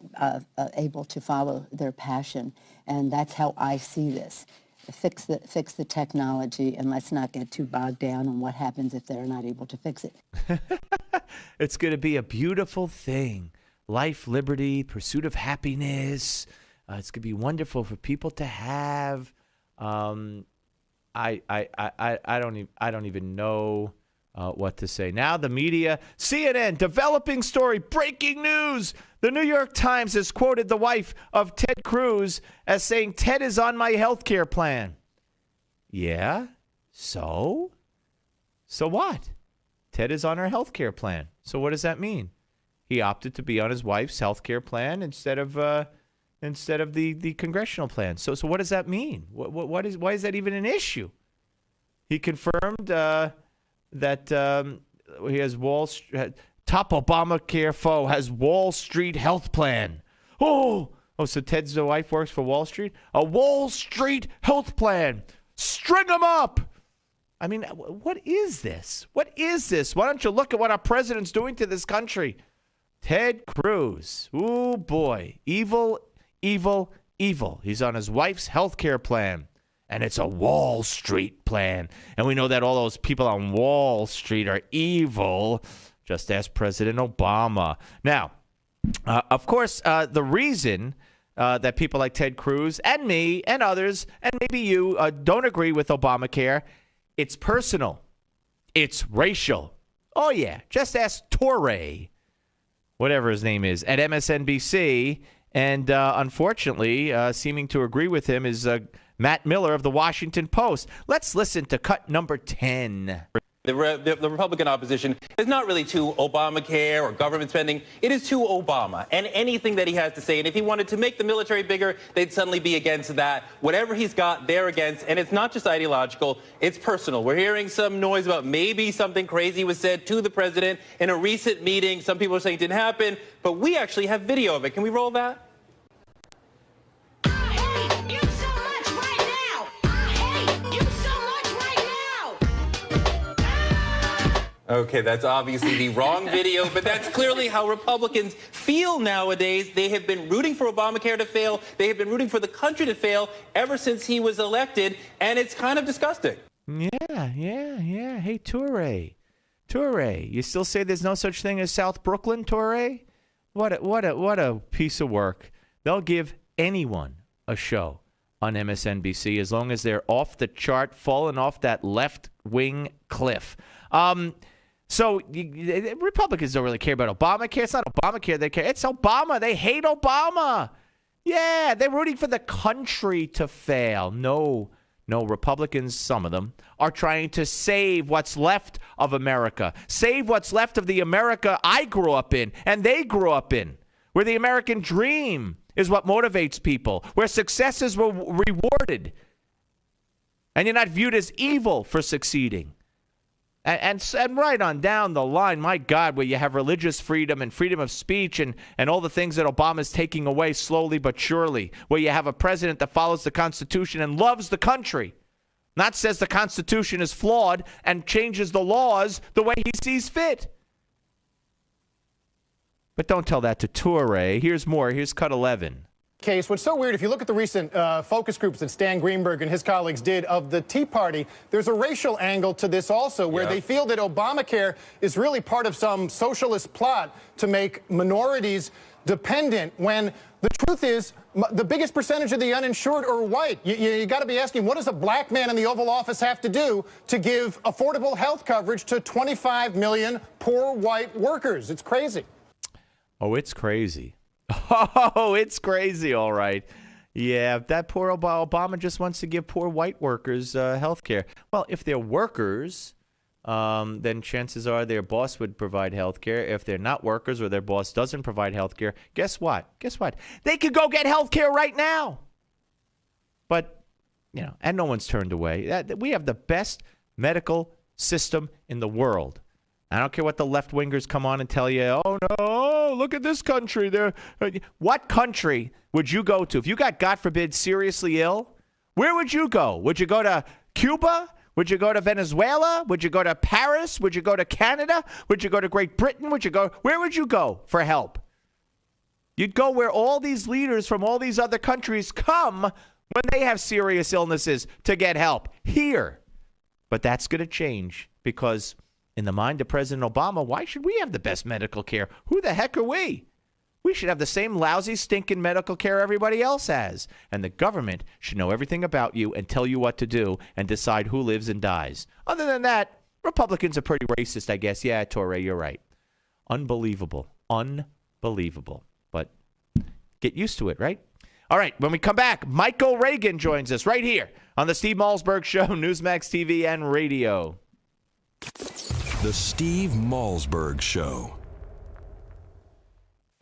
able to follow their passion. And that's how I see this. Fix the technology, and let's not get too bogged down on what happens if they're not able to fix it. It's going to be a beautiful thing. Life, liberty, pursuit of happiness. It's going to be wonderful for people to have. I don't even know what to say. Now the media, CNN, developing story, breaking news. The New York Times has quoted the wife of Ted Cruz as saying, Ted is on my health care plan. Yeah? So? So what? Ted is on her health care plan. So what does that mean? He opted to be on his wife's health care plan instead of the congressional plan. So what does that mean? Why is that even an issue? He confirmed that he has top Obamacare foe has Wall Street health plan. Oh, so Ted's wife works for Wall Street? A Wall Street health plan. String them up. I mean, what is this? What is this? Why don't you look at what our president's doing to this country? Ted Cruz. Ooh, boy. Evil, evil, evil. He's on his wife's health care plan. And it's a Wall Street plan. And we know that all those people on Wall Street are evil. Just ask President Obama. Now, of course, the reason that people like Ted Cruz and me and others, and maybe you, don't agree with Obamacare, it's personal. It's racial. Oh, yeah. Just ask Torre, whatever his name is, at MSNBC. And unfortunately, seeming to agree with him is Matt Miller of the Washington Post. Let's listen to cut number 10. The Republican opposition is not really to Obamacare or government spending. It is to Obama and anything that he has to say. And if he wanted to make the military bigger, they'd suddenly be against that. Whatever he's got, they're against. And it's not just ideological. It's personal. We're hearing some noise about maybe something crazy was said to the president in a recent meeting. Some people are saying it didn't happen. But we actually have video of it. Can we roll that? Okay, that's obviously the wrong video, but that's clearly how Republicans feel nowadays. They have been rooting for Obamacare to fail. They have been rooting for the country to fail ever since he was elected, and it's kind of disgusting. Yeah. Hey, Torre, you still say there's no such thing as South Brooklyn, Torre? What a piece of work. They'll give anyone a show on MSNBC as long as they're off the chart, falling off that left-wing cliff. So Republicans don't really care about Obamacare. It's not Obamacare they care. It's Obama. They hate Obama. Yeah, they're rooting for the country to fail. No, Republicans, some of them, are trying to save what's left of America. Save what's left of the America I grew up in and they grew up in, where the American dream is what motivates people, where success is rewarded, and you're not viewed as evil for succeeding. And right on down the line, my God, where you have religious freedom and freedom of speech and all the things that Obama's taking away slowly but surely, where you have a president that follows the Constitution and loves the country, not says the Constitution is flawed and changes the laws the way he sees fit. But don't tell that to Torre. Here's more. Here's cut 11. Case. What's so weird, if you look at the recent focus groups that Stan Greenberg and his colleagues did of the Tea Party, there's a racial angle to this also, where they feel that Obamacare is really part of some socialist plot to make minorities dependent, when the truth is the biggest percentage of the uninsured are white. You got to be asking, what does a black man in the Oval Office have to do to give affordable health coverage to 25 million poor white workers? It's crazy. Oh, it's crazy. Oh, it's crazy, all right. Yeah, that poor Obama just wants to give poor white workers health care. Well, if they're workers, then chances are their boss would provide health care. If they're not workers or their boss doesn't provide health care, guess what? They could go get health care right now. But, and no one's turned away. We have the best medical system in the world. I don't care what the left-wingers come on and tell you, oh, no, look at this country. What country would you go to? If you got, God forbid, seriously ill, where would you go? Would you go to Cuba? Would you go to Venezuela? Would you go to Paris? Would you go to Canada? Would you go to Great Britain? Where would you go for help? You'd go where all these leaders from all these other countries come when they have serious illnesses to get help. Here. But that's going to change because in the mind of President Obama, why should we have the best medical care? Who the heck are we? We should have the same lousy, stinking medical care everybody else has. And the government should know everything about you and tell you what to do and decide who lives and dies. Other than that, Republicans are pretty racist, I guess. Yeah, Torre, you're right. Unbelievable. Unbelievable. But get used to it, right? All right, when we come back, Michael Reagan joins us right here on the Steve Malzberg Show, Newsmax TV and radio. The Steve Malzberg Show.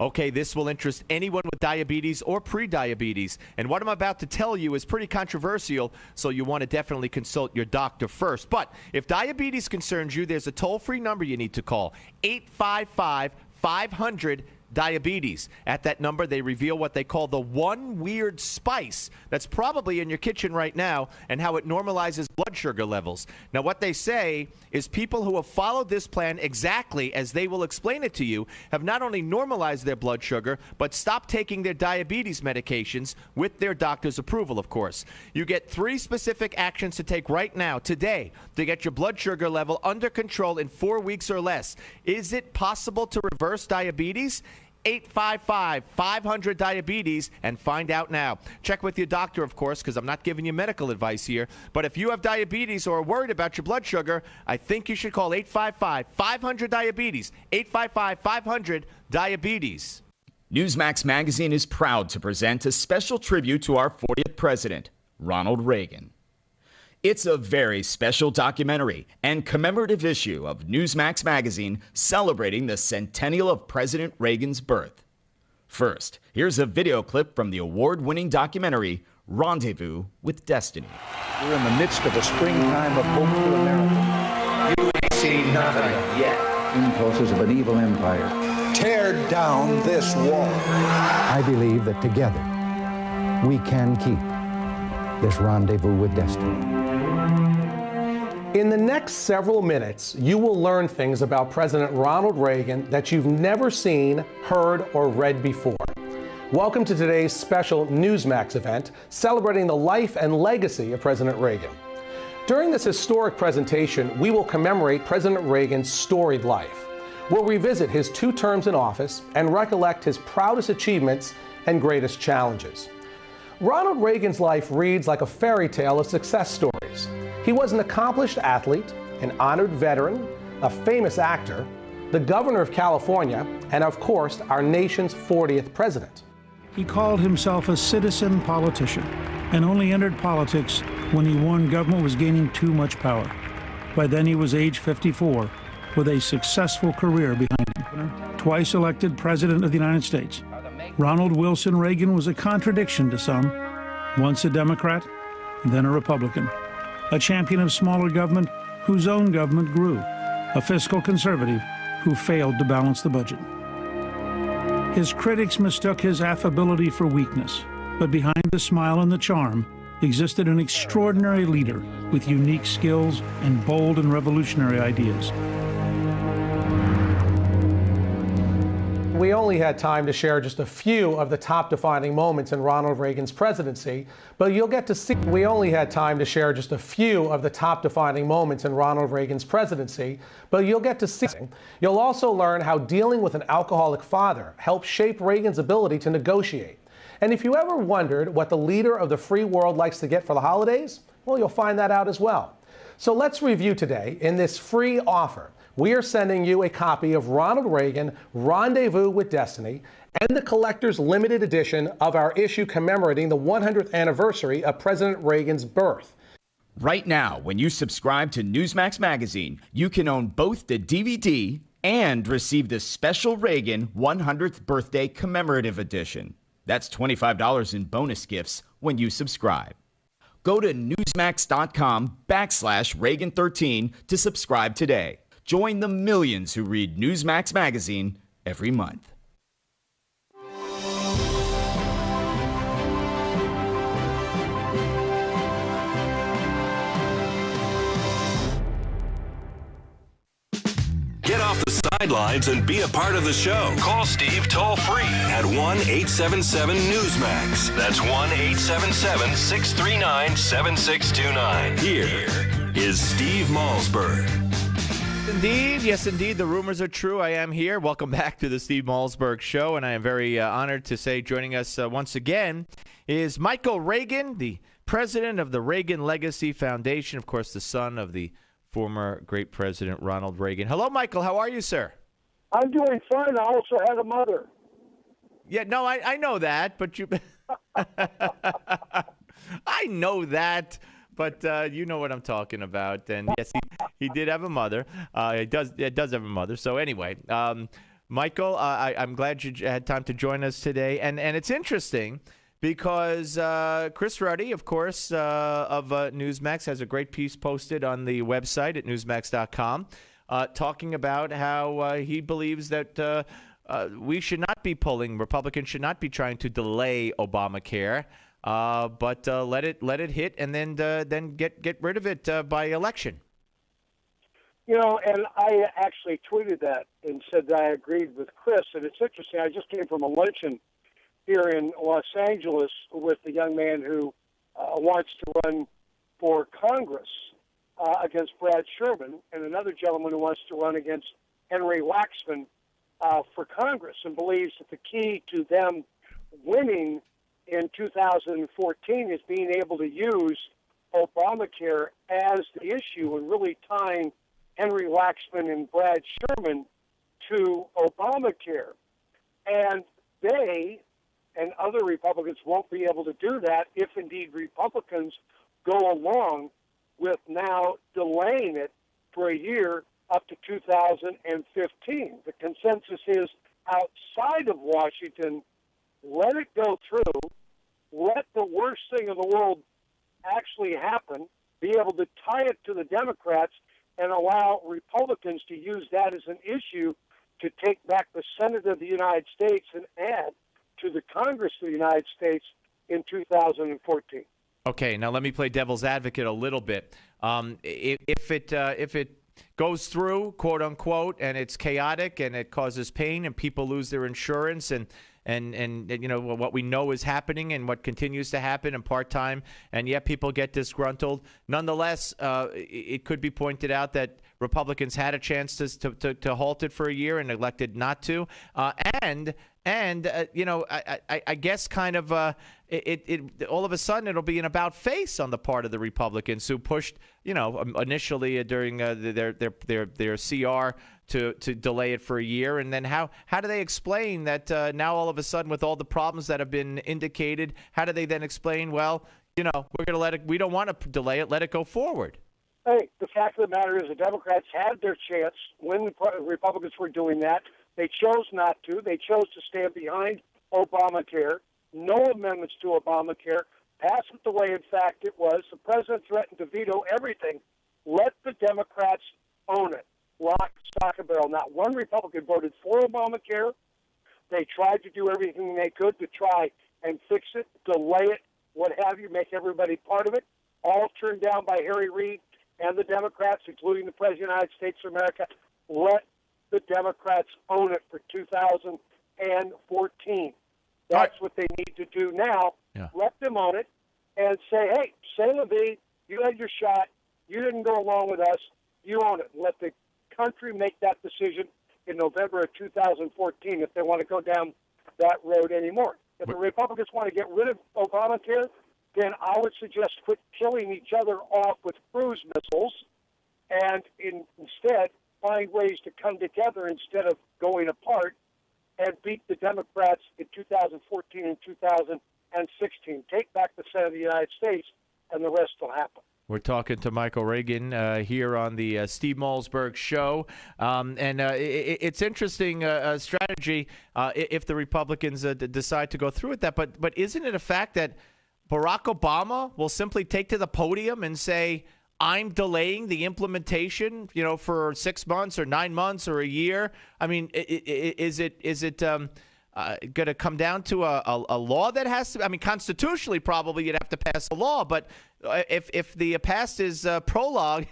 Okay, this will interest anyone with diabetes or pre-diabetes. And what I'm about to tell you is pretty controversial, so you want to definitely consult your doctor first. But if diabetes concerns you, there's a toll-free number you need to call, 855-500-DIABETES. At that number, they reveal what they call the one weird spice that's probably in your kitchen right now and how it normalizes blood sugar levels. Now, what they say is people who have followed this plan exactly as they will explain it to you have not only normalized their blood sugar, but stopped taking their diabetes medications with their doctor's approval, of course. You get 3 specific actions to take right now, today, to get your blood sugar level under control in 4 weeks or less. Is it possible to reverse diabetes? 855-500-DIABETES and find out now. Check with your doctor, of course, because I'm not giving you medical advice here. But if you have diabetes or are worried about your blood sugar, I think you should call 855-500-DIABETES. 855-500-DIABETES. Newsmax Magazine is proud to present a special tribute to our 40th president, Ronald Reagan. It's a very special documentary and commemorative issue of Newsmax Magazine celebrating the centennial of President Reagan's birth. First, here's a video clip from the award-winning documentary, Rendezvous with Destiny. We're in the midst of a springtime of hope for America. You ain't seen nothing yet. Impulses of an evil empire. Tear down this wall. I believe that together we can keep this rendezvous with destiny. In the next several minutes, you will learn things about President Ronald Reagan that you've never seen, heard, or read before. Welcome to today's special Newsmax event celebrating the life and legacy of President Reagan. During this historic presentation, we will commemorate President Reagan's storied life. We'll revisit his 2 terms in office and recollect his proudest achievements and greatest challenges. Ronald Reagan's life reads like a fairy tale of success stories. He was an accomplished athlete, an honored veteran, a famous actor, the governor of California, and of course, our nation's 40th president. He called himself a citizen politician and only entered politics when he warned government was gaining too much power. By then he was age 54, with a successful career behind him. Twice elected President of the United States, Ronald Wilson Reagan was a contradiction to some. Once a Democrat, then a Republican. A champion of smaller government whose own government grew. A fiscal conservative who failed to balance the budget. His critics mistook his affability for weakness, but behind the smile and the charm existed an extraordinary leader with unique skills and bold and revolutionary ideas. We only had time to share just a few of the top defining moments in Ronald Reagan's presidency, but you'll get to see. We only had time to share just a few of the top defining moments in Ronald Reagan's presidency, but you'll get to see. You'll also learn how dealing with an alcoholic father helped shape Reagan's ability to negotiate. And if you ever wondered what the leader of the free world likes to get for the holidays, well, you'll find that out as well. So let's review today in this free offer. We are sending you a copy of Ronald Reagan, Rendezvous with Destiny, and the collector's limited edition of our issue commemorating the 100th anniversary of President Reagan's birth. Right now, when you subscribe to Newsmax Magazine, you can own both the DVD and receive the special Reagan 100th Birthday Commemorative Edition. That's $25 in bonus gifts when you subscribe. Go to newsmax.com/Reagan13 to subscribe today. Join the millions who read Newsmax Magazine every month. Get off the sidelines and be a part of the show. Call Steve toll-free at 1-877-NEWSMAX. That's 1-877-639-7629. Here is Steve Malzberg. indeed. Yes, indeed. The rumors are true. I am here. Welcome back to the Steve Malzberg Show, and I am very honored to say joining us once again is Michael Reagan, the president of the Reagan Legacy Foundation, of course, the son of the former great president Ronald Reagan. Hello, Michael. How are you, sir? I'm doing fine. I also had a mother. Yeah, no, I know that, but you... I know that. But you know what I'm talking about. And yes, he did have a mother. He does have a mother. So anyway, Michael, I'm glad you had time to join us today. And it's interesting because Chris Ruddy, of course, of Newsmax, has a great piece posted on the website at newsmax.com talking about how he believes that we should not be Republicans should not be trying to delay Obamacare. But let it hit and then get rid of it by election. You know, and I actually tweeted that and said that I agreed with Chris. And it's interesting. I just came from a luncheon here in Los Angeles with a young man who wants to run for Congress against Brad Sherman, and another gentleman who wants to run against Henry Waxman for Congress, and believes that the key to them winning in 2014 is being able to use Obamacare as the issue and really tying Henry Waxman and Brad Sherman to Obamacare. And they and other Republicans won't be able to do that if indeed Republicans go along with now delaying it for a year up to 2015. The consensus is outside of Washington, let it go through. Let the worst thing in the world actually happen, be able to tie it to the Democrats and allow Republicans to use that as an issue to take back the Senate of the United States and add to the Congress of the United States in 2014. Okay, now let me play devil's advocate a little bit. If it goes through, quote unquote, and it's chaotic and it causes pain and people lose their insurance and you know what we know is happening and what continues to happen in part-time, and yet people get disgruntled. Nonetheless, it could be pointed out that Republicans had a chance to halt it for a year and elected not to. You know, I guess kind of it all of a sudden it'll be an about face on the part of the Republicans who pushed, you know, initially during their CR to delay it for a year, and then how do they explain that now all of a sudden with all the problems that have been indicated, how do they then explain, well, you know, we're going to let it, we don't want to delay it, let it go forward? Hey, the fact of the matter is the Democrats had their chance when the Republicans were doing that. They chose not to. They chose to stand behind Obamacare. No amendments to Obamacare. Pass it the way, in fact, it was. The president threatened to veto everything. Let the Democrats own it. Lock, stock, and barrel. Not one Republican voted for Obamacare. They tried to do everything they could to try and fix it, delay it, what have you, make everybody part of it. All turned down by Harry Reid and the Democrats, including the President of the United States of America. Let the Democrats own it for 2014. That's what they need to do now. Yeah. Let them own it and say, hey, say la vie, you had your shot. You didn't go along with us. You own it. Let the country make that decision in November of 2014 if they want to go down that road anymore. If the Republicans want to get rid of Obamacare, then I would suggest quit killing each other off with cruise missiles and instead find ways to come together instead of going apart and beat the Democrats in 2014 and 2016. Take back the Senate of the United States, and the rest will happen. We're talking to Michael Reagan here on the Steve Malzberg Show. It's interesting strategy if the Republicans decide to go through with that. But isn't it a fact that Barack Obama will simply take to the podium and say, I'm delaying the implementation, you know, for 6 months or 9 months or a year? I mean, is it going to come down to a law that has to? I mean, constitutionally, probably you'd have to pass a law. But if the past is prologue,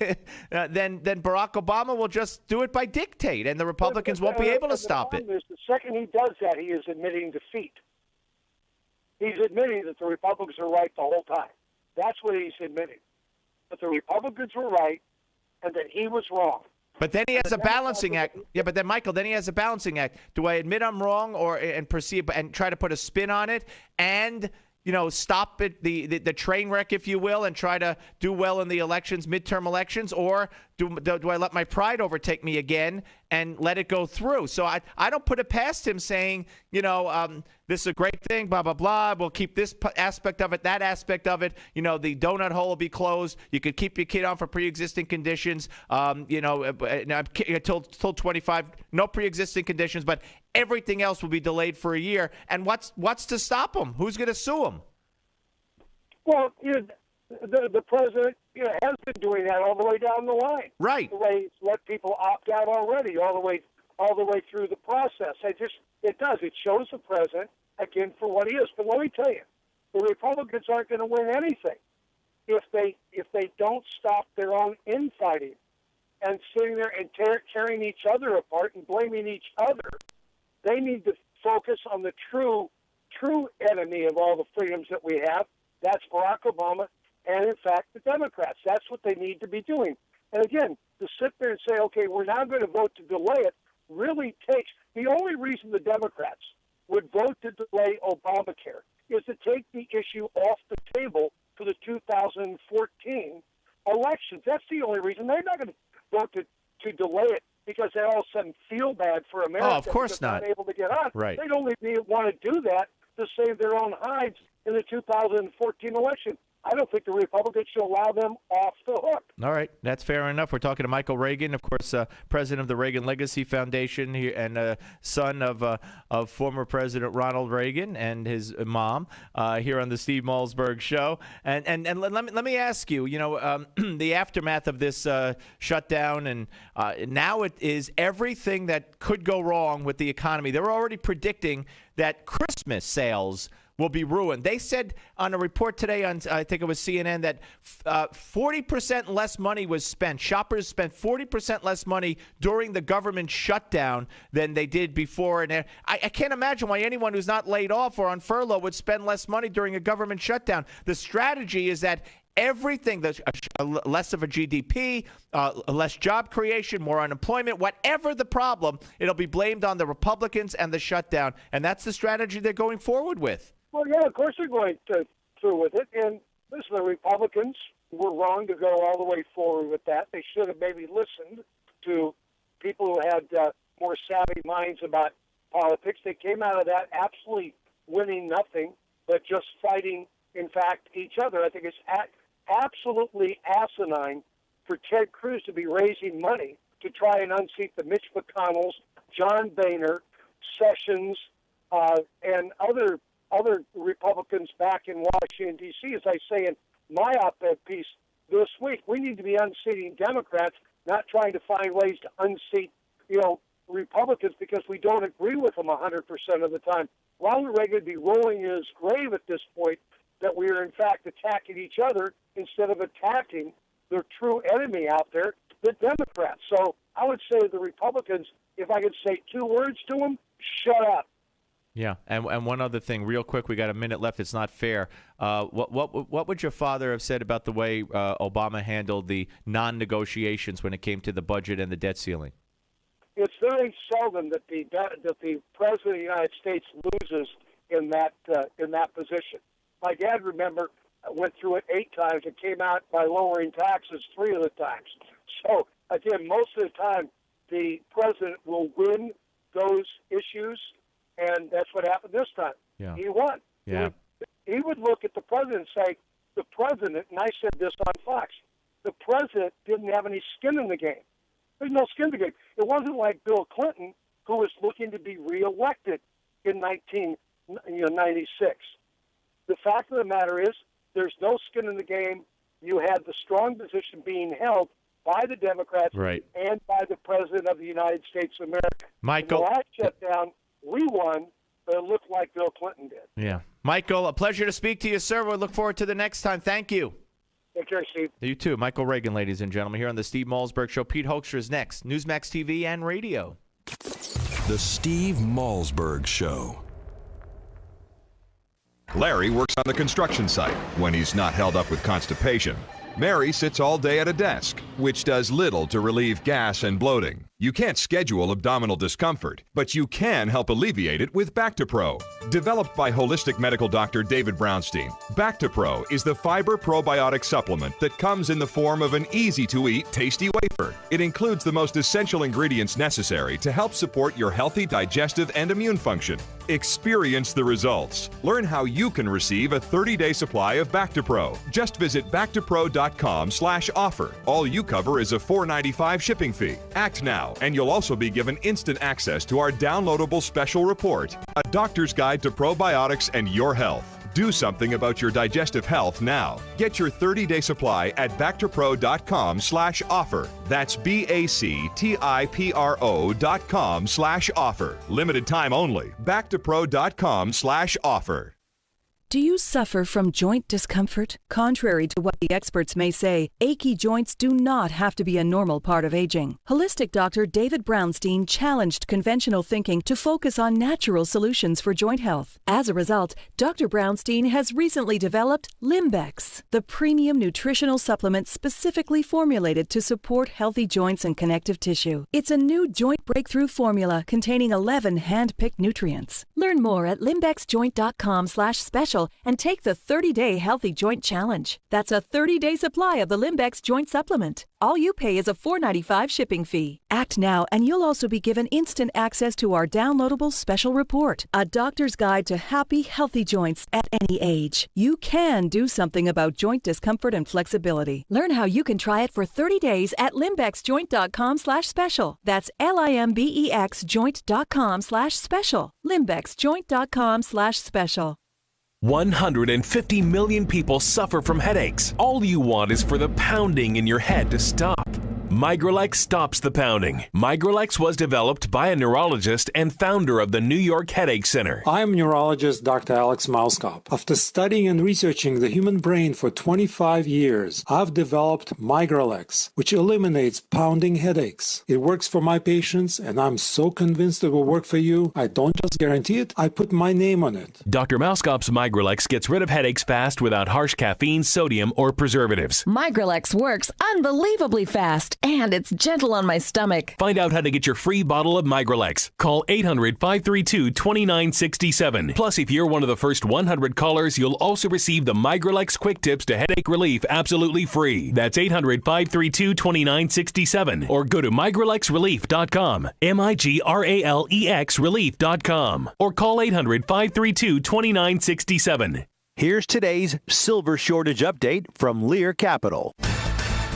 then Barack Obama will just do it by dictate, and the Republicans won't be able to stop it. The second he does that, he is admitting defeat. He's admitting that the Republicans are right the whole time. That's what he's admitting. That the Republicans were right and that he was wrong. But then he has a balancing act. Yeah, but then Michael, then he has a balancing act. Do I admit I'm wrong, and proceed and try to put a spin on it, and stop it, the train wreck, if you will, and try to do well in the elections, midterm elections, or do I let my pride overtake me again and let it go through? So I don't put it past him saying, this is a great thing, blah, blah, blah. We'll keep this aspect of it, that aspect of it. The donut hole will be closed. You could keep your kid on for pre-existing conditions. Until 25, no pre-existing conditions, but everything else will be delayed for a year. And what's to stop him? Who's going to sue him? Well, the president has been doing that all the way down the line. Right. The way he's let people opt out already, all the way through the process. It does. It shows the president again for what he is. But let me tell you, the Republicans aren't going to win anything if they don't stop their own infighting and sitting there and tearing each other apart and blaming each other. They need to focus on the true enemy of all the freedoms that we have. That's Barack Obama and, in fact, the Democrats. That's what they need to be doing. And, again, to sit there and say, okay, we're now going to vote to delay it, really takes – the only reason the Democrats would vote to delay Obamacare is to take the issue off the table for the 2014 elections. That's the only reason. They're not going to vote to delay it because they all of a sudden feel bad for America. Oh, of course not. Able to get on. Right. They'd only want to do that to save their own hides in the 2014 election. I don't think the Republicans should allow them off the hook. All right, that's fair enough. We're talking to Michael Reagan, of course, president of the Reagan Legacy Foundation, and son of former President Ronald Reagan and his mom, here on the Steve Malzberg Show. And let me ask you, the aftermath of this shutdown, and now it is everything that could go wrong with the economy. They're already predicting that Christmas sales will be ruined. They said on a report today on, I think it was CNN, that 40% less money was spent. Shoppers spent 40% less money during the government shutdown than they did before. And I can't imagine why anyone who's not laid off or on furlough would spend less money during a government shutdown. The strategy is that everything, less of a GDP, less job creation, more unemployment, whatever the problem, it'll be blamed on the Republicans and the shutdown. And that's the strategy they're going forward with. Well, yeah, of course they're going through with it. And listen, the Republicans were wrong to go all the way forward with that. They should have maybe listened to people who had more savvy minds about politics. They came out of that absolutely winning nothing, but just fighting, in fact, each other. I think it's absolutely asinine for Ted Cruz to be raising money to try and unseat the Mitch McConnells, John Boehner, Sessions, and other Republicans back in Washington, D.C., as I say in my op-ed piece this week. We need to be unseating Democrats, not trying to find ways to unseat, Republicans because we don't agree with them 100% of the time. Ronald Reagan would be rolling in his grave at this point that we are, in fact, attacking each other instead of attacking the true enemy out there, the Democrats. So I would say the Republicans, if I could say two words to them, shut up. Yeah, and one other thing, real quick, we got a minute left. It's not fair. What would your father have said about the way Obama handled the non-negotiations when it came to the budget and the debt ceiling? It's very seldom that the president of the United States loses in that position. My dad, remember, went through it 8 times and came out by lowering taxes 3 of the times. So again, most of the time, the president will win those issues. And that's what happened this time. Yeah. He won. Yeah. He would look at the president and say, the president, and I said this on Fox, the president didn't have any skin in the game. There's no skin in the game. It wasn't like Bill Clinton, who was looking to be reelected in 1996. The fact of the matter is, there's no skin in the game. You had the strong position being held by the Democrats and by the president of the United States of America. Michael. In the last shutdown, we won, but it looked like Bill Clinton did. Yeah. Michael, a pleasure to speak to you, sir. We'll look forward to the next time. Thank you. Take care, Steve. You too. Michael Reagan, ladies and gentlemen, here on the Steve Malzberg Show. Pete Hoekstra is next. Newsmax TV and radio. The Steve Malzberg Show. Larry works on the construction site when he's not held up with constipation. Mary sits all day at a desk, which does little to relieve gas and bloating. You can't schedule abdominal discomfort, but you can help alleviate it with Back2Pro. Developed by holistic medical doctor David Brownstein, Back2Pro is the fiber probiotic supplement that comes in the form of an easy-to-eat, tasty wafer. It includes the most essential ingredients necessary to help support your healthy digestive and immune function. Experience the results. Learn how you can receive a 30-day supply of Back2Pro. Just visit back2pro.com/offer. All you cover is a $4.95 shipping fee. Act now, and you'll also be given instant access to our downloadable special report, A Doctor's Guide to Probiotics and Your Health. Do something about your digestive health now. Get your 30-day supply at back2pro.com/offer. That's BACTIPRO.com/offer. Limited time only. Back2pro.com/offer. Do you suffer from joint discomfort? Contrary to what the experts may say, achy joints do not have to be a normal part of aging. Holistic doctor David Brownstein challenged conventional thinking to focus on natural solutions for joint health. As a result, Dr. Brownstein has recently developed Limbex, the premium nutritional supplement specifically formulated to support healthy joints and connective tissue. It's a new joint breakthrough formula containing 11 hand-picked nutrients. Learn more at limbexjoint.com/special and take the 30-day Healthy Joint Challenge. That's a 30-day supply of the Limbex Joint Supplement. All you pay is a $4.95 shipping fee. Act now, and you'll also be given instant access to our downloadable special report, A Doctor's Guide to Happy, Healthy Joints at any age. You can do something about joint discomfort and flexibility. Learn how you can try it for 30 days at limbexjoint.com/special. That's limbexjoint.com/special. limbexjoint.com/special. 150 million people suffer from headaches. All you want is for the pounding in your head to stop. Migralex stops the pounding. Migralex was developed by a neurologist and founder of the New York Headache Center. I'm neurologist Dr. Alex Malzberg. After studying and researching the human brain for 25 years, I've developed Migralex, which eliminates pounding headaches. It works for my patients, and I'm so convinced it will work for you. I don't just guarantee it, I put my name on it. Dr. Malzberg's Migralex gets rid of headaches fast without harsh caffeine, sodium, or preservatives. Migralex works unbelievably fast, and it's gentle on my stomach. Find out how to get your free bottle of Migralex. Call 800-532-2967. Plus, if you're one of the first 100 callers, you'll also receive the Migralex Quick Tips to Headache Relief absolutely free. That's 800-532-2967. Or go to migralexrelief.com. MIGRALEX relief.com. Or call 800-532-2967. Here's today's silver shortage update from Lear Capital.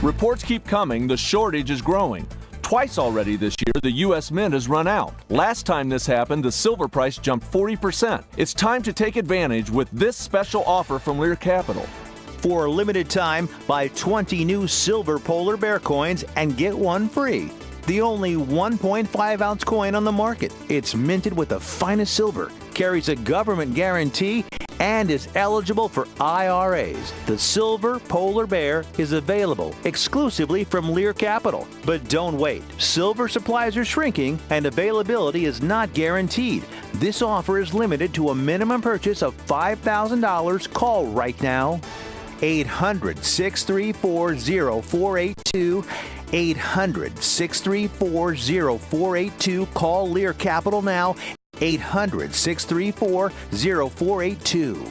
Reports keep coming, the shortage is growing. Twice already this year, the U.S. Mint has run out. Last time this happened, the silver price jumped 40%. It's time to take advantage with this special offer from Lear Capital. For a limited time, buy 20 new silver polar bear coins and get one free. The only 1.5-ounce coin on the market. It's minted with the finest silver, carries a government guarantee, and is eligible for IRAs. The Silver Polar Bear is available exclusively from Lear Capital. But don't wait. Silver supplies are shrinking and availability is not guaranteed. This offer is limited to a minimum purchase of $5,000. Call right now. 800-634-0482. 800-634-0482. Call Lear Capital now. 800-634-0482.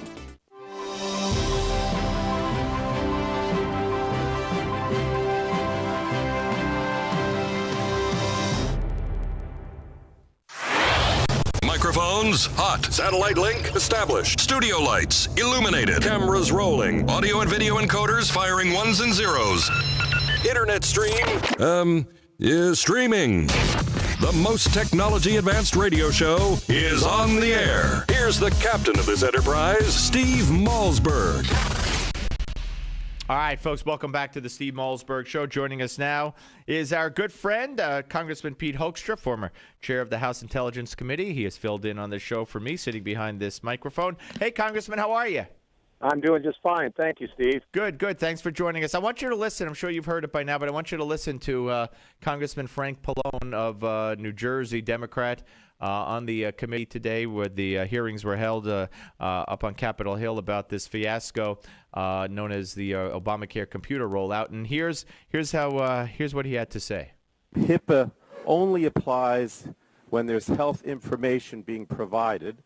Microphones hot. Satellite link established. Studio lights illuminated. Cameras rolling. Audio and video encoders firing ones and zeros. Internet stream is streaming. The most technology advanced radio show is on the air. Here's the captain of this enterprise, Steve Malzberg. All right, folks, welcome back to the Steve Malzberg Show. Joining us now is our good friend, Congressman Pete Hoekstra, former chair of the House Intelligence Committee. He has filled in on this show for me, sitting behind this microphone. Hey, Congressman, how are you? I'm doing just fine. Thank you, Steve. Good, good. Thanks for joining us. I want you to listen. I'm sure you've heard it by now, but I want you to listen to Congressman Frank Pallone of New Jersey, Democrat, on the committee today where the hearings were held up on Capitol Hill about this fiasco known as the Obamacare computer rollout. And here's what he had to say. HIPAA only applies when there's health information being provided.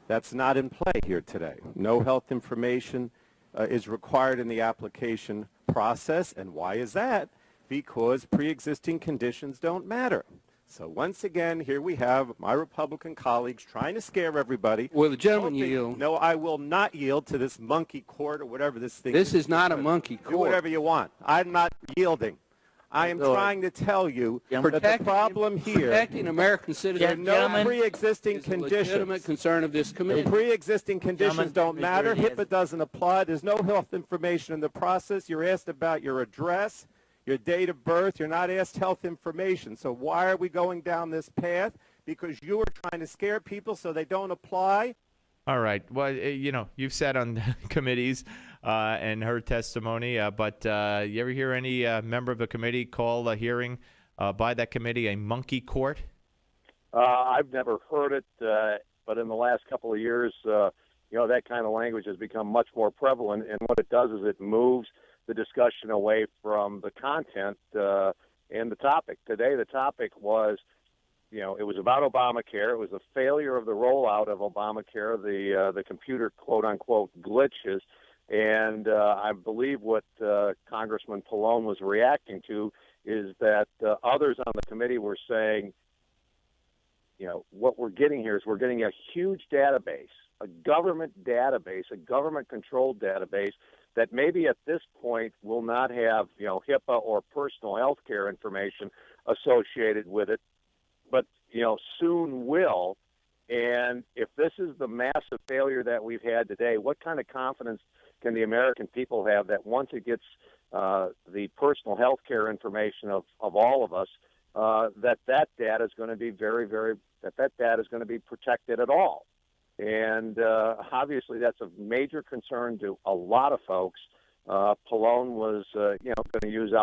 That's not in play here today. No health information is required in the application process. And why is that? Because pre-existing conditions don't matter. So once again, here we have my Republican colleagues trying to scare everybody. Will the gentleman yield? No, I will not yield to this monkey court or whatever this thing is. This is not a monkey court. Do whatever you want. I'm not yielding. I am trying to tell you that the problem here protecting American citizens. There are no pre-existing conditions. Legitimate concern of this committee. The pre-existing conditions don't matter. HIPAA doesn't apply. There's no health information in the process. You're asked about your address, your date of birth. You're not asked health information. So why are we going down this path? Because you are trying to scare people so they don't apply. All right. Well, you've sat on committees and heard testimony, but you ever hear any member of the committee call a hearing by that committee a monkey court? I've never heard it, but in the last couple of years, that kind of language has become much more prevalent. And what it does is it moves the discussion away from the content and the topic. Today, the topic was, it was about Obamacare. It was the failure of the rollout of Obamacare, the computer quote-unquote glitches. And I believe what Congressman Pallone was reacting to is that others on the committee were saying, what we're getting here is we're getting a huge database, a government government-controlled database that maybe at this point will not have, HIPAA or personal health care information associated with it, but, soon will. And if this is the massive failure that we've had today, what kind of confidence can the American people have that once it gets the personal health care information of all of us, that data is going to be that data is going to be protected at all? And obviously that's a major concern to a lot of folks. Pallone was, going to use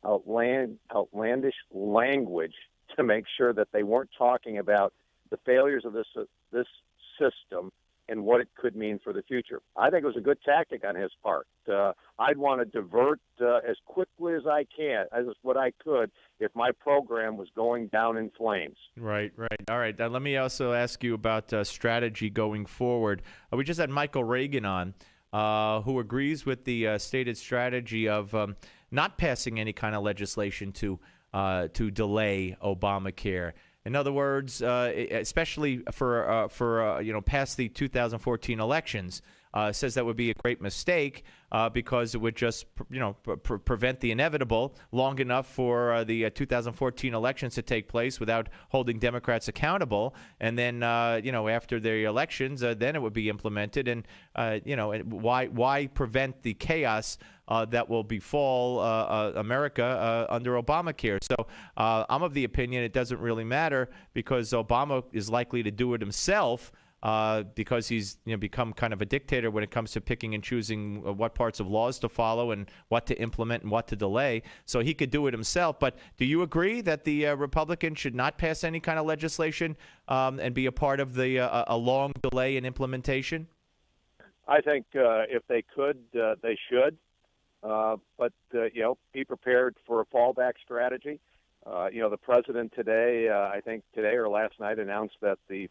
outlandish language to make sure that they weren't talking about the failures of this system and what it could mean for the future. I think it was a good tactic on his part. I'd want to divert as quickly as I could if my program was going down in flames. Right. All right. Let me also ask you about strategy going forward. We just had Michael Reagan on, who agrees with the stated strategy of not passing any kind of legislation to delay Obamacare. In other words, especially for past the 2014 elections, says that would be a great mistake because it would just prevent the inevitable long enough for the 2014 elections to take place without holding Democrats accountable, and then after the elections, then it would be implemented. And why prevent the chaos that will befall America under Obamacare? So I'm of the opinion it doesn't really matter because Obama is likely to do it himself. Because he's become kind of a dictator when it comes to picking and choosing what parts of laws to follow and what to implement and what to delay. So he could do it himself. But do you agree that the Republicans should not pass any kind of legislation and be a part of the a long delay in implementation? I think if they could, they should. But be prepared for a fallback strategy. The president today, I think today or last night, announced that the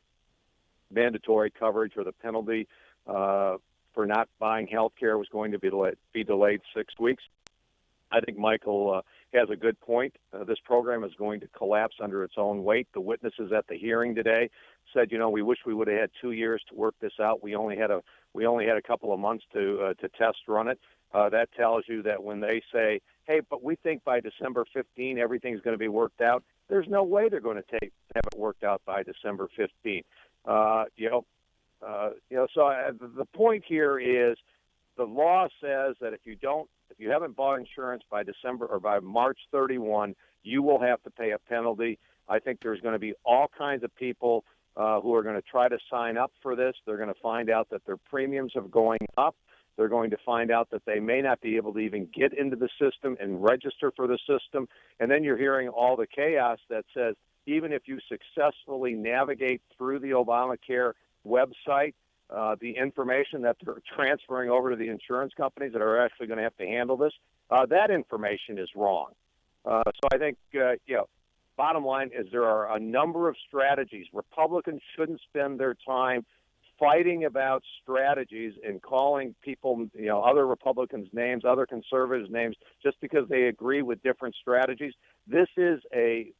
mandatory coverage or the penalty for not buying health care was going to be delayed 6 weeks. I think Michael has a good point. This program is going to collapse under its own weight. The witnesses at the hearing today said, we wish we would have had 2 years to work this out. We only had a couple of months to test run it. That tells you that when they say, hey, but we think by December 15 everything's going to be worked out, there's no way they're going to have it worked out by December 15. So the point here is the law says that if you haven't bought insurance by December or by March 31, you will have to pay a penalty. I think there's going to be all kinds of people who are going to try to sign up for this. They're going to find out that their premiums are going up. They're going to find out that they may not be able to even get into the system and register for the system. And then you're hearing all the chaos that says even if you successfully navigate through the Obamacare website, the information that they're transferring over to the insurance companies that are actually going to have to handle this, that information is wrong. So I think, bottom line is there are a number of strategies. Republicans shouldn't spend their time fighting about strategies and calling people, other Republicans' names, other conservatives' names, just because they agree with different strategies. This is a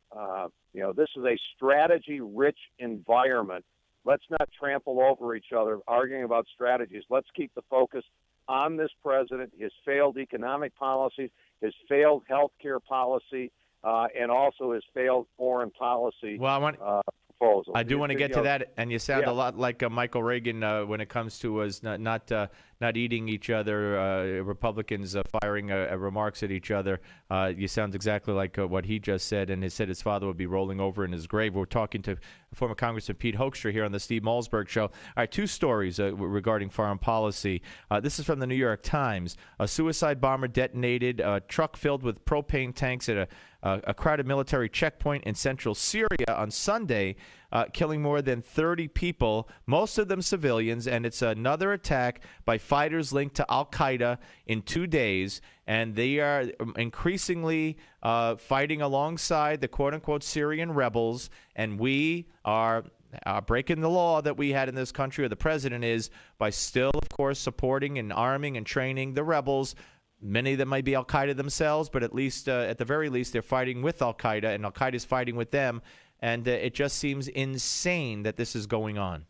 strategy-rich environment. Let's not trample over each other arguing about strategies. Let's keep the focus on this president, his failed economic policies, his failed health care policy, and also his failed foreign policy proposal. I do want to get to that, and you sound a lot like Michael Reagan when it comes to us not eating each other, Republicans firing remarks at each other. You sound exactly like what he just said, and he said his father would be rolling over in his grave. We're talking to former Congressman Pete Hoekstra here on the Steve Malzberg Show. All right, two stories regarding foreign policy. This is from the New York Times. A suicide bomber detonated a truck filled with propane tanks at a crowded military checkpoint in central Syria on Sunday, killing more than 30 people, most of them civilians, and it's another attack by fighters linked to al-Qaeda in 2 days, and they are increasingly fighting alongside the quote-unquote Syrian rebels, and we are breaking the law that we had in this country, or the president is, by still, of course, supporting and arming and training the rebels. Many of them might be al-Qaeda themselves, but at least, at the very least, they're fighting with al-Qaeda, and al-Qaeda is fighting with them. And it just seems insane that this is going on.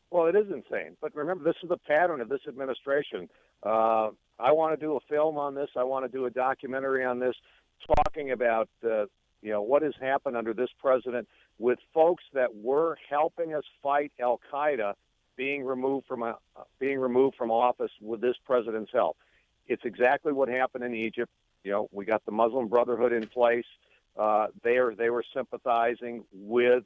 Well, it is insane. But remember, this is the pattern of this administration. I want to do a film on this. I want to do a documentary on this, talking about what has happened under this president with folks that were helping us fight al-Qaeda being removed from office with this president's help. It's exactly what happened in Egypt. We got the Muslim Brotherhood in place. They were sympathizing with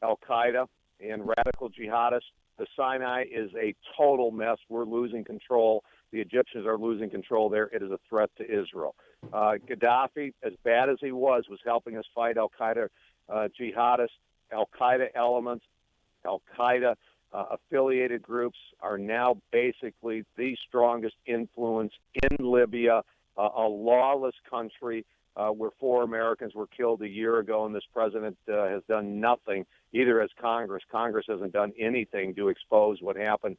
al-Qaeda and radical jihadists. The Sinai is a total mess. We're losing control. The Egyptians are losing control there. It is a threat to Israel. Gaddafi, as bad as he was helping us fight al-Qaeda jihadists, al-Qaeda elements, al-Qaeda affiliated groups are now basically the strongest influence in Libya, a lawless country where 4 Americans were killed a year ago, and this president has done nothing, either as Congress. Congress hasn't done anything to expose what happened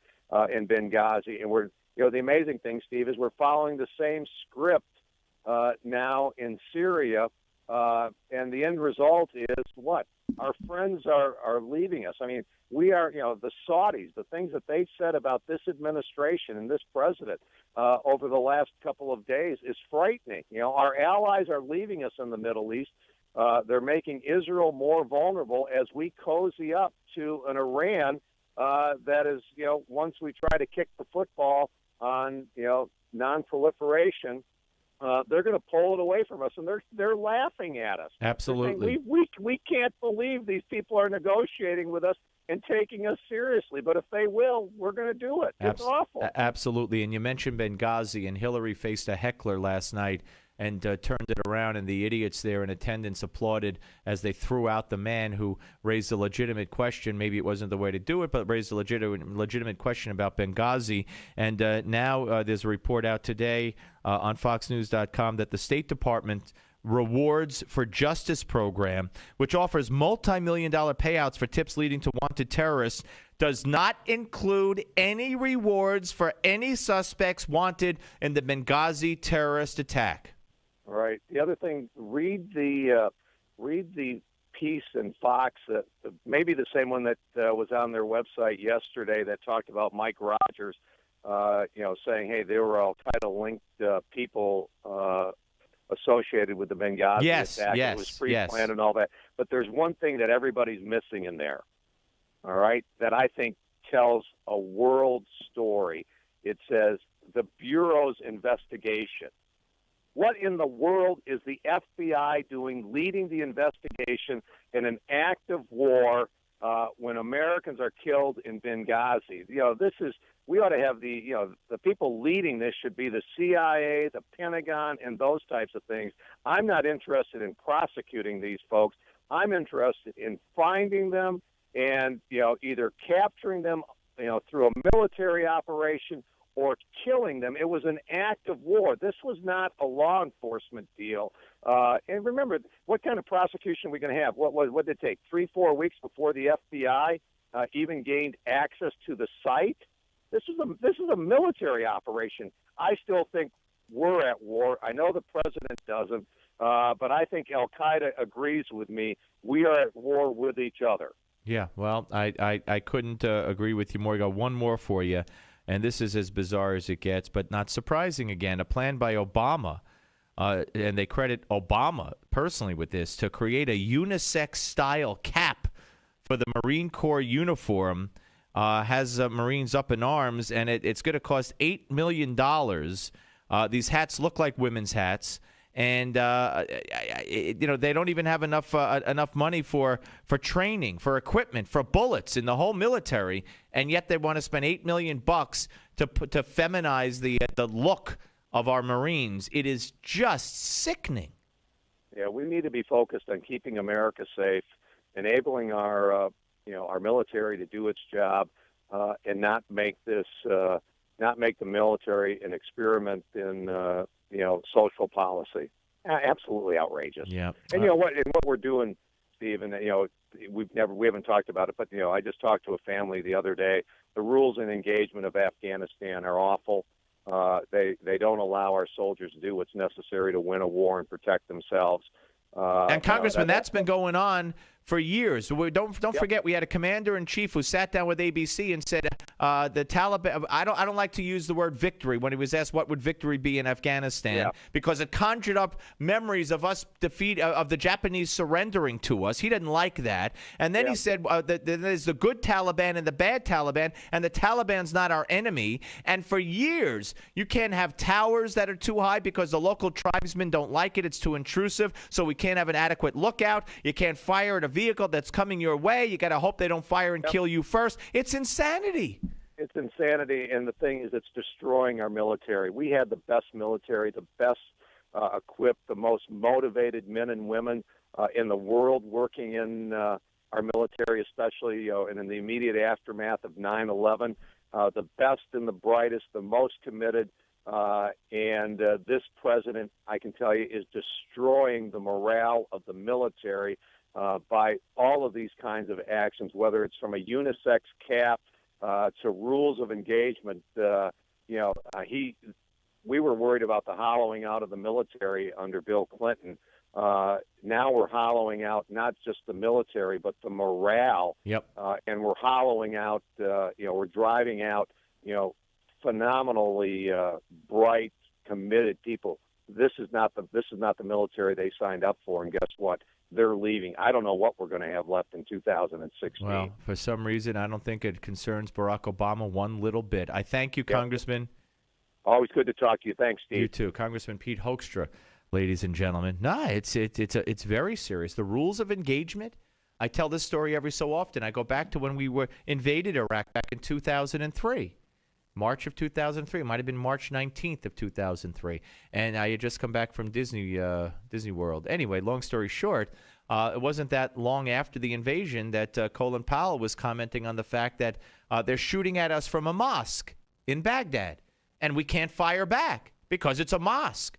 in Benghazi. And the amazing thing, Steve, is we're following the same script now in Syria, and the end result is what? Our friends are leaving us. I mean, we are, the Saudis, the things that they've said about this administration and this president over the last couple of days is frightening. Our allies are leaving us in the Middle East. They're making Israel more vulnerable as we cozy up to an Iran that is, once we try to kick the football on, non-proliferation, they're going to pull it away from us, and they're laughing at us. Absolutely. We can't believe these people are negotiating with us and taking us seriously. But if they will, we're going to do it. It's awful. Absolutely. And you mentioned Benghazi, and Hillary faced a heckler last night and turned it around, and the idiots there in attendance applauded as they threw out the man who raised a legitimate question. Maybe it wasn't the way to do it, but raised a legitimate question about Benghazi. And now there's a report out today on FoxNews.com that the State Department Rewards for Justice program, which offers multi-million-dollar payouts for tips leading to wanted terrorists, does not include any rewards for any suspects wanted in the Benghazi terrorist attack. All right. The other thing, read the piece in Fox, maybe the same one that was on their website yesterday that talked about Mike Rogers, saying, hey, there were al-Qaeda linked people associated with the Benghazi attack. It was pre-planned and all that. But there's one thing that everybody's missing in there, all right, that I think tells a world story. It says the Bureau's investigation. What in the world is the FBI doing leading the investigation in an act of war when Americans are killed in Benghazi? we ought to have the people leading this should be the CIA, the Pentagon, and those types of things. I'm not interested in prosecuting these folks. I'm interested in finding them and, either capturing them, through a military operation or killing them. It was an act of war. This was not a law enforcement deal. And remember, what kind of prosecution are we going to have? What did it take? 3-4 weeks before the FBI even gained access to the site? This is a military operation. I still think we're at war. I know the president doesn't, but I think Al-Qaeda agrees with me. We are at war with each other. Yeah, well, I couldn't agree with you more. I got one more for you, and this is as bizarre as it gets, but not surprising again. A plan by Obama, and they credit Obama personally with this, to create a unisex-style cap for the Marine Corps uniform. Has Marines up in arms, and it's going to cost $8 million. These hats look like women's hats. And they don't even have enough money for training, for equipment, for bullets in the whole military, and yet they want to spend $8 million to feminize the look of our Marines. It is just sickening. Yeah, we need to be focused on keeping America safe, enabling our military to do its job, and not make the military an experiment in social policy. Absolutely outrageous. Yeah. And what we're doing, Steve, and we haven't talked about it, but I just talked to a family the other day. The rules and engagement of Afghanistan are awful. They don't allow our soldiers to do what's necessary to win a war and protect themselves. And Congressman, that's been going on for years. Don't forget, we had a commander-in-chief who sat down with ABC and said the Taliban. I don't like to use the word victory when he was asked what would victory be in Afghanistan, because it conjured up memories of us of the Japanese surrendering to us. He didn't like that, and then he said that there's the good Taliban and the bad Taliban, and the Taliban's not our enemy. And for years, you can't have towers that are too high because the local tribesmen don't like it. It's too intrusive, so we can't have an adequate lookout. You can't fire at a vehicle that's coming your way. You got to hope they don't fire and kill you first. It's insanity. It's insanity, and the thing is, it's destroying our military. We had the best military, the best equipped, the most motivated men and women in the world working in our military, especially and in the immediate aftermath of 9/11. The best and the brightest, the most committed. And this president, I can tell you, is destroying the morale of the military by all of these kinds of actions, whether it's from a unisex cap to rules of engagement. We were worried about the hollowing out of the military under Bill Clinton. Now we're hollowing out not just the military, but the morale. Yep. And we're hollowing out, we're driving out, phenomenally bright, committed people. This is not the military they signed up for, and guess what? They're leaving. I don't know what we're going to have left in 2016. Well, for some reason, I don't think it concerns Barack Obama one little bit. I thank you, Congressman. Always good to talk to you. Thanks, Steve. You too. Congressman Pete Hoekstra, ladies and gentlemen. It's very serious. The rules of engagement, I tell this story every so often. I go back to when we invaded Iraq back in 2003. March of 2003. It might have been March 19th of 2003. And I had just come back from Disney World. Anyway, long story short, it wasn't that long after the invasion that Colin Powell was commenting on the fact that they're shooting at us from a mosque in Baghdad, and we can't fire back because it's a mosque.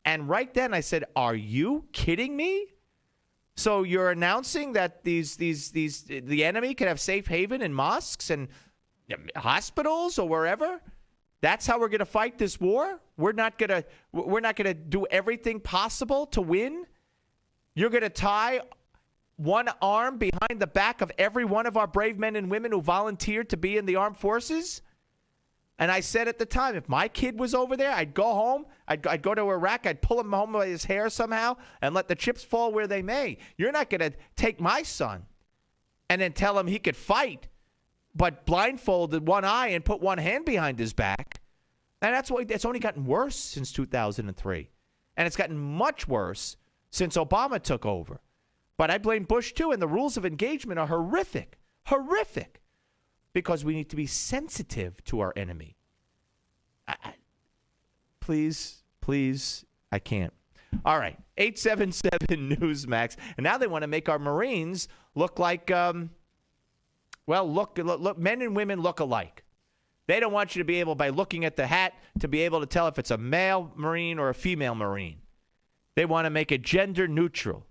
And right then I said, are you kidding me? So you're announcing that the enemy can have safe haven in mosques and hospitals or wherever? That's how we're going to fight this war? We're not going to do everything possible to win? You're going to tie one arm behind the back of every one of our brave men and women who volunteered to be in the armed forces? And I said at the time, if my kid was over there, I'd go home. I'd go to Iraq. I'd pull him home by his hair somehow and let the chips fall where they may. You're not going to take my son and then tell him he could fight, but blindfolded one eye and put one hand behind his back. And it's only gotten worse since 2003. And it's gotten much worse since Obama took over. But I blame Bush, too, and the rules of engagement are horrific. Horrific. because we need to be sensitive to our enemy. Please, I can't. All right, 877 Newsmax. And now they want to make our Marines look like, look, men and women look alike. They don't want you to be able, by looking at the hat, to be able to tell if it's a male Marine or a female Marine. They want to make it gender neutral.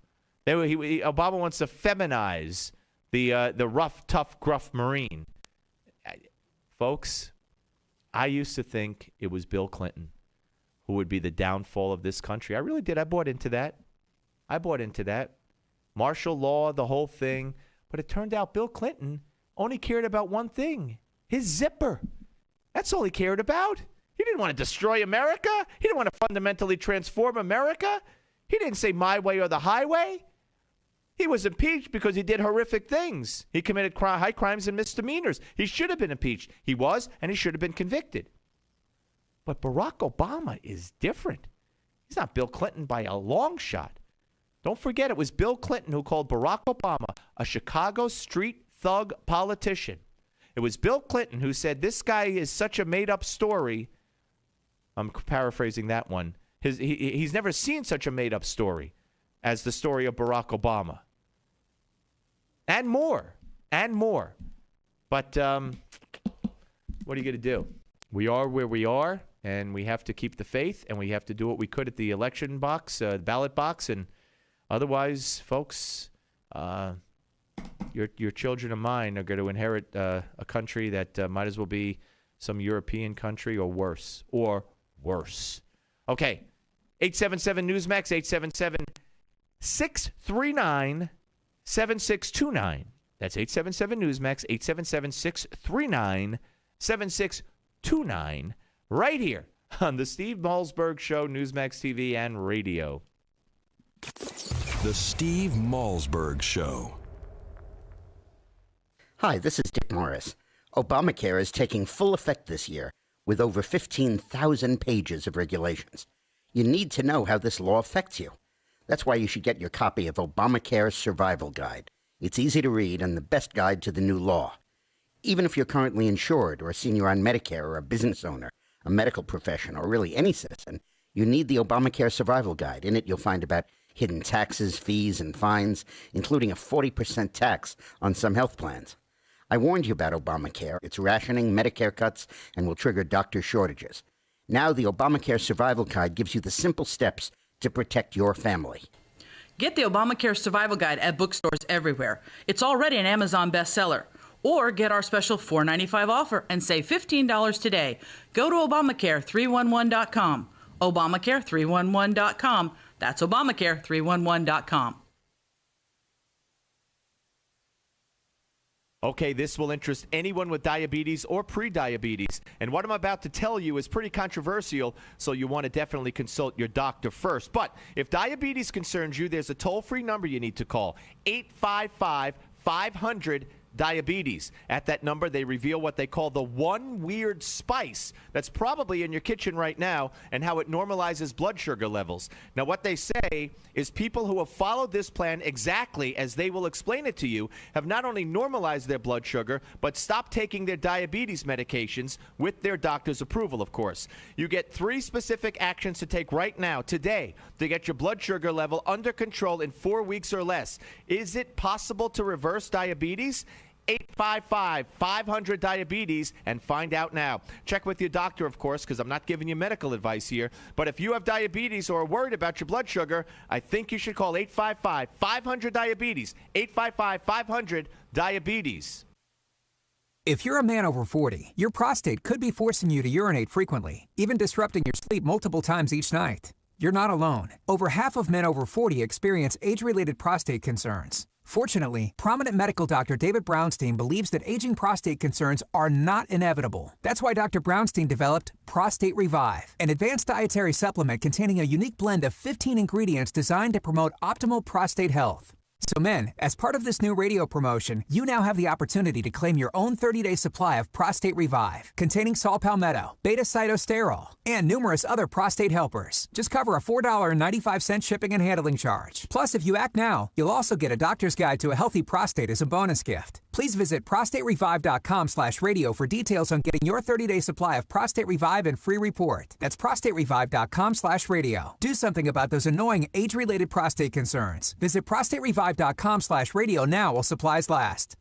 Obama wants to feminize the rough, tough, gruff Marine. Folks, I used to think it was Bill Clinton who would be the downfall of this country. I really did. I bought into that. Martial law, the whole thing. But it turned out Bill Clinton only cared about one thing, his zipper. That's all he cared about. He didn't want to destroy America. He didn't want to fundamentally transform America. He didn't say my way or the highway. He was impeached because he did horrific things. He committed high crimes and misdemeanors. He should have been impeached. He was, and he should have been convicted. But Barack Obama is different. He's not Bill Clinton by a long shot. Don't forget, it was Bill Clinton who called Barack Obama a Chicago street thug politician. It was Bill Clinton who said this guy is such a made-up story. I'm paraphrasing that one. He's never seen such a made-up story as the story of Barack Obama. And more. But what are you going to do? We are where we are, and we have to keep the faith, and we have to do what we could at the election box, ballot box, and otherwise, folks, your children and mine are going to inherit a country that might as well be some European country or worse. Okay, 877 Newsmax, 877-639-7629. That's 877 Newsmax, 877-639-7629. Right here on the Steve Malzberg Show, Newsmax TV and radio. The Steve Malzberg Show. Hi, this is Dick Morris. Obamacare is taking full effect this year with over 15,000 pages of regulations. You need to know how this law affects you. That's why you should get your copy of Obamacare's Survival Guide. It's easy to read and the best guide to the new law. Even if you're currently insured or a senior on Medicare or a business owner, a medical professional, or really any citizen, you need the Obamacare Survival Guide. In it, you'll find about hidden taxes, fees, and fines, including a 40% tax on some health plans. I warned you about Obamacare. It's rationing, Medicare cuts, and will trigger doctor shortages. Now the Obamacare Survival Guide gives you the simple steps to protect your family. Get the Obamacare Survival Guide at bookstores everywhere. It's already an Amazon bestseller. Or get our special $4.95 offer and save $15 today. Go to Obamacare311.com. Obamacare311.com. That's Obamacare311.com. Okay, this will interest anyone with diabetes or prediabetes. And what I'm about to tell you is pretty controversial, so you want to definitely consult your doctor first. But if diabetes concerns you, there's a toll-free number you need to call, 855-500-DIABETES. At that number, they reveal what they call the one weird spice that's probably in your kitchen right now and how it normalizes blood sugar levels. Now, what they say is people who have followed this plan exactly as they will explain it to you have not only normalized their blood sugar, but stopped taking their diabetes medications with their doctor's approval, of course. You get 3 specific actions to take right now, today, to get your blood sugar level under control in 4 weeks or less. Is it possible to reverse diabetes? 855-500-DIABETES and find out now. Check with your doctor, of course, because I'm not giving you medical advice here. But if you have diabetes or are worried about your blood sugar, I think you should call 855-500-DIABETES. 855-500-DIABETES. If you're a man over 40, your prostate could be forcing you to urinate frequently, even disrupting your sleep multiple times each night. You're not alone. Over half of men over 40 experience age-related prostate concerns. Fortunately, prominent medical doctor David Brownstein believes that aging prostate concerns are not inevitable. That's why Dr. Brownstein developed Prostate Revive, an advanced dietary supplement containing a unique blend of 15 ingredients designed to promote optimal prostate health. So men, as part of this new radio promotion, you now have the opportunity to claim your own 30-day supply of Prostate Revive, containing saw palmetto, beta-cytosterol, and numerous other prostate helpers. Just cover a $4.95 shipping and handling charge. Plus, if you act now, you'll also get a doctor's guide to a healthy prostate as a bonus gift. Please visit prostaterevive.com/radio for details on getting your 30-day supply of Prostate Revive and free report. That's prostaterevive.com/radio. Do something about those annoying age-related prostate concerns. Visit prostaterevive.com/radio now while supplies last.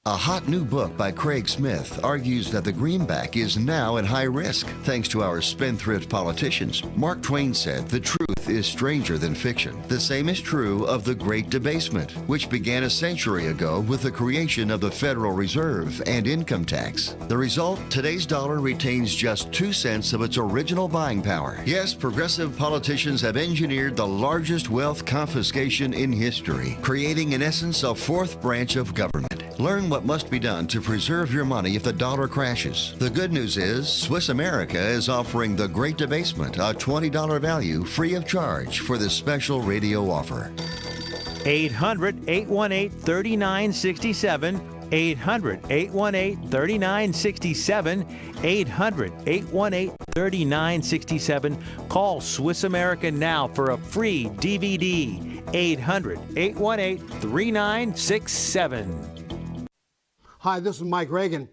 A hot new book by Craig Smith argues that the greenback is now at high risk. Thanks to our spendthrift politicians, Mark Twain said the truth is stranger than fiction. The same is true of the Great Debasement, which began a century ago with the creation of the Federal Reserve and income tax. The result, today's dollar retains just 2 cents of its original buying power. Yes, progressive politicians have engineered the largest wealth confiscation in history, creating in essence a fourth branch of government. Learn what must be done to preserve your money if the dollar crashes. The good news is Swiss America is offering the Great Debasement, a $20 value free of charge for this special radio offer. 800-818-3967. 800-818-3967. 800-818-3967. Call Swiss America now for a free DVD. 800-818-3967. Hi, this is Mike Reagan.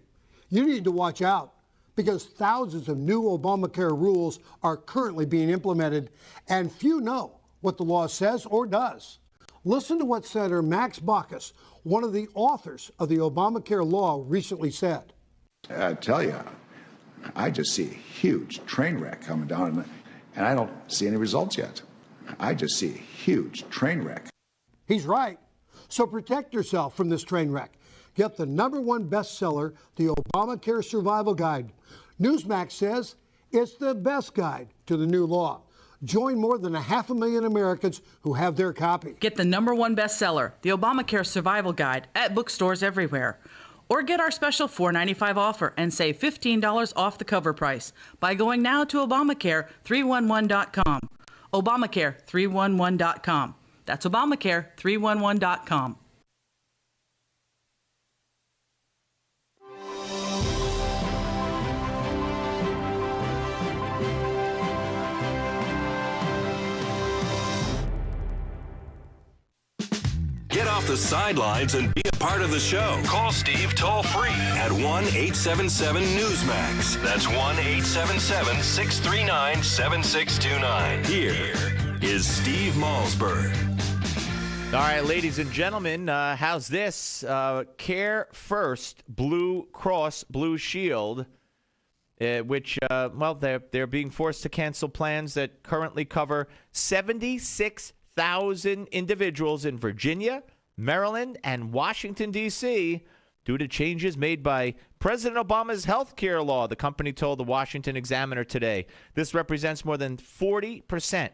You need to watch out because thousands of new Obamacare rules are currently being implemented, and few know what the law says or does. Listen to what Senator Max Baucus, one of the authors of the Obamacare law, recently said. I tell you, I just see a huge train wreck coming down, and I don't see any results yet. I just see a huge train wreck. He's right. So protect yourself from this train wreck. Get the #1 bestseller, the Obamacare Survival Guide. Newsmax says it's the best guide to the new law. Join more than 500,000 Americans who have their copy. Get the #1 bestseller, the Obamacare Survival Guide, at bookstores everywhere. Or get our special $4.95 offer and save $15 off the cover price by going now to Obamacare311.com. Obamacare311.com. That's Obamacare311.com. Get off the sidelines and be a part of the show. Call Steve toll-free at 1-877-NEWSMAX. That's 1-877-639-7629. Here is Steve Malzberg. All right, ladies and gentlemen, how's this? Care First Blue Cross Blue Shield, which, they're being forced to cancel plans that currently cover 76,000 individuals in Virginia, Maryland, and Washington, D.C. due to changes made by President Obama's health care law, the company told the Washington Examiner today. This represents more than 40%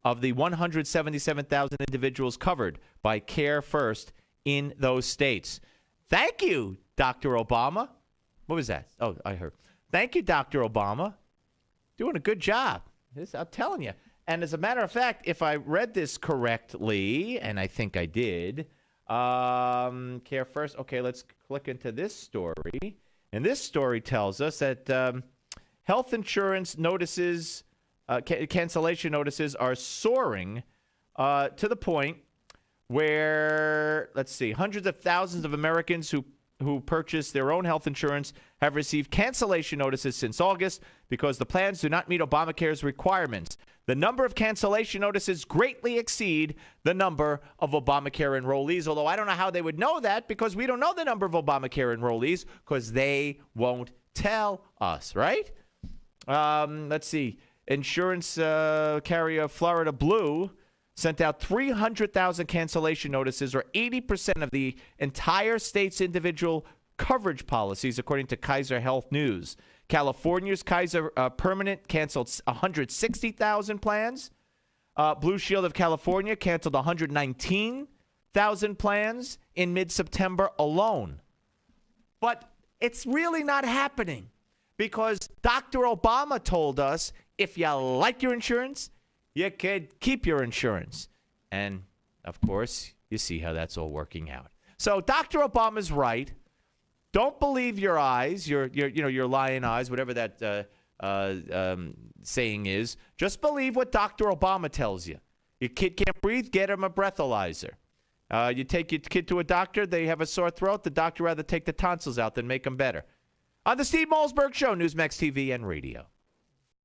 of the 177,000 individuals covered by Care First in those states. Thank you, Dr. Obama. What was that? Oh, I heard. Thank you, Dr. Obama. Doing a good job. I'm telling you. And as a matter of fact, if I read this correctly, and I think I did, Care First. Okay, let's click into this story. And this story tells us that health insurance notices, cancellation notices are soaring to the point where, let's see, hundreds of thousands of Americans who purchased their own health insurance have received cancellation notices since August because the plans do not meet Obamacare's requirements. The number of cancellation notices greatly exceed the number of Obamacare enrollees, although I don't know how they would know that because we don't know the number of Obamacare enrollees because they won't tell us, right? Let's see. Insurance carrier Florida Blue sent out 300,000 cancellation notices, or 80% of the entire state's individual coverage policies, according to Kaiser Health News. California's Kaiser Permanent canceled 160,000 plans. Blue Shield of California canceled 119,000 plans in mid-September alone. But it's really not happening because Dr. Obama told us if you like your insurance, you could keep your insurance. And of course, you see how that's all working out. So Dr. Obama's right. Don't believe your eyes, your lying eyes, whatever that saying is. Just believe what Dr. Obama tells you. Your kid can't breathe, get him a breathalyzer. You take your kid to a doctor, they have a sore throat, the doctor rather take the tonsils out than make them better. On the Steve Malzberg Show, Newsmax TV and radio.